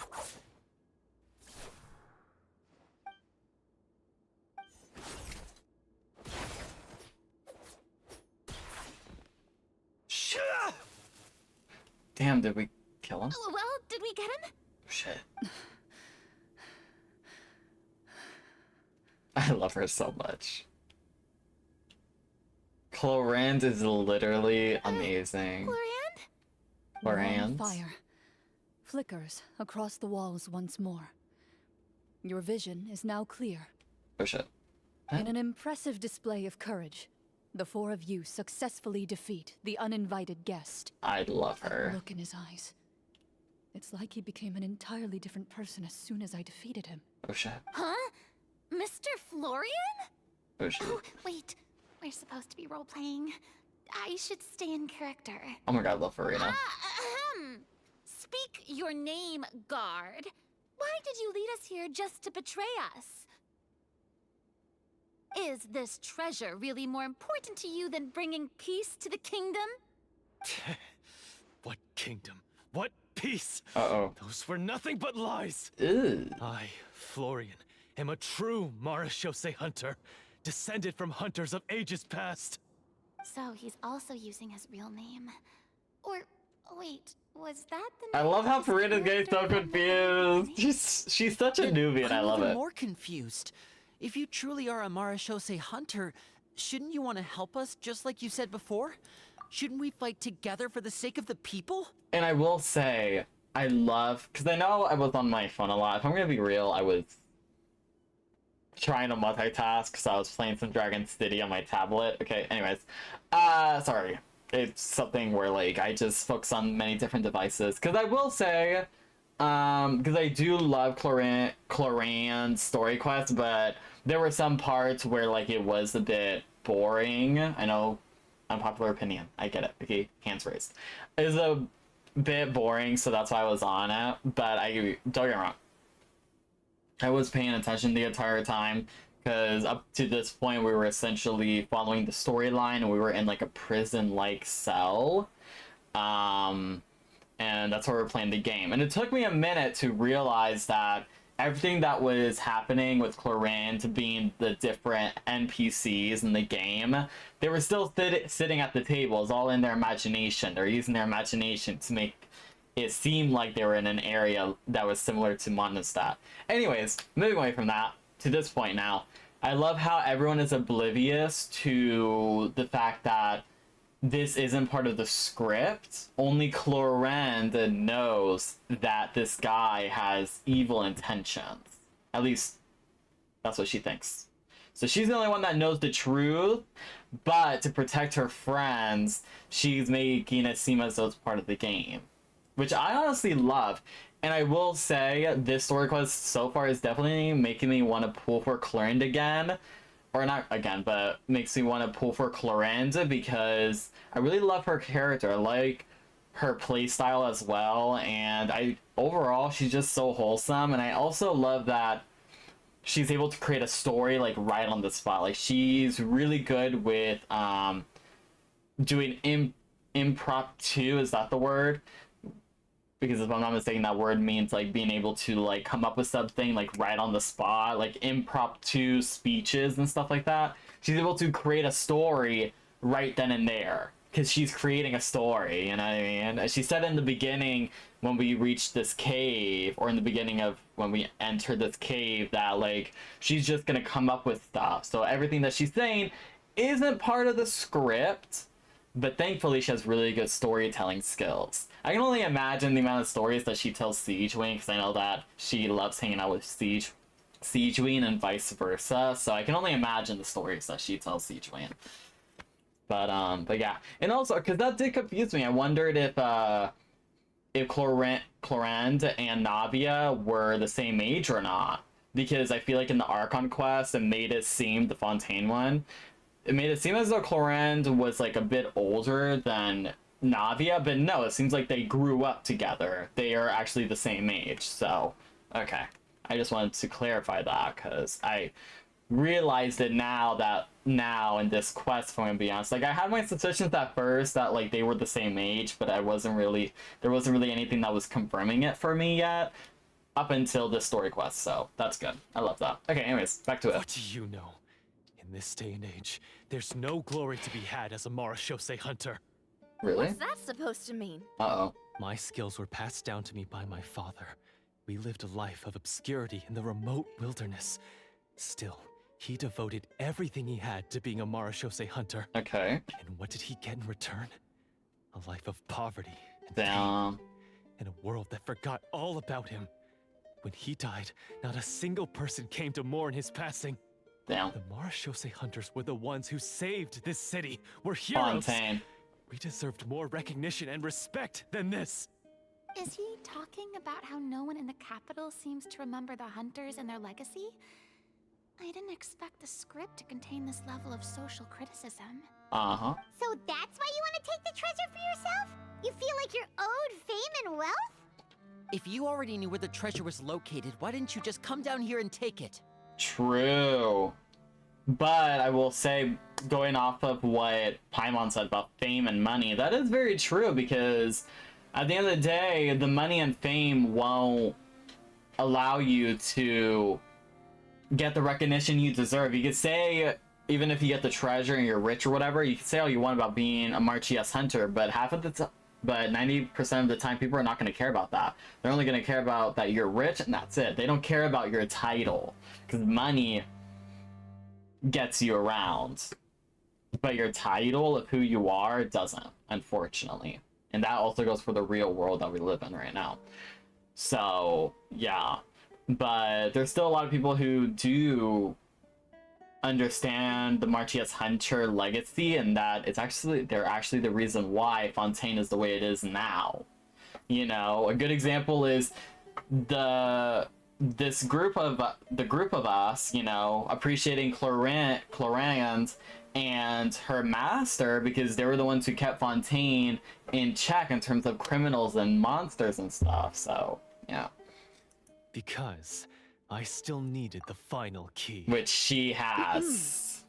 Shit! Damn, did we kill him? Well, did we get him? Shit. I love her so much. Chlorand is literally amazing. Glorian? Chlorand? Fire flickers across the walls once more. Your vision is now clear. Oh shit. In an impressive display of courage, the 4 of you successfully defeat the uninvited guest. I love That her. look in his eyes. It's like he became an entirely different person as soon as I defeated him. Oh shit. Huh? Mr. Florian? Oh shit. Oh, wait. We're supposed to be role-playing. I should stay in character. Oh my god, I love Farina. Speak your name, guard. Why did you lead us here just to betray us? Is this treasure really more important to you than bringing peace to the kingdom? What kingdom? What peace. Uh-oh. Those were nothing but lies. Ew. I, Florian, am a true Marashose hunter, descended from hunters of ages past. So he's also using his real name. Or, wait, was that the I name love of how his Farina's getting so character from the very confused. beginning? She's such a Then newbie and I I'm love even it. more confused. If you truly are a Marashose hunter, shouldn't you want to help us just like you said before? Shouldn't we fight together for the sake of the people? And I will say, I love, because I know I was on my phone a lot. If I'm gonna be real, I was trying to multitask because I was playing some Dragon City on my tablet. Okay, anyways. Sorry. It's something where, like, I just focus on many different devices. Because I will say, because I do love Cloran's story quest, but there were some parts where, like, it was a bit boring. I know, unpopular opinion. I get it. Okay, hands raised. It was a bit boring, so that's why I was on it. But don't get me wrong. I was paying attention the entire time because up to this point we were essentially following the storyline and we were in like a prison-like cell. And that's where we're playing the game. And it took me a minute to realize that everything that was happening with Cloran to being the different NPCs in the game, they were still sitting at the tables, all in their imagination. They're using their imagination to make it seemed like they were in an area that was similar to Mondstadt. Anyways, moving away from that to this point now, I love how everyone is oblivious to the fact that this isn't part of the script. Only Clorinde knows that this guy has evil intentions. At least, that's what she thinks. So she's the only one that knows the truth, but to protect her friends, she's making it seem as though it's part of the game. Which I honestly love. And I will say, this story quest so far is definitely making me want to pull for Clorinde again. Or not again, but makes me want to pull for Clorinde because I really love her character. I like her playstyle as well. And overall, she's just so wholesome. And I also love that she's able to create a story like right on the spot. Like she's really good with doing impromptu, is that the word? Because if I'm not mistaken, that word means like being able to like come up with something like right on the spot, like impromptu speeches and stuff like that. She's able to create a story right then and there because she's creating a story, you know what I mean? As she said in the beginning when we reached this cave, or in the beginning of when we entered this cave, that like she's just gonna come up with stuff. So everything that she's saying isn't part of the script. But thankfully, she has really good storytelling skills. I can only imagine the amount of stories that she tells Siegewing, because I know that she loves hanging out with Siegewing and vice versa. So I can only imagine the stories that she tells Siegewing. But yeah, and also because that did confuse me. I wondered if Clorinde and Navia were the same age or not, because I feel like in the Archon quest, it made it seem, the Fontaine one, it made it seem as though Clorinde was like a bit older than Navia, but no, it seems like they grew up together. They are actually the same age, so okay. I just wanted to clarify that because I realized it now in this quest, if I'm gonna be honest. Like I had my suspicions at first that like they were the same age, but there wasn't really anything that was confirming it for me yet up until this story quest, so that's good. I love that. Okay, anyways, back to it. What do you know? In this day and age, there's no glory to be had as a Marashose hunter. Really? What's that supposed to mean? Uh-oh. My skills were passed down to me by my father. We lived a life of obscurity in the remote wilderness. Still, he devoted everything he had to being a Marashose hunter. Okay. And what did he get in return? A life of poverty and Damn. pain, and a world that forgot all about him. When he died, not a single person came to mourn his passing. Damn. The Marashose hunters were the ones who saved this city. We're heroes. Fontaine. We deserved more recognition and respect than this. Is he talking about how no one in the capital seems to remember the hunters and their legacy? I didn't expect the script to contain this level of social criticism. Uh-huh. So that's why you want to take the treasure for yourself? You feel like you're owed fame and wealth? If you already knew where the treasure was located, why didn't you just come down here and take it? True. But I will say, going off of what Paimon said about fame and money, that is very true because At the end of the day, the money and fame won't allow you to get the recognition you deserve. You could say, even if you get the treasure and you're rich or whatever, you can say all you want about being a Marchias hunter, but 90% of the time, people are not going to care about that. They're only going to care about that you're rich, and that's it. They don't care about your title, because money gets you around, but your title of who you are doesn't, unfortunately. And that also goes for the real world that we live in right now. So, yeah. But there's still a lot of people who do understand the Marchias Hunter legacy, and that they're actually the reason why Fontaine is the way it is now. You know, a good example is the group of us, you know, appreciating Clorand and her master, because they were the ones who kept Fontaine in check in terms of criminals and monsters and stuff. So, yeah. Because I still needed the final key. Which she has.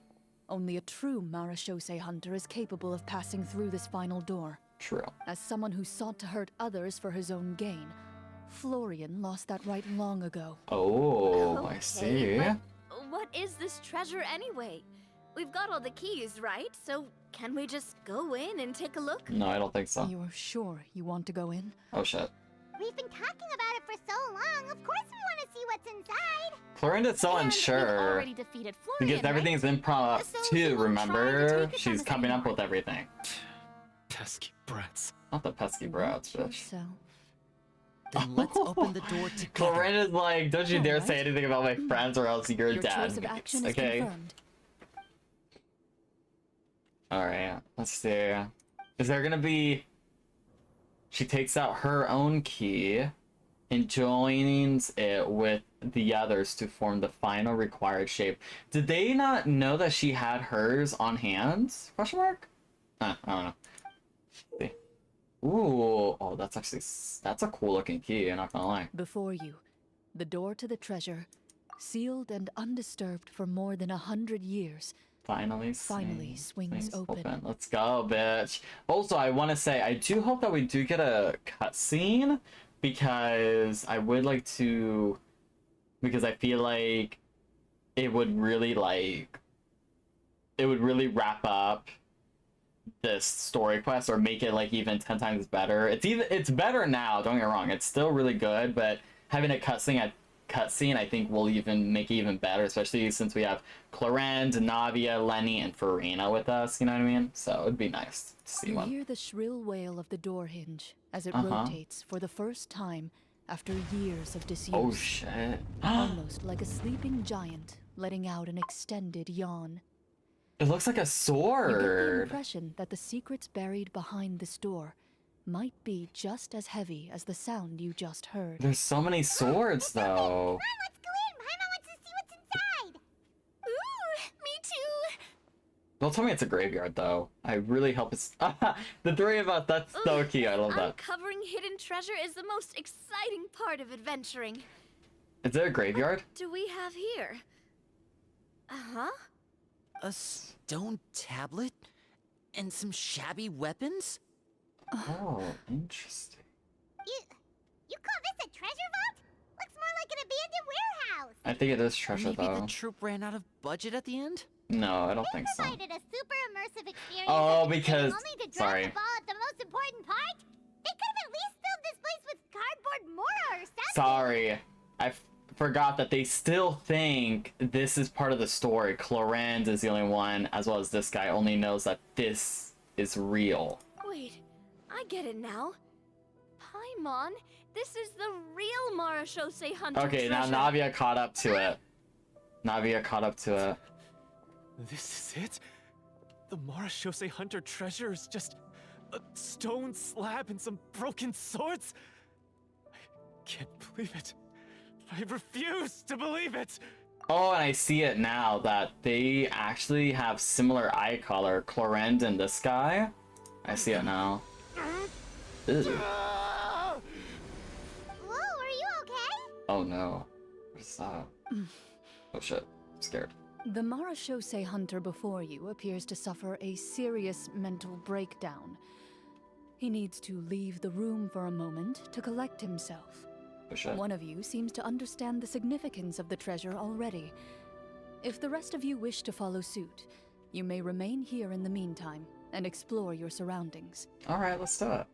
Only a true Marashose hunter is capable of passing through this final door. True. As someone who sought to hurt others for his own gain, Florian lost that right long ago. Oh, I see. But what is this treasure anyway? We've got all the keys, right? So can we just go in and take a look? No, I don't think so. You're sure you want to go in? Oh shit. We've been talking about it for so long. Of course we want to see what's inside. Clorinda's so And we've unsure. already defeated Florian, Because everything's improv So too, we won't try to remember? tweak it She's on us coming up anymore. with everything. Pesky brats. Not the pesky brats, Or bitch. so. Then let's open the door together. Clorinda's like, don't you dare Alright. say anything about my friends or else your Your dad choice of meets, action is okay? confirmed. Alright, let's see. Is there gonna be... She takes out her own key and joins it with the others to form the final required shape. Did they not know that she had hers on hand? Question mark? I don't know. See. Ooh, oh, that's a cool looking key, I'm not gonna lie. Before you, the door to the treasure, sealed and undisturbed for more than 100 years, Finally swings open. Let's go, bitch. Also, I want to say, I do hope that we do get a cutscene, because I would like to, because I feel like it would really wrap up this story quest, or make it like even 10 times better. It's better now, don't get me wrong, it's still really good, but having a cutscene I think will even make it even better, especially since we have Clorand, Navia, Lenny, and Farina with us, you know what I mean? So it'd be nice to see You one. hear the shrill wail of the door hinge as it Uh-huh. rotates for the first time after years of disuse. Oh shit. Almost like a sleeping giant letting out an extended yawn. It looks like a You get the sword. impression that the secrets buried behind this door might be just as heavy as the sound you just heard. There's so many swords though. Come on, let's go in. Paimon wants to see what's inside. Ooh, me too. Don't tell me it's a graveyard though. I really hope it's the three of us, that's so cute. I love that. Uncovering hidden treasure is the most exciting part of adventuring. Is it a graveyard? Do we have here? Uh-huh. A stone tablet? And some shabby weapons? Oh, interesting. You call this a treasure vault? Looks more like an abandoned warehouse. I think it is treasure Maybe though. the troop ran out of budget at the end? No, I don't think so. Provided a super immersive experience. Oh, that because- only to drop sorry. the ball at the most important part. They could have at least filled this place with cardboard mortar or something. Sorry. I forgot that they still think this is part of the story. Clorand is the only one, as well as this guy, only knows that this is real. Wait, I get it now. Paimon, this is the real Marashose Hunter Okay, now treasure. Navia caught up to it. Navia caught up to it. This is it? The Marashose Hunter treasure is just a stone slab and some broken swords? I can't believe it. I refuse to believe it! Oh, and I see it now that they actually have similar eye color. Clorand and this guy. I see it now. Ew. Whoa, are you okay? Oh no. What is that? Oh shit. I'm scared. The Marashose hunter before you appears to suffer a serious mental breakdown. He needs to leave the room for a moment to collect himself. Oh, shit. One of you seems to understand the significance of the treasure already. If the rest of you wish to follow suit, you may remain here in the meantime and explore your surroundings. Alright, let's do it.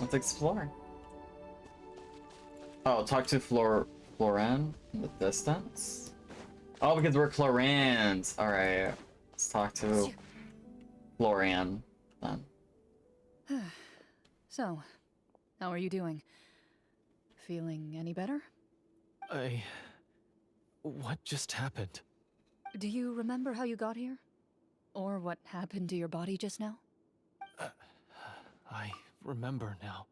Let's explore. Oh, talk to Floran in the distance? Oh, because we're Chlorans. Alright. Let's talk to Floran then. So, how are you doing? Feeling any better? What just happened? Do you remember how you got here? Or what happened to your body just now? I remember now.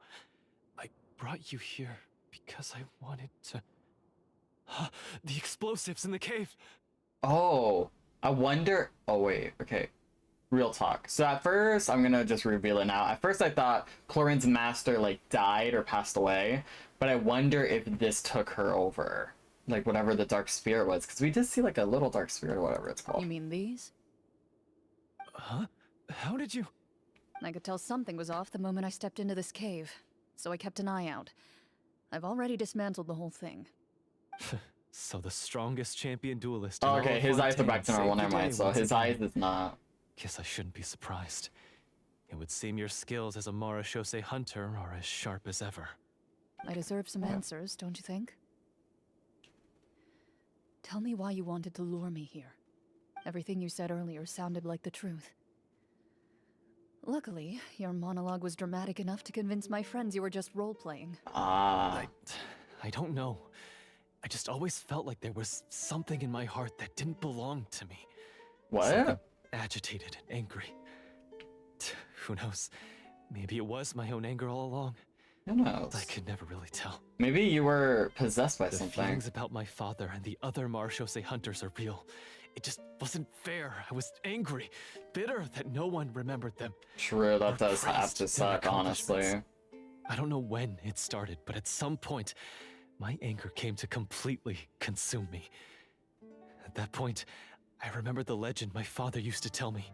I brought you here because I wanted to... The explosives in the cave! Oh, I wonder... Oh, wait, okay. Real talk. So at first, I'm gonna just reveal it now. At first I thought Clorin's master, like, died or passed away. But I wonder if this took her over. Like, whatever the dark spirit was. Because we did see, like, a little dark spirit or whatever it's called. You mean these? Huh? How did you... I could tell something was off the moment I stepped into this cave, so I kept an eye out. I've already dismantled the whole thing. So the strongest champion duelist... Oh, okay, his eyes are back to normal, never mind. So his eyes is not... Guess I shouldn't be surprised. It would seem your skills as a Marashose hunter are as sharp as ever. I deserve some answers, don't you think? Tell me why you wanted to lure me here. Everything you said earlier sounded like the truth. Luckily, your monologue was dramatic enough to convince my friends you were just role-playing. I don't know. I just always felt like there was something in my heart that didn't belong to me. What? Something agitated and angry. Who knows? Maybe it was my own anger all along. Who knows? I could never really tell. Maybe you were possessed by The something. feelings about my father and the other Marashose hunters are real. It just wasn't fair. I was angry, bitter that no one remembered them. True, that Or does have praised to their suck, honestly. accomplishments. I don't know when it started, but at some point, my anger came to completely consume me. At that point, I remembered the legend my father used to tell me.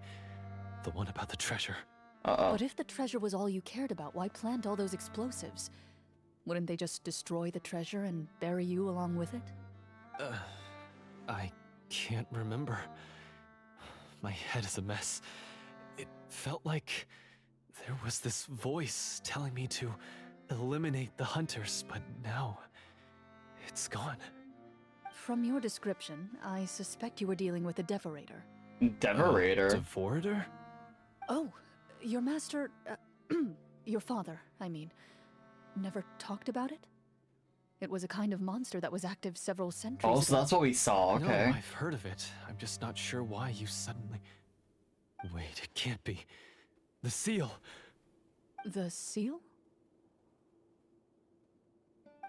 The one about the treasure. Uh-oh. But if the treasure was all you cared about, why plant all those explosives? Wouldn't they just destroy the treasure and bury you along with it? I can't remember. My head is a mess. It felt like there was this voice telling me to eliminate the hunters, but now it's gone. From your description, I suspect you were dealing with a Devorator. Devorator? Devorator? Oh, your master... your father, I mean, never talked about it? It was a kind of monster that was active several centuries Oh, ago. so that's what we saw, okay. No, I've heard of it. I'm just not sure why you suddenly... Wait, it can't be. The seal! The seal?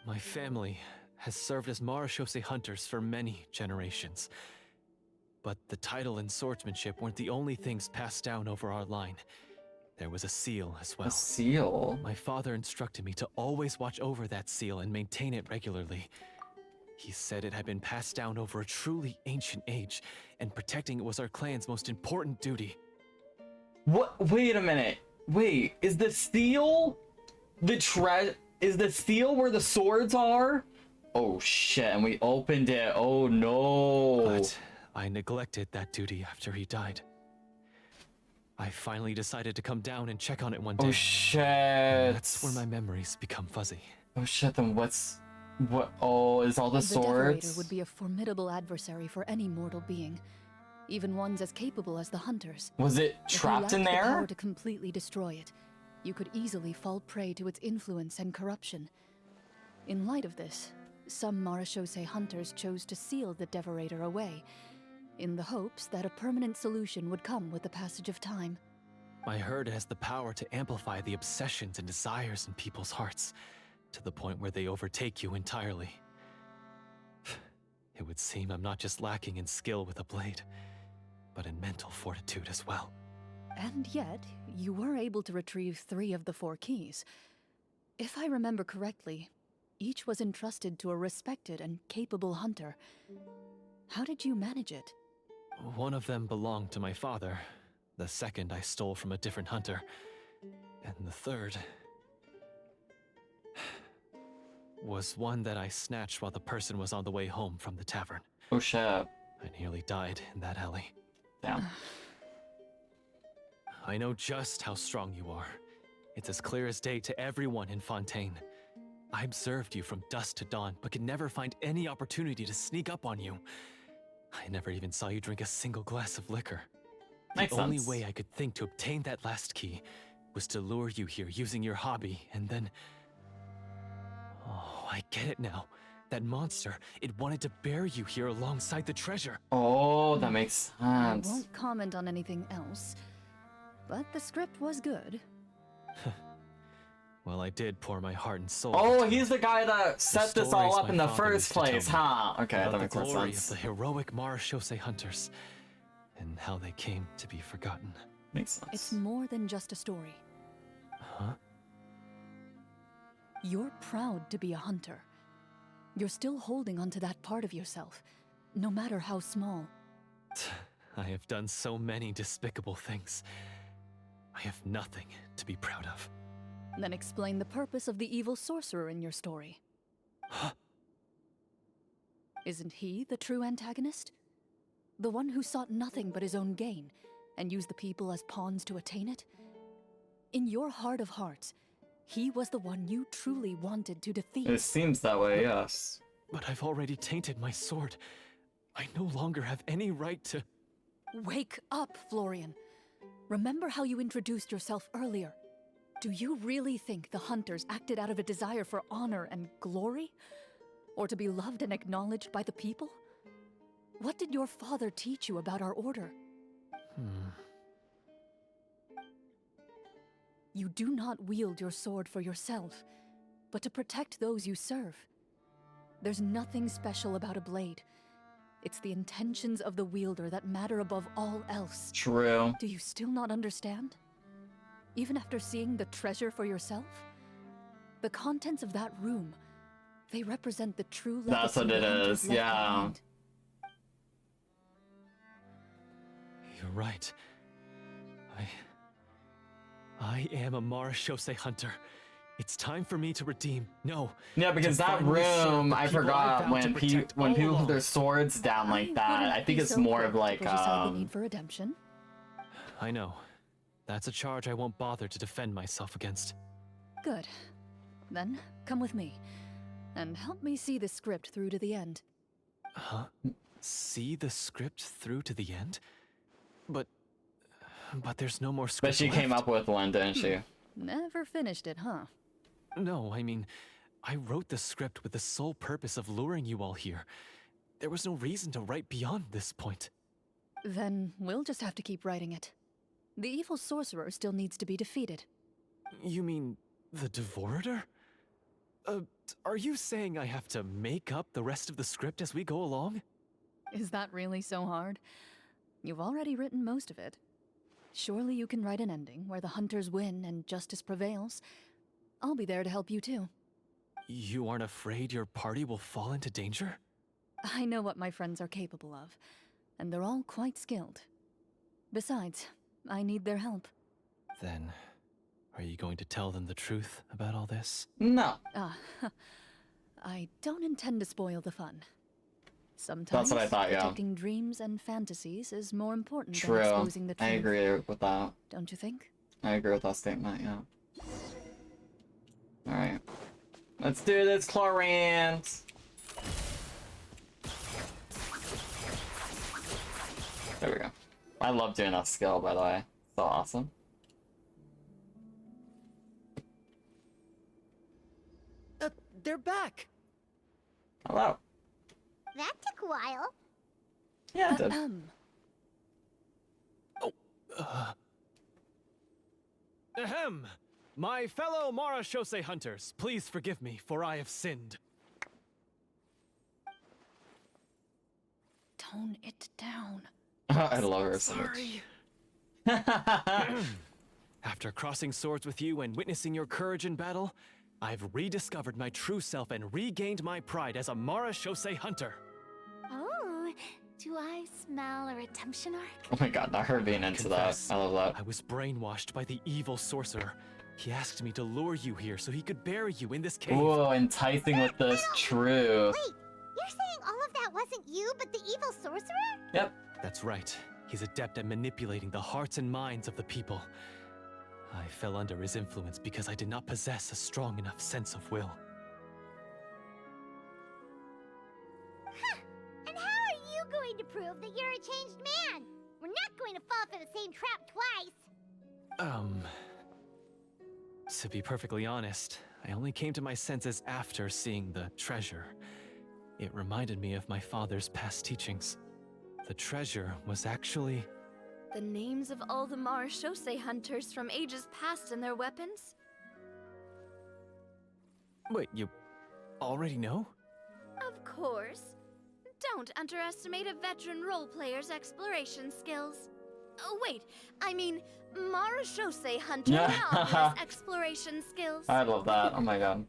My family has served as Marashose hunters for many generations. But the title and swordsmanship weren't the only things passed down over our line. There was a seal as well. A seal? My father instructed me to always watch over that seal and maintain it regularly. He said it had been passed down over a truly ancient age, and protecting it was our clan's most important duty. What? Wait a minute. Wait, is the seal is the seal where the swords are? Oh shit, and we opened it. Oh no. But I neglected that duty after he died. I finally decided to come down and check on it one day. Oh shit. That's where my memories become fuzzy. Oh shit, then what? Oh, is all the Devorator swords? would be a formidable adversary for any mortal being, even ones as capable as the hunters. Was it If you trapped in lacked the there? power to completely destroy it, you could easily fall prey to its influence and corruption. In light of this, some Marashose hunters chose to seal the Devorator away, in the hopes that a permanent solution would come with the passage of time. I heard it has the power to amplify the obsessions and desires in people's hearts, to the point where they overtake you entirely. It would seem I'm not just lacking in skill with a blade, but in mental fortitude as well. And yet, you were able to retrieve 3 of the 4 keys. If I remember correctly, each was entrusted to a respected and capable hunter. How did you manage it? One of them belonged to my father. The second I stole from a different hunter. And the third was one that I snatched while the person was on the way home from the tavern. Oh shit. I nearly died in that alley. Damn. I know just how strong you are. It's as clear as day to everyone in Fontaine. I observed you from dusk to dawn, but could never find any opportunity to sneak up on you. I never even saw you drink a single glass of liquor. Makes The only sense. way I could think to obtain that last key was to lure you here using your hobby, and then... Oh, I get it now. That monster, it wanted to bury you here alongside the treasure. Oh, that makes I sense. won't comment on anything else, but the script was good. Well, I did pour my heart and soul. Oh, into it. he's the guy that set this all stories up my in the father first used to tell place, me huh? Okay, about that makes the more glory sense. of the heroic Marashose hunters, and how they came to be forgotten. Makes sense. It's more than just a story. Huh? You're proud to be a hunter. You're still holding onto that part of yourself, no matter how small. I have done so many despicable things. I have nothing to be proud of. Then explain the purpose of the evil sorcerer in your story. Isn't he the true antagonist? The one who sought nothing but his own gain, and used the people as pawns to attain it? In your heart of hearts, he was the one you truly wanted to defeat. It seems that way, yes. But I've already tainted my sword. I no longer have any right to... Wake up, Florian. Remember how you introduced yourself earlier. Do you really think the hunters acted out of a desire for honor and glory? Or to be loved and acknowledged by the people? What did your father teach you about our order? You do not wield your sword for yourself, but to protect those you serve. There's nothing special about a blade. It's the intentions of the wielder that matter above all else. True. Do you still not understand? Even after seeing the treasure for yourself? The contents of that room, they represent the true legacy That's what the it hunters is, left yeah. behind. You're right. I am a Marashose hunter. It's time for me to redeem. No. Yeah, because to that finally serve room, the I people I forgot vowed to when protect when all people put along. their swords down like that. wouldn't I think be it's so more quick of to like put yourself in need for redemption. I know. That's a charge I won't bother to defend myself against. Good. Then come with me, and help me see the script through to the end. Huh? See the script through to the end? But there's no more But script she came left. up with one, didn't she? Never finished it, huh? No, I mean, I wrote the script with the sole purpose of luring you all here. There was no reason to write beyond this point. Then we'll just have to keep writing it. The evil sorcerer still needs to be defeated. You mean the Devorator? Are you saying I have to make up the rest of the script as we go along? Is that really so hard? You've already written most of it. Surely you can write an ending where the hunters win and justice prevails. I'll be there to help you too. You aren't afraid your party will fall into danger? I know what my friends are capable of, and they're all quite skilled. Besides, I need their help. Then, are you going to tell them the truth about all this? No. I don't intend to spoil the fun. Sometimes That's what I thought, yeah. protecting dreams and fantasies is more important True. than exposing the truth. I agree with that. Don't you think? I agree with that statement, yeah. Alright. Let's do this, Chlorines! There we go. I love doing that skill, by the way. So awesome. They're back! Hello. That took a while. Yeah, it did. Ahem! My fellow Marashose hunters, please forgive me, for I have sinned. Tone it down. I love her so much. Sorry. After crossing swords with you and witnessing your courage in battle, I've rediscovered my true self and regained my pride as a Marashose hunter. Oh, do I smell a redemption arc? Oh my god, not her being into that. Confess, I love that. I was brainwashed by the evil sorcerer. He asked me to lure you here so he could bury you in this cave. Whoa, enticing with this. True. Wait, you're saying all of that wasn't you, but the evil sorcerer? Yep. That's right. He's adept at manipulating the hearts and minds of the people. I fell under his influence because I did not possess a strong enough sense of will. Huh. And how are you going to prove that you're a changed man? We're not going to fall for the same trap twice. To be perfectly honest, I only came to my senses after seeing the treasure. It reminded me of my father's past teachings. The treasure was actually... The names of all the Marashose hunters from ages past and their weapons? Wait, you already know? Of course. Don't underestimate a veteran role player's exploration skills. Oh, wait, I mean, Marashose hunter novice exploration skills. I love that. Oh my god.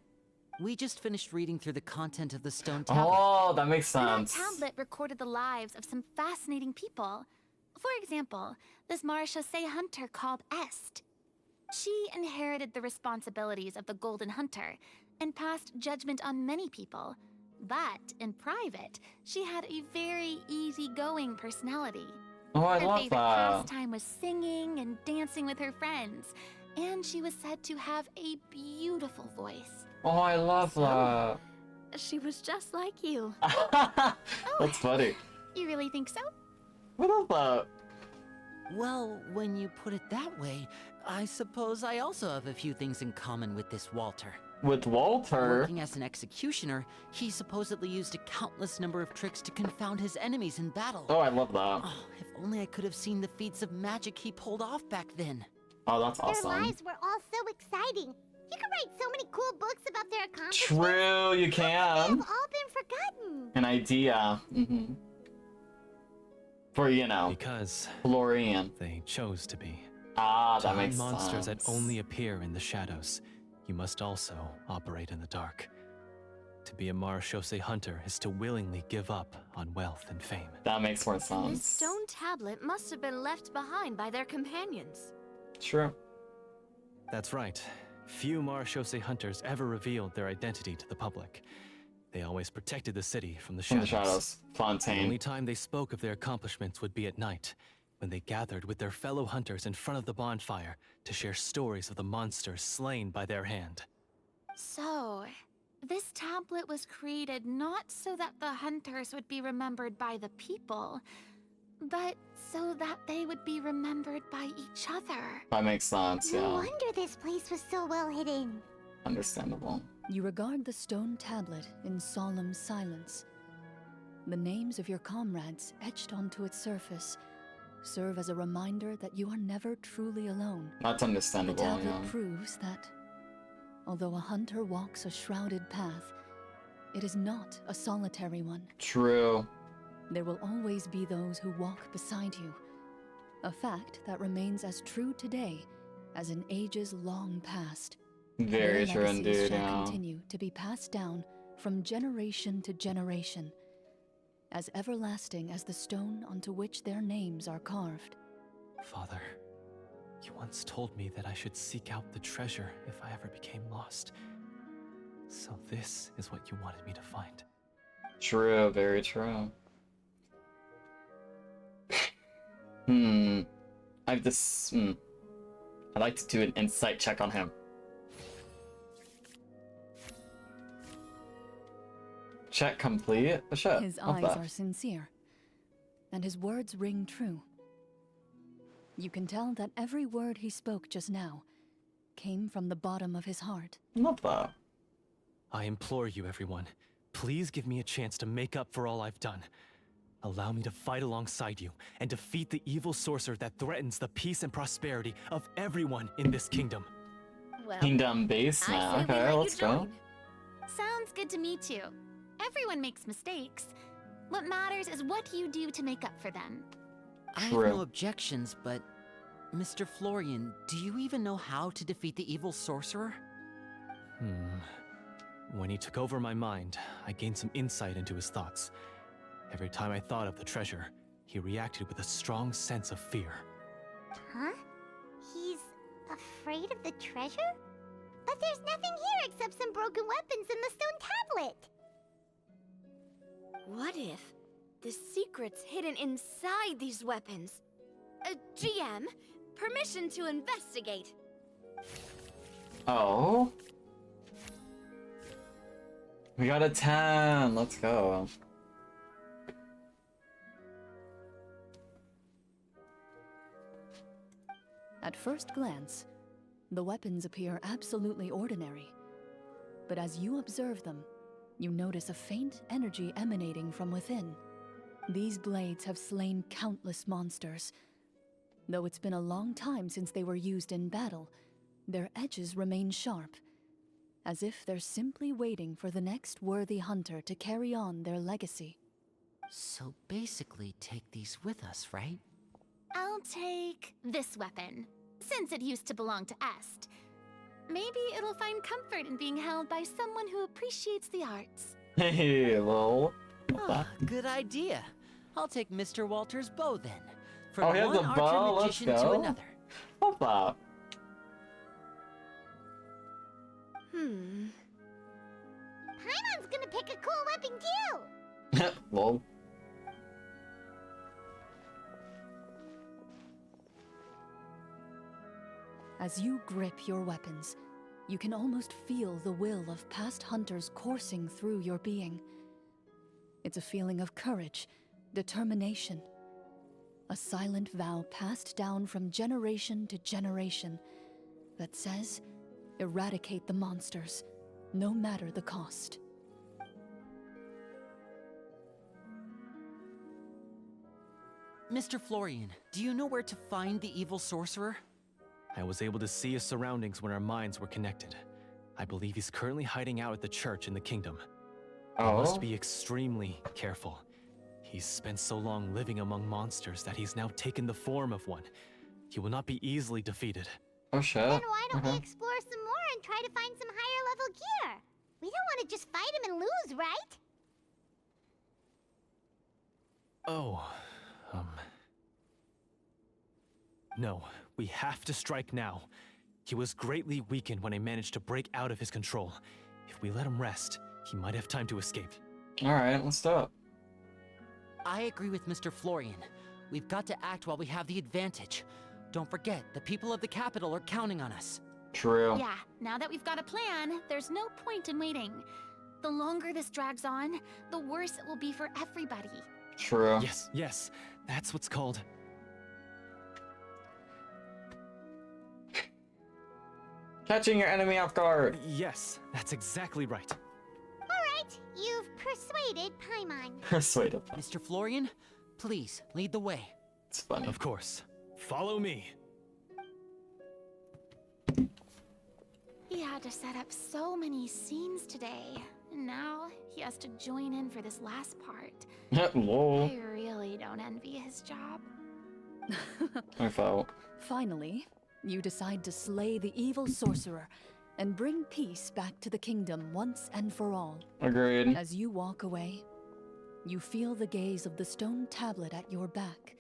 We just finished reading through the content of the stone tablet. Oh, that makes That sense. tablet recorded the lives of some fascinating people. For example, this Marashose hunter called Est. She inherited the responsibilities of the Golden Hunter and passed judgment on many people. But in private, she had a very easygoing personality. Oh, I Her love favorite that. pastime was singing and dancing with her friends, and she was said to have a beautiful voice. Oh, I love that. She was just like you. That's funny. You really think so? I love that. Well, when you put it that way, I suppose I also have a few things in common with this Walter. With Walter. Working as an executioner, he supposedly used a countless number of tricks to confound his enemies in battle. Oh, I love that. Oh, if only I could have seen the feats of magic he pulled off back then. Oh, that's Their awesome. lives were all so exciting. You could write so many cool books about their accomplishments. True, you They've can. all been forgotten. An idea. For, you know, Because Florian. they chose to be. Ah, To that hunt makes monsters sense. that only appear in the shadows, you must also operate in the dark. To be a Marashose hunter is to willingly give up on wealth and fame. That makes more This sense. stone tablet must have been left behind by their companions. True. That's right. Few Marashose hunters ever revealed their identity to the public. They always protected the city from the From shadows. the shadows. The only Fontaine. time they spoke of their accomplishments would be at night, when they gathered with their fellow hunters in front of the bonfire to share stories of the monsters slain by their hand. So, this tablet was created not so that the hunters would be remembered by the people, but so that they would be remembered by each other. That makes sense, No yeah. wonder this place was so well hidden. Understandable. You regard the stone tablet in solemn silence. The names of your comrades etched onto its surface serve as a reminder that you are never truly alone. That's The understandable, tablet yeah. proves that, although a hunter walks a shrouded path, it is not a solitary one. True. There will always be those who walk beside you. A fact that remains as true today as in ages long past. Very Their true legacies indeed, shall yeah. continue to be passed down from generation to generation, as everlasting as the stone onto which their names are carved. Father, you once told me that I should seek out the treasure if I ever became lost. So this is what you wanted me to find. True, very true. I have this. I'd like to do an insight check on him. Check complete. Oh, shit. His Love eyes that. are sincere, and his words ring true. You can tell that every word he spoke just now came from the bottom of his heart. Love that. I implore you, everyone, please give me a chance to make up for all I've done. Allow me to fight alongside you and defeat the evil sorcerer that threatens the peace and prosperity of everyone in this kingdom. Well, Kingdom base I now. say we Okay, let let's you go. join. Sounds good to me too. Everyone makes mistakes. What matters is what you do to make up for them. I have True. no objections, but... Mr. Florian, do you even know how to defeat the evil sorcerer? When he took over my mind, I gained some insight into his thoughts. Every time I thought of the treasure, he reacted with a strong sense of fear. Huh? He's Afraid of the treasure? But there's nothing here except some broken weapons and the stone tablet. What if the secret's hidden inside these weapons? GM, permission to investigate. Oh. We got a 10. Let's go. At first glance, the weapons appear absolutely ordinary. But as you observe them, you notice a faint energy emanating from within. These blades have slain countless monsters. Though it's been a long time since they were used in battle, their edges remain sharp, as if they're simply waiting for the next worthy hunter to carry on their legacy. So basically, take these with us, right? I'll take this weapon, since it used to belong to Est. Maybe it'll find comfort in being held by someone who appreciates the arts. Hey, lol. Ah, good idea. I'll take Mr. Walter's bow then. From Oh, he has one a archer bow? Let's magician to go. another. What's that? Paimon's gonna pick a cool weapon too! Lol. As you grip your weapons, you can almost feel the will of past hunters coursing through your being. It's a feeling of courage, determination, a silent vow passed down from generation to generation that says, eradicate the monsters, no matter the cost. Mr. Florian, do you know where to find the evil sorcerer? I was able to see his surroundings when our minds were connected. I believe he's currently hiding out at the church in the kingdom. We Oh. must be extremely careful. He's spent so long living among monsters that he's now taken the form of one. He will not be easily defeated. Oh shit. Then why don't we explore some more and try to find some higher level gear? We don't want to just fight him and lose, right? Oh, No, we have to strike now. He was greatly weakened when I managed to break out of his control. If we let him rest, he might have time to escape. Alright, let's do it. I agree with Mr. Florian. We've got to act while we have the advantage. Don't forget, the people of the capital are counting on us. True. Yeah, now that we've got a plan, there's no point in waiting. The longer this drags on, the worse it will be for everybody. True. Yes, that's what's called... Catching your enemy off guard. Yes, that's exactly right. Alright, you've persuaded Paimon. Persuaded. Mr. Florian, please, lead the way. It's funny. Of course. Follow me. He had to set up so many scenes today, and now he has to join in for this last part. Lol. I really don't envy his job. I felt. Finally, you decide to slay the evil sorcerer and bring peace back to the kingdom once and for all. Agreed. As you walk away, you feel the gaze of the stone tablet at your back,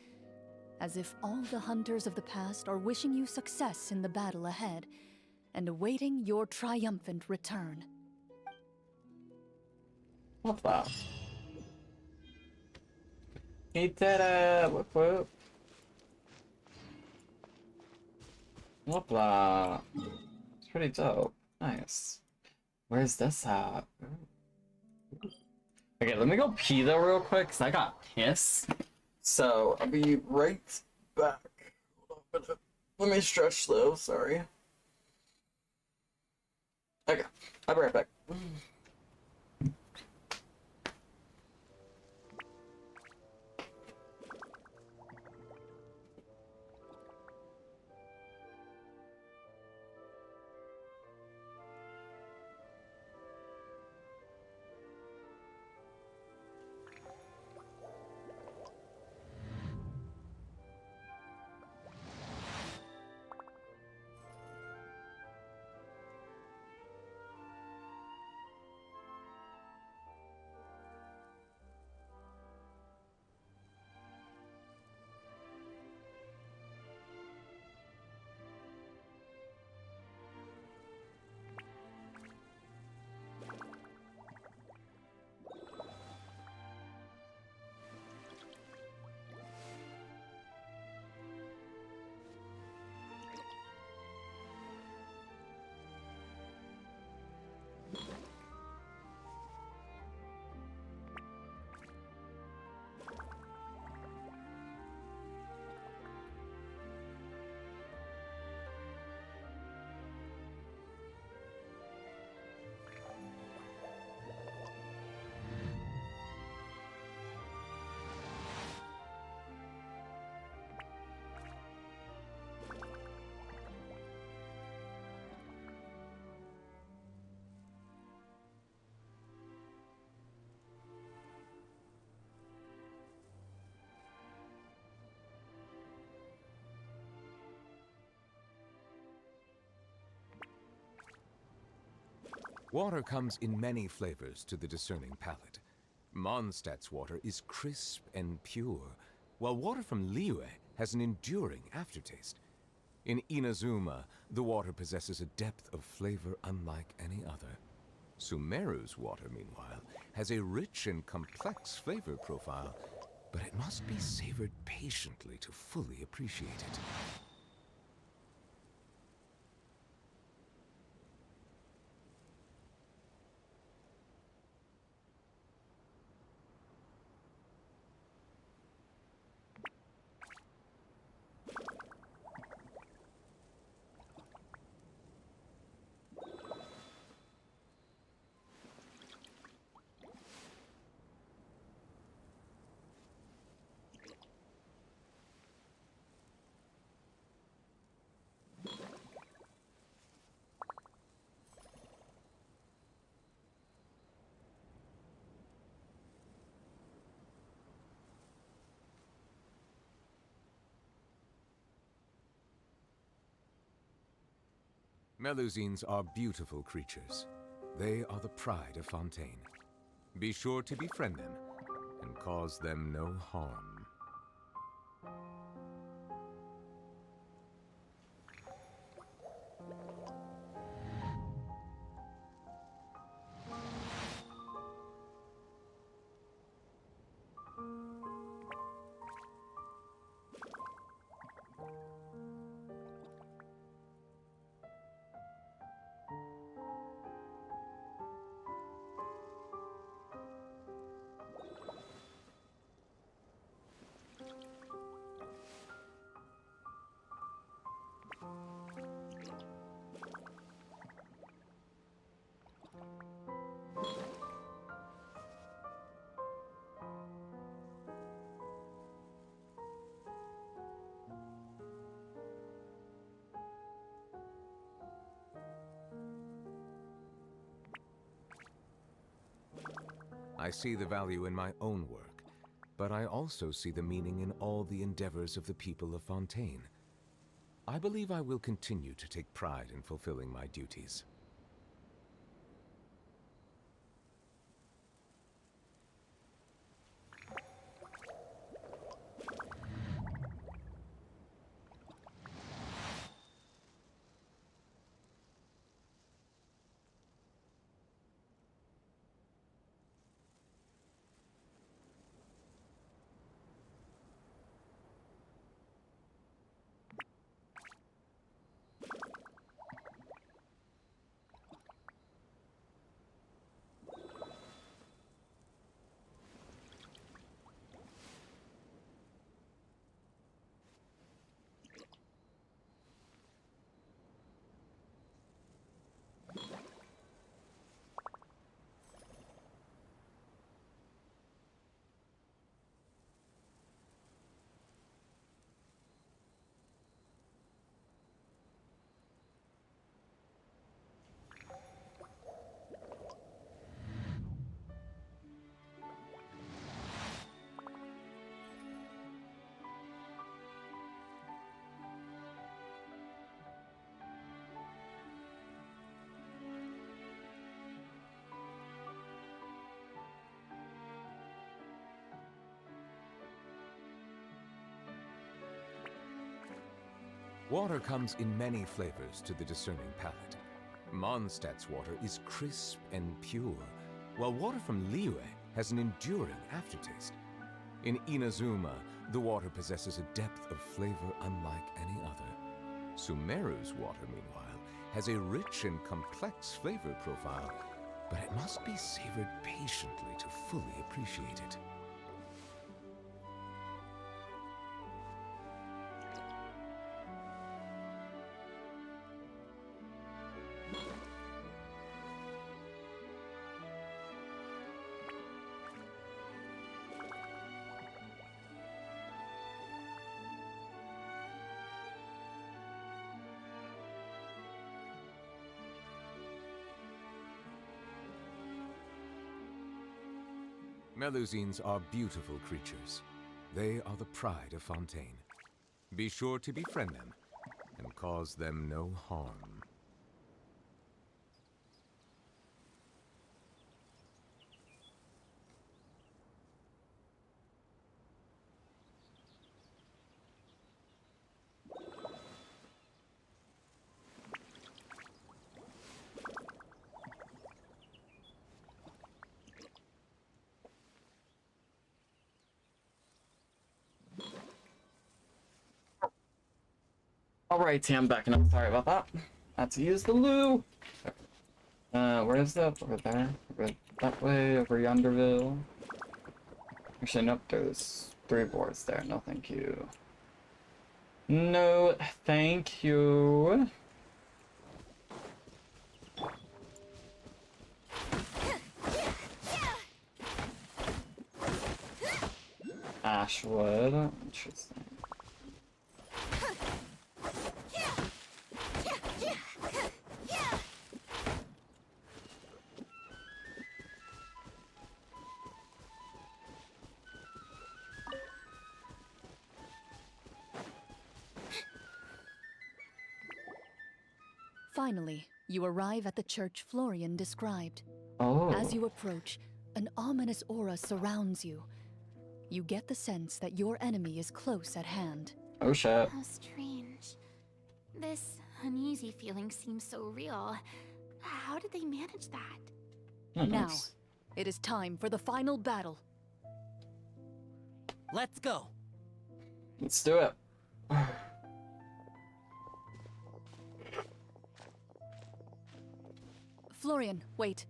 as if all the hunters of the past are wishing you success in the battle ahead and awaiting your triumphant return. What's that? He did it! Whoop whoop. Whoop that. It's pretty dope. Nice. Where's this at? Okay, let me go pee though real quick, because I got pissed. So, I'll be right back. Hold on, let me stretch though, sorry. Okay, I'll be right back. Water comes in many flavors to the discerning palate. Mondstadt's water is crisp and pure, while water from Liyue has an enduring aftertaste. In Inazuma, the water possesses a depth of flavor unlike any other. Sumeru's water, meanwhile, has a rich and complex flavor profile, but it must be savored patiently to fully appreciate it. Melusines are beautiful creatures. They are the pride of Fontaine. Be sure to befriend them and cause them no harm. I see the value in my own work, but I also see the meaning in all the endeavors of the people of Fontaine. I believe I will continue to take pride in fulfilling my duties. Water comes in many flavors to the discerning palate. Mondstadt's water is crisp and pure, while water from Liyue has an enduring aftertaste. In Inazuma, the water possesses a depth of flavor unlike any other. Sumeru's water, meanwhile, has a rich and complex flavor profile, but it must be savored patiently to fully appreciate it. Melusines are beautiful creatures. They are the pride of Fontaine. Be sure to befriend them and cause them no harm. Alright, I'm back and I'm sorry about that. I had to use the loo. Where is that? Over there? Over that way? Over yonderville? Actually, nope, there's 3 boards there. No, thank you. No, thank you. Ashwood. Interesting. Finally, you arrive at the church Florian described. Oh. As you approach, an ominous aura surrounds you. You get the sense that your enemy is close at hand. Oh shit. How strange. This uneasy feeling seems so real. How did they manage that? Oh, Now, nice. it is time for the final battle. Let's go. Let's do it. Florian, wait.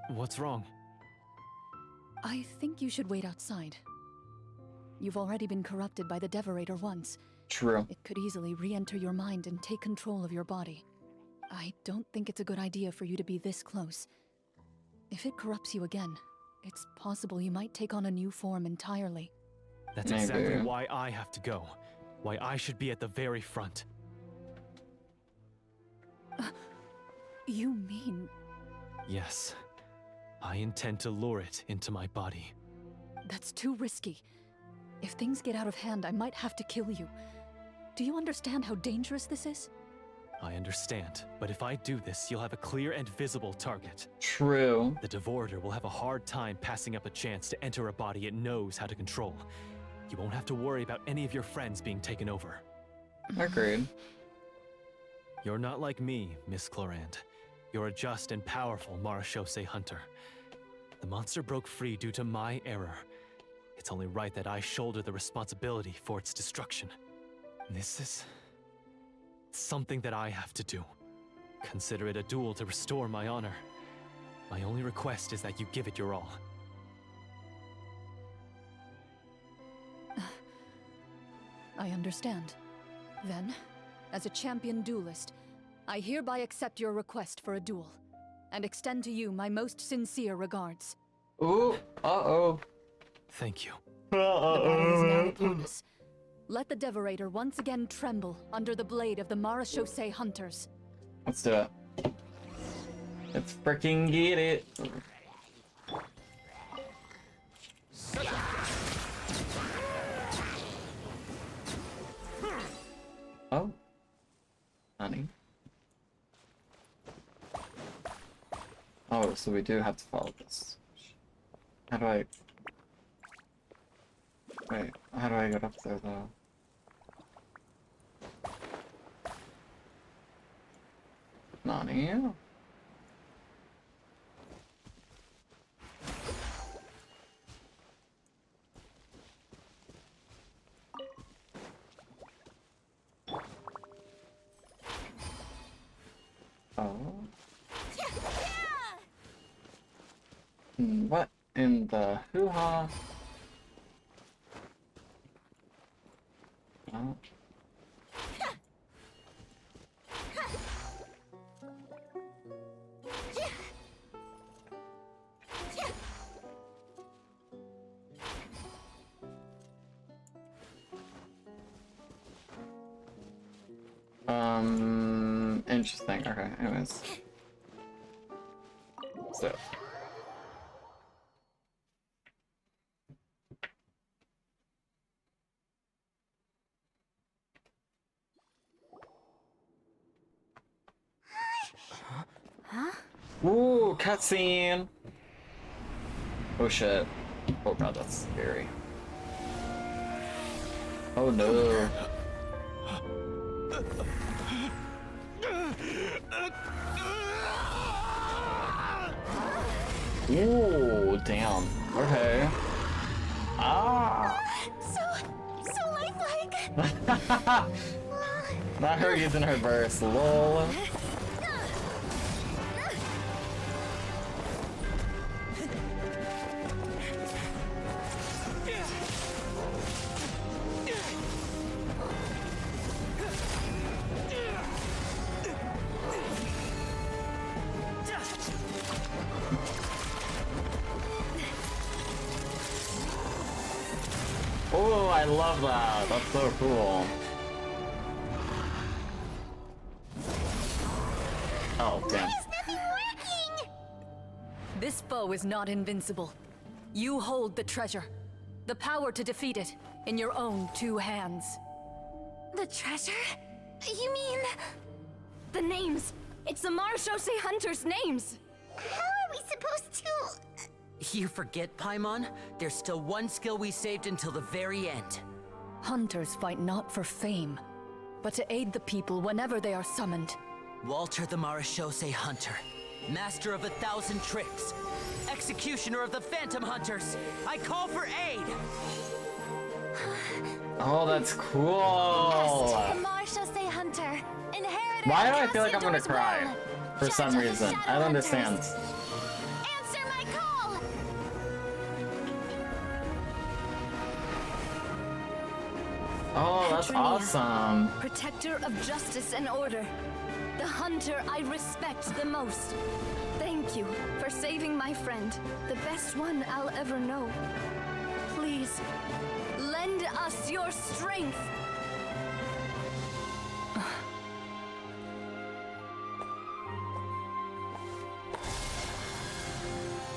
What's wrong? I think you should wait outside. You've already been corrupted by the Devorator once. True. It could easily re-enter your mind and take control of your body. I don't think it's a good idea for you to be this close. If it corrupts you again, it's possible you might take on a new form entirely. That's Maybe. exactly why I have to go. Why I should be at the very front. You mean... Yes. I intend to lure it into my body. That's too risky. If things get out of hand, I might have to kill you. Do you understand how dangerous this is? I understand, but if I do this, you'll have a clear and visible target. True. The Devorator will have a hard time passing up a chance to enter a body it knows how to control. You won't have to worry about any of your friends being taken over. Agreed. You're not like me, Miss Clorand. You're a just and powerful Marachose hunter. The monster broke free due to my error. It's only right that I shoulder the responsibility for its destruction. This is... something that I have to do. Consider it a duel to restore my honor. My only request is that you give it your all. I understand. Then, as a champion duelist, I hereby accept your request for a duel, and extend to you my most sincere regards. Ooh. Uh-oh. Thank you. The battle is now upon us. Let the Devorator once again tremble under the blade of the Marachose hunters. Let's do it. Let's freaking get it. Oh. Honey. Oh, so we do have to follow this. How do I... Wait, how do I get up there, though? Nani? Oh. What in the hoo-ha? Oh. Interesting. Okay, anyways. So. Huh? Ooh, cutscene! Oh shit. Oh god, that's scary. Oh no. Ooh, damn. Okay. Ah! So lifelike! Not her using her burst, lol. Oh, I love that. That's so cool. Oh, damn. Why is nothing working? This foe is not invincible. You hold the treasure. The power to defeat it in your own 2 hands. The treasure? You mean... The names! It's the Marashose Hunters' names! How are we supposed to... You forget, Paimon? There's still one skill we saved until the very end. Hunters fight not for fame, but to aid the people whenever they are summoned. Walter the Marashose Hunter, master of 1,000 tricks, executioner of the Phantom Hunters, I call for aid! Oh, that's cool. Marashose Hunter, inheritor. Why do I feel like I'm gonna cry? For some reason. I don't understand. Answer my call. Oh, that's Petronia, awesome. Protector of justice and order. The hunter I respect the most. Thank you for saving my friend, the best one I'll ever know. Please, lend us your strength.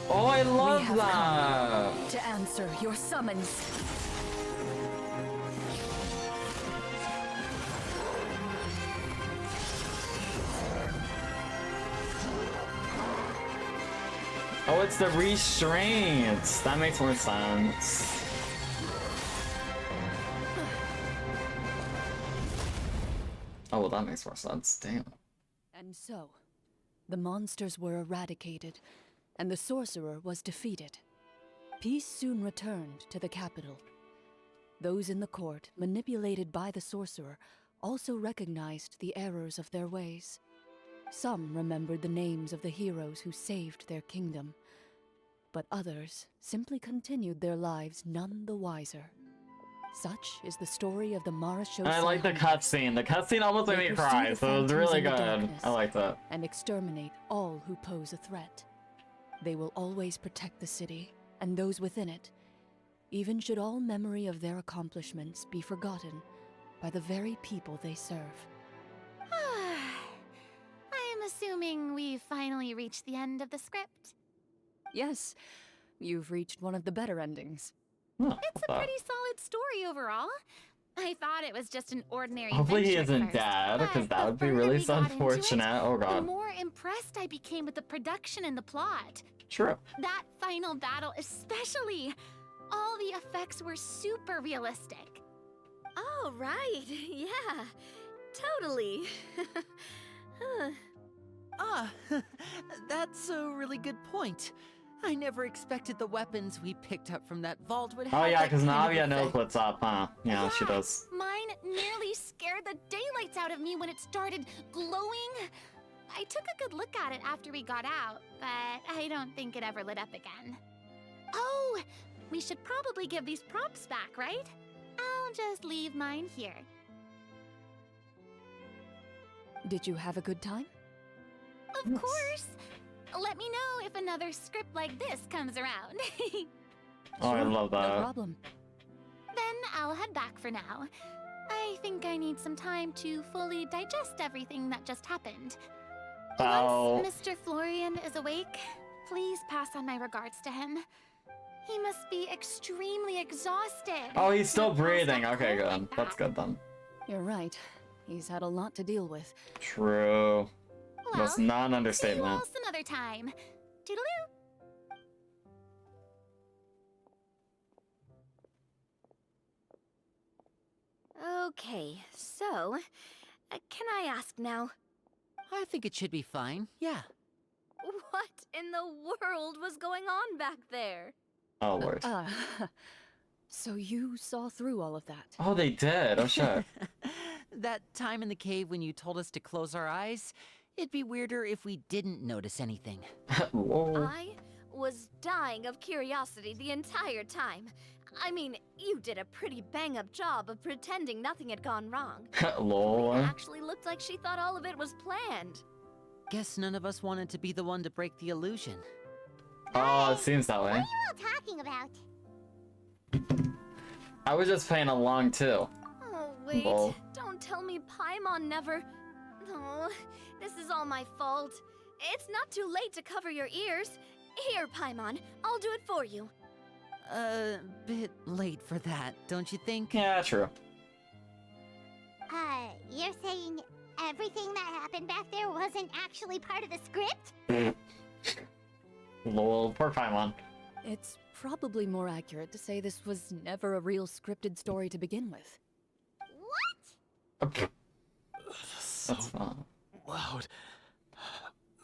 Oh, I We love have that. come to answer your summons. Oh, it's the restraints. That makes more sense. Oh, well, that makes more sense. Damn. And so, the monsters were eradicated, and the sorcerer was defeated. Peace soon returned to the capital. Those in the court, manipulated by the sorcerer, also recognized the errors of their ways. Some remembered the names of the heroes who saved their kingdom, but others simply continued their lives none the wiser. Such is the story of the Marashose. I like the cutscene. The cutscene almost made me cry, so it was really good. I like that. And exterminate all who pose a threat. They will always protect the city and those within it, even should all memory of their accomplishments be forgotten by the very people they serve. I am assuming we've finally reached the end of the script. Yes, you've reached one of the better endings. Huh, It's a pretty solid story overall. I thought it was just an ordinary hopefully he adventure at isn't first, dead, because but that the would be further really we got into unfortunate. it, Oh the god. more impressed I became with the production and the plot. True. That final battle especially. All the effects were super realistic. Oh, right. Yeah, totally. That's a really good point. I never expected the weapons we picked up from that vault would have Oh yeah, that because kind of Navia knows effect. what's up, huh? Yeah, she does. Mine nearly scared the daylights out of me when it started glowing. I took a good look at it after we got out, but I don't think it ever lit up again. Oh, we should probably give these props back, right? I'll just leave mine here. Did you have a good time? Of Yes. course. Let me know if another script like this comes around. Oh, I love No that. problem. Then I'll head back for now. I think I need some time to fully digest everything that just happened. Well, Once Mr. Florian is awake, please pass on my regards to him. He must be extremely exhausted. oh, he's still to pass breathing. that Okay, cold like good. That's that. good then. You're right. He's had a lot to deal with. True. That's Well, not an see you all understatement. some other time. Toodaloo. Okay, so, can I ask now, I think it should be fine, yeah. what in the world was going on back there? Oh lord. So you saw through all of that? Oh, they did. Oh, shit. That time in the cave when you told us to close our eyes, it'd be weirder if we didn't notice anything. Whoa. I was dying of curiosity the entire time. I mean, you did a pretty bang-up job of pretending nothing had gone wrong. Lol. It actually looked like she thought all of it was planned. Guess none of us wanted to be the one to break the illusion. Oh, it seems that What are way. you all talking about? I was just playing along too. Oh, wait. Lol. Don't tell me Paimon never... Oh, this is all my fault. It's not too late to cover your ears. Here, Paimon, I'll do it for you. Bit late for that, don't you think? Yeah, true. You're saying everything that happened back there wasn't actually part of the script? Lol, poor Paimon. It's probably more accurate to say this was never a real scripted story to begin with. What? So That's fine. loud.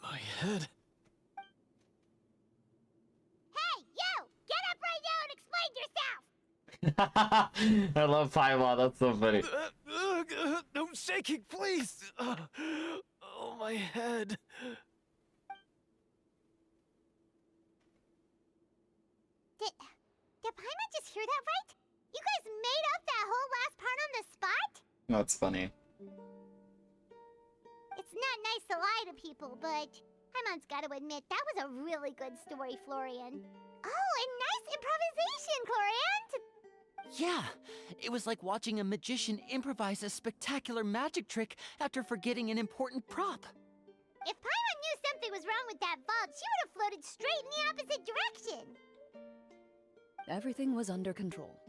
My head. Hey, you! Get up right now and explain yourself! I love Paimon, that's so funny. No shaking, please! Oh, my head. Did Paimon just hear that right? You guys made up that whole last part on the spot? That's funny. It's not nice to lie to people, but Paimon's gotta admit, that was a really good story, Florian. Oh, and nice improvisation, Florian! Yeah, it was like watching a magician improvise a spectacular magic trick after forgetting an important prop. If Paimon knew something was wrong with that vault, she would have floated straight in the opposite direction. Everything was under control.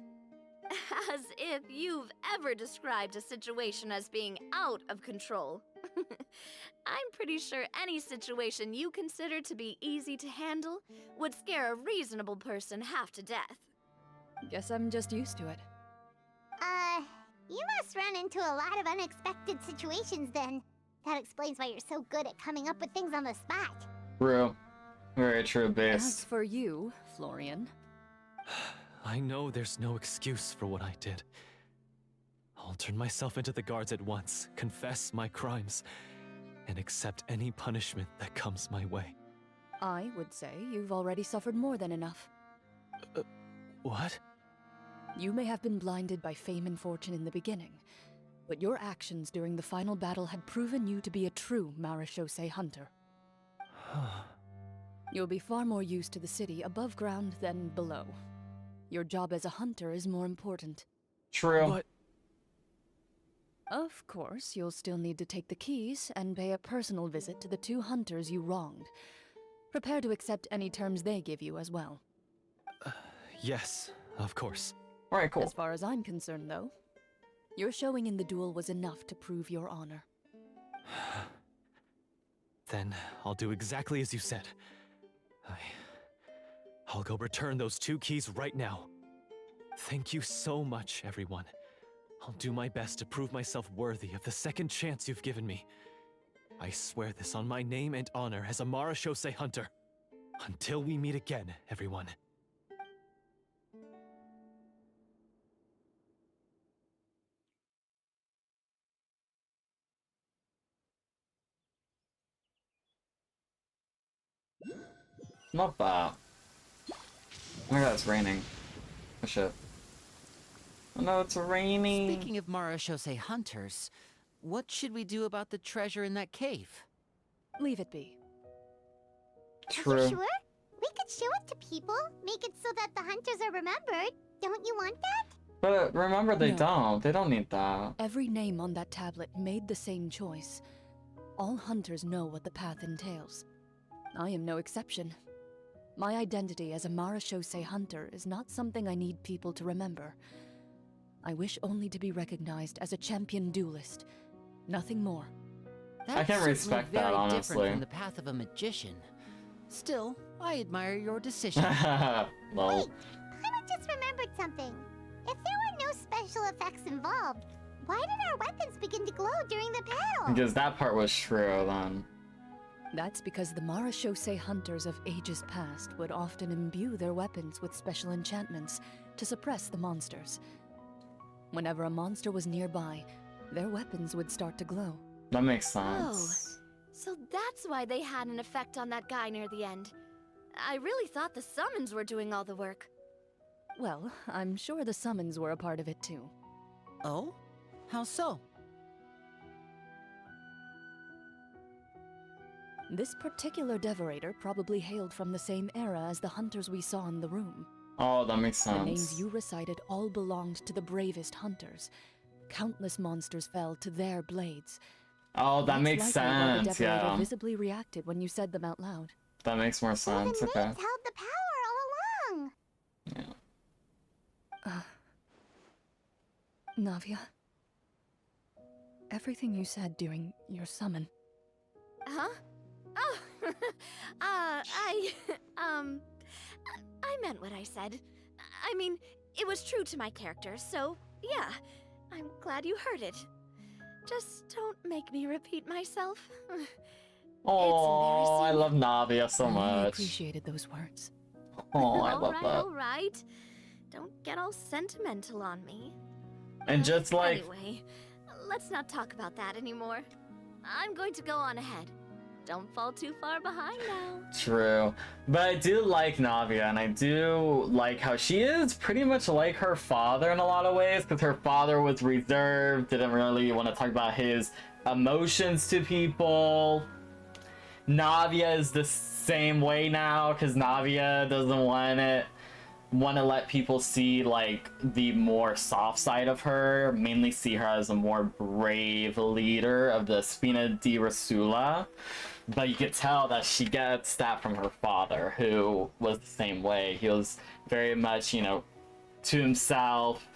As if you've ever described a situation as being out of control. I'm pretty sure any situation you consider to be easy to handle would scare a reasonable person half to death. Guess I'm just used to it. You must run into a lot of unexpected situations then. That explains why you're so good at coming up with things on the spot. True. Very true, As base. for you, Florian, I know there's no excuse for what I did. I'll turn myself into the guards at once, confess my crimes, and accept any punishment that comes my way. I would say you've already suffered more than enough. What? You may have been blinded by fame and fortune in the beginning, but your actions during the final battle had proven you to be a true Marechaussee hunter. You'll be far more used to the city above ground than below. Your job as a hunter is more important. True. But Of course, you'll still need to take the keys and pay a personal visit to the two hunters you wronged. Prepare to accept any terms they give you as well. yes, of course. Alright, cool. As far as I'm concerned, though, your showing in the duel was enough to prove your honor. Then I'll do exactly as you said. I'll go return those two keys right now. Thank you so much, everyone. I'll do my best to prove myself worthy of the second chance you've given me. I swear this on my name and honor as a Marechaussee hunter. Until we meet again, everyone. Not bad. Oh my god, it's raining. Oh shit. Oh no, it's raining. Speaking of Marechaussee hunters, what should we do about the treasure in that cave? Leave it be. Are you True. sure? We could show it to people, make it so that the hunters are remembered. Don't you want that? But remember, they No. don't. They don't need that. Every name on that tablet made the same choice. All hunters know what the path entails. I am no exception. My identity as a Marechaussee hunter is not something I need people to remember. I wish only to be recognized as a champion duelist. Nothing more. That's can certainly respect that, very honestly. different from the path of a magician. Still, I admire your decision. Lol. Wait, I just remembered something. If there were no special effects involved, why did our weapons begin to glow during the battle? Because that part was true then. That's because the Marashosei hunters of ages past would often imbue their weapons with special enchantments to suppress the monsters. Whenever a monster was nearby, their weapons would start to glow. That makes Oh, sense. so that's why they had an effect on that guy near the end. I really thought the summons were doing all the work. Well, I'm sure the summons were a part of it too. Oh? How so? This particular Devorator probably hailed from the same era as the hunters we saw in the room. Oh, that makes The names sense. you recited all belonged to the bravest hunters. Countless monsters fell to their blades. Oh, that That's makes likely why the sense, Devorator yeah. visibly reacted when you said them out loud. That makes more So the sense, names okay. held the power all along. Yeah. Navia, everything you said during your summon, Huh? Oh, I meant what I said. I mean, it was true to my character, so yeah, I'm glad you heard it. Just don't make me repeat myself. Oh, I love Navia so I really much. appreciated those words. Oh, I love that. All right. Don't get all sentimental on me. And just like, Anyway, let's not talk about that anymore. I'm going to go on ahead. Don't fall too far behind now. true. But I do like Navia, and I do like how she is pretty much like her father in a lot of ways, because her father was reserved, didn't really want to talk about his emotions to people. Navia is the same way now, because Navia doesn't want to let people see like the more soft side of her, mainly see her as a more brave leader of the Spina di Rasula. But you could tell that she gets that from her father, who was the same way. He was very much, you know, to himself,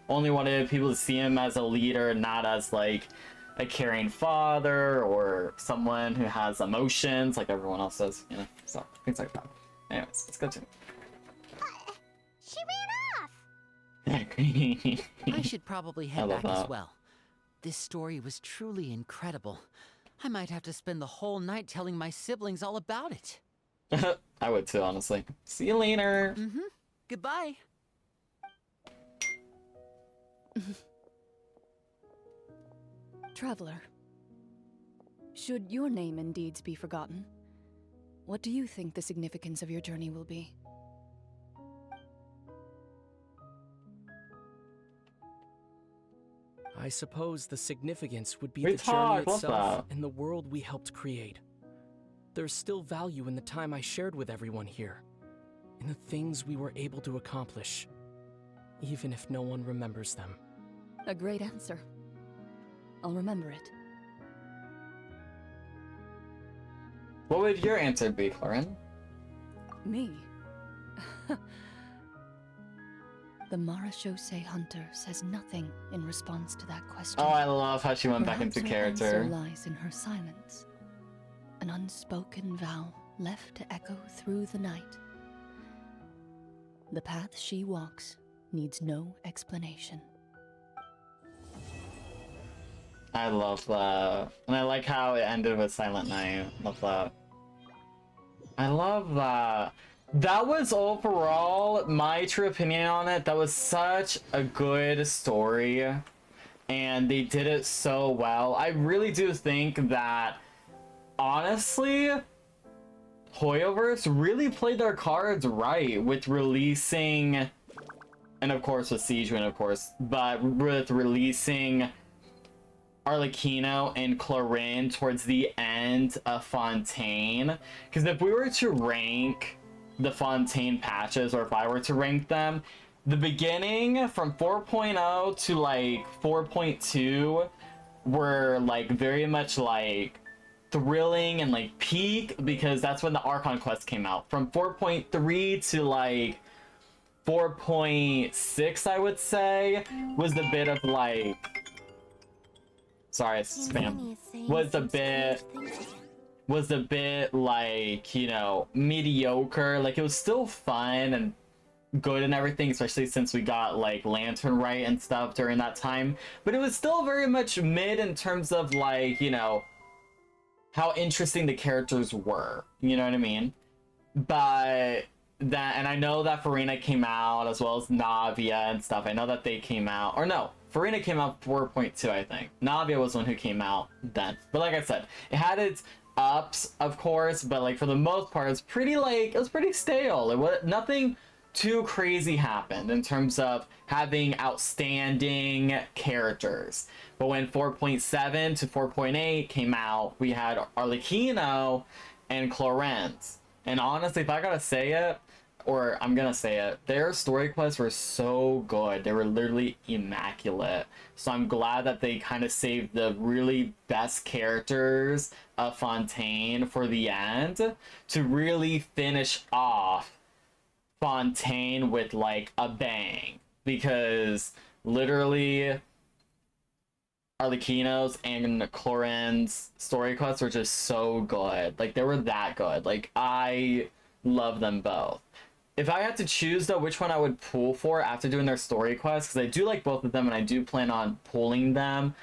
only wanted people to see him as a leader, not as like a caring father or someone who has emotions like everyone else does, you know, so things like that. Anyways, let's go to She ran off. I should probably I head love back as that. well. This story was truly incredible. I might have to spend the whole night telling my siblings all about it. I would too, honestly. See you later. Mm-hmm. Goodbye. Traveler, should your name and deeds be forgotten, what do you think the significance of your journey will be? I suppose the significance would be We the journey talked, love itself that. and the world we helped create. There's still value in the time I shared with everyone here, in the things we were able to accomplish, even if no one remembers them. A great answer. I'll remember it. What would your answer be, Corin? Me? The Marashosei hunter says nothing in response to that question. Oh, I love how she went back Perhaps into her answer character. lies in her silence. An unspoken vow left to echo through the night. The path she walks needs no explanation. I love that. And I like how it ended with Silent Night. Love that. I love that. That was overall my true opinion on it. That was such a good story. And they did it so well. I really do think that, honestly, Hoyoverse really played their cards right with releasing, and of course with Siege Wind, of course, but with releasing Arlecchino and Clorin towards the end of Fontaine. Because if we were to rank the Fontaine patches, or if I were to rank them, the beginning from 4.0 to like 4.2 were like very much like thrilling and like peak, because that's when the Archon quest came out. From 4.3 to like 4.6, I would say, was the bit of like, sorry, it's spam, was a bit like, you know, mediocre. Like, it was still fun and good and everything, especially since we got like Lantern Right and stuff during that time, but it was still very much mid in terms of like, you know, how interesting the characters were. You know what I mean? But that, and I know that Farina came out as well as Navia and stuff. I know that they came out, or no, Farina came out 4.2, I think. Navia was the one who came out then. But like I said, it had its ups, of course, but like for the most part, it's pretty like, it was pretty stale. It was nothing too crazy happened in terms of having outstanding characters. But when 4.7 to 4.8 came out, we had Arlecchino and Clorenz. And honestly, if I gotta say it, or I'm gonna say it, their story quests were so good. They were literally immaculate. So I'm glad that they kind of saved the really best characters of Fontaine for the end to really finish off Fontaine with like a bang. Because literally Arlecchino's and Cloren's story quests were just so good. Like, they were that good. Like, I love them both. If I had to choose, though, which one I would pull for after doing their story quests, because I do like both of them, and I do plan on pulling them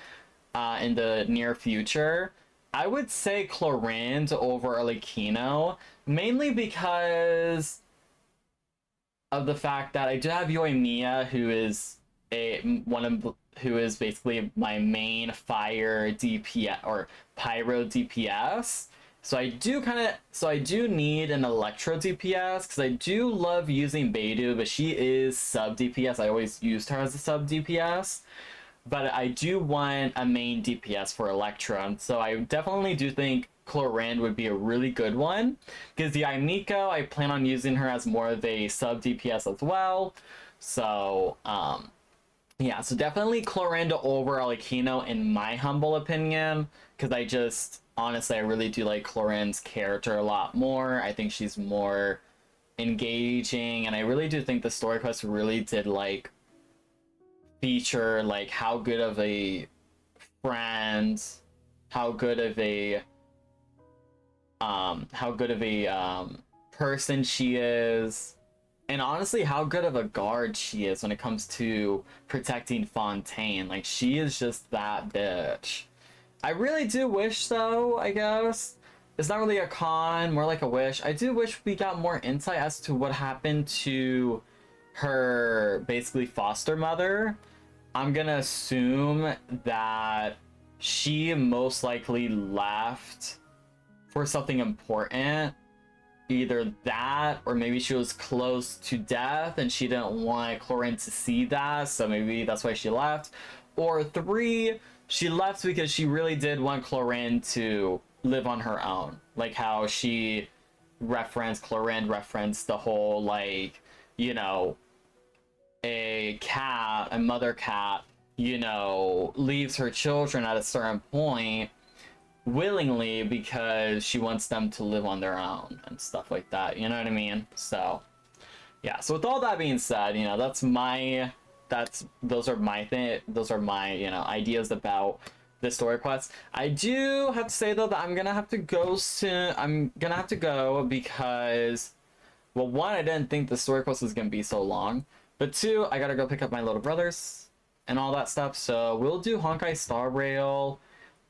in the near future, I would say Clorinda over Arlecchino, mainly because of the fact that I do have Yoimiya, who is who is basically my main fire DPS or pyro DPS. So I do need an electro DPS because I do love using Beidou, but she is sub DPS. I always used her as a sub DPS. But I do want a main DPS for Electro, and so I definitely do think Clorinde would be a really good one. Because the Aimiko, I plan on using her as more of a sub DPS as well. So, yeah, so definitely Clorinda over Arlecchino in my humble opinion. Because I just, honestly, I really do like Clorinde's character a lot more. I think she's more engaging, and I really do think the story quest really did, like, feature like how good of a friend, how good of a person she is, and honestly how good of a guard she is when it comes to protecting Fontaine. Like, she is just that bitch. I really do wish, though, I guess it's not really a con, more like a wish, I do wish we got more insight as to what happened to her basically foster mother. I'm gonna assume that she most likely left for something important. Either that, or maybe she was close to death and she didn't want Clorinde to see that, so maybe that's why she left. Or 3, she left because she really did want Clorinde to live on her own. Like how Clorinde referenced the whole, like, you know, a mother cat, you know, leaves her children at a certain point willingly because she wants them to live on their own and stuff like that, you know what I mean? So yeah, so with all that being said, you know, those are my you know, ideas about the story quest. I do have to say, though, that I'm gonna have to go soon. I'm gonna have to go because, well, 1, I didn't think the story quest was gonna be so long. But 2, I gotta go pick up my little brothers and all that stuff. So we'll do Honkai Star Rail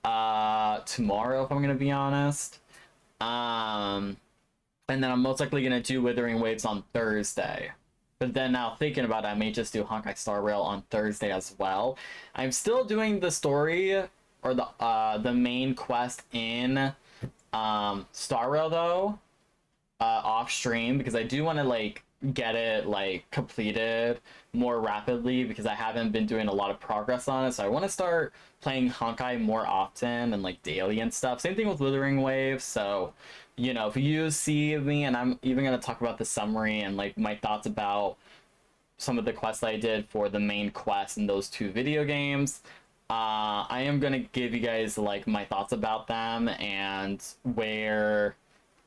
tomorrow, if I'm gonna be honest. And then I'm most likely gonna do Withering Waves on Thursday. But then now thinking about it, I may just do Honkai Star Rail on Thursday as well. I'm still doing the story or the main quest in Star Rail, though, off stream, because I do want to like get it like completed more rapidly, because I haven't been doing a lot of progress on it. So I want to start playing Honkai more often and like daily and stuff. Same thing with Withering Waves. So, you know, if you see me, and I'm even going to talk about the summary and like my thoughts about some of the quests I did for the main quest in those 2 video games, I am going to give you guys like my thoughts about them and where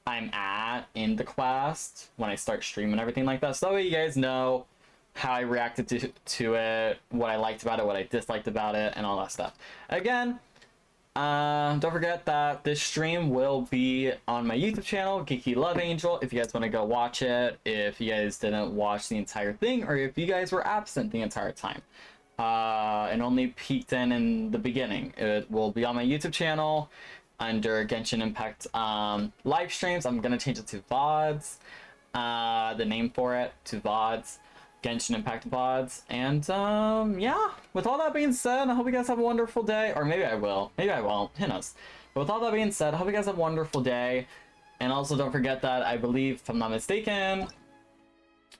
I'm at in the quest when I start streaming, everything like that, so that way you guys know how I reacted to it, what I liked about it, what I disliked about it, and all that stuff. Again, don't forget that this stream will be on my YouTube channel, Geeky Love Angel, if you guys want to go watch it, if you guys didn't watch the entire thing, or if you guys were absent the entire time and only peeked in the beginning. It will be on my YouTube channel. under Genshin Impact live streams. I'm gonna change it to VODs. The name for it to VODs. Genshin Impact VODs. And yeah, with all that being said, I hope you guys have a wonderful day. Or maybe I will. Maybe I won't. Who knows? But with all that being said, I hope you guys have a wonderful day. And also don't forget that I believe, if I'm not mistaken,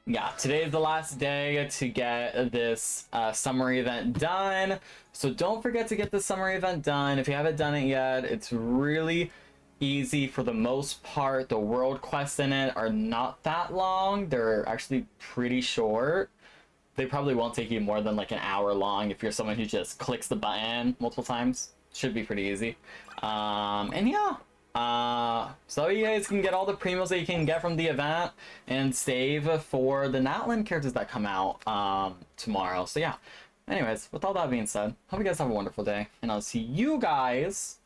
yeah, today is the last day to get this summary event done. So don't forget to get the summary event done. If you haven't done it yet, it's really easy for the most part. The world quests in it are not that long. They're actually pretty short. They probably won't take you more than like an hour long if you're someone who just clicks the button multiple times. Should be pretty easy. And yeah. So you guys can get all the primos that you can get from the event and save for the Natlan characters that come out tomorrow. So yeah. Anyways, with all that being said, hope you guys have a wonderful day, and I'll see you guys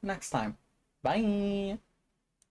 next time. Bye!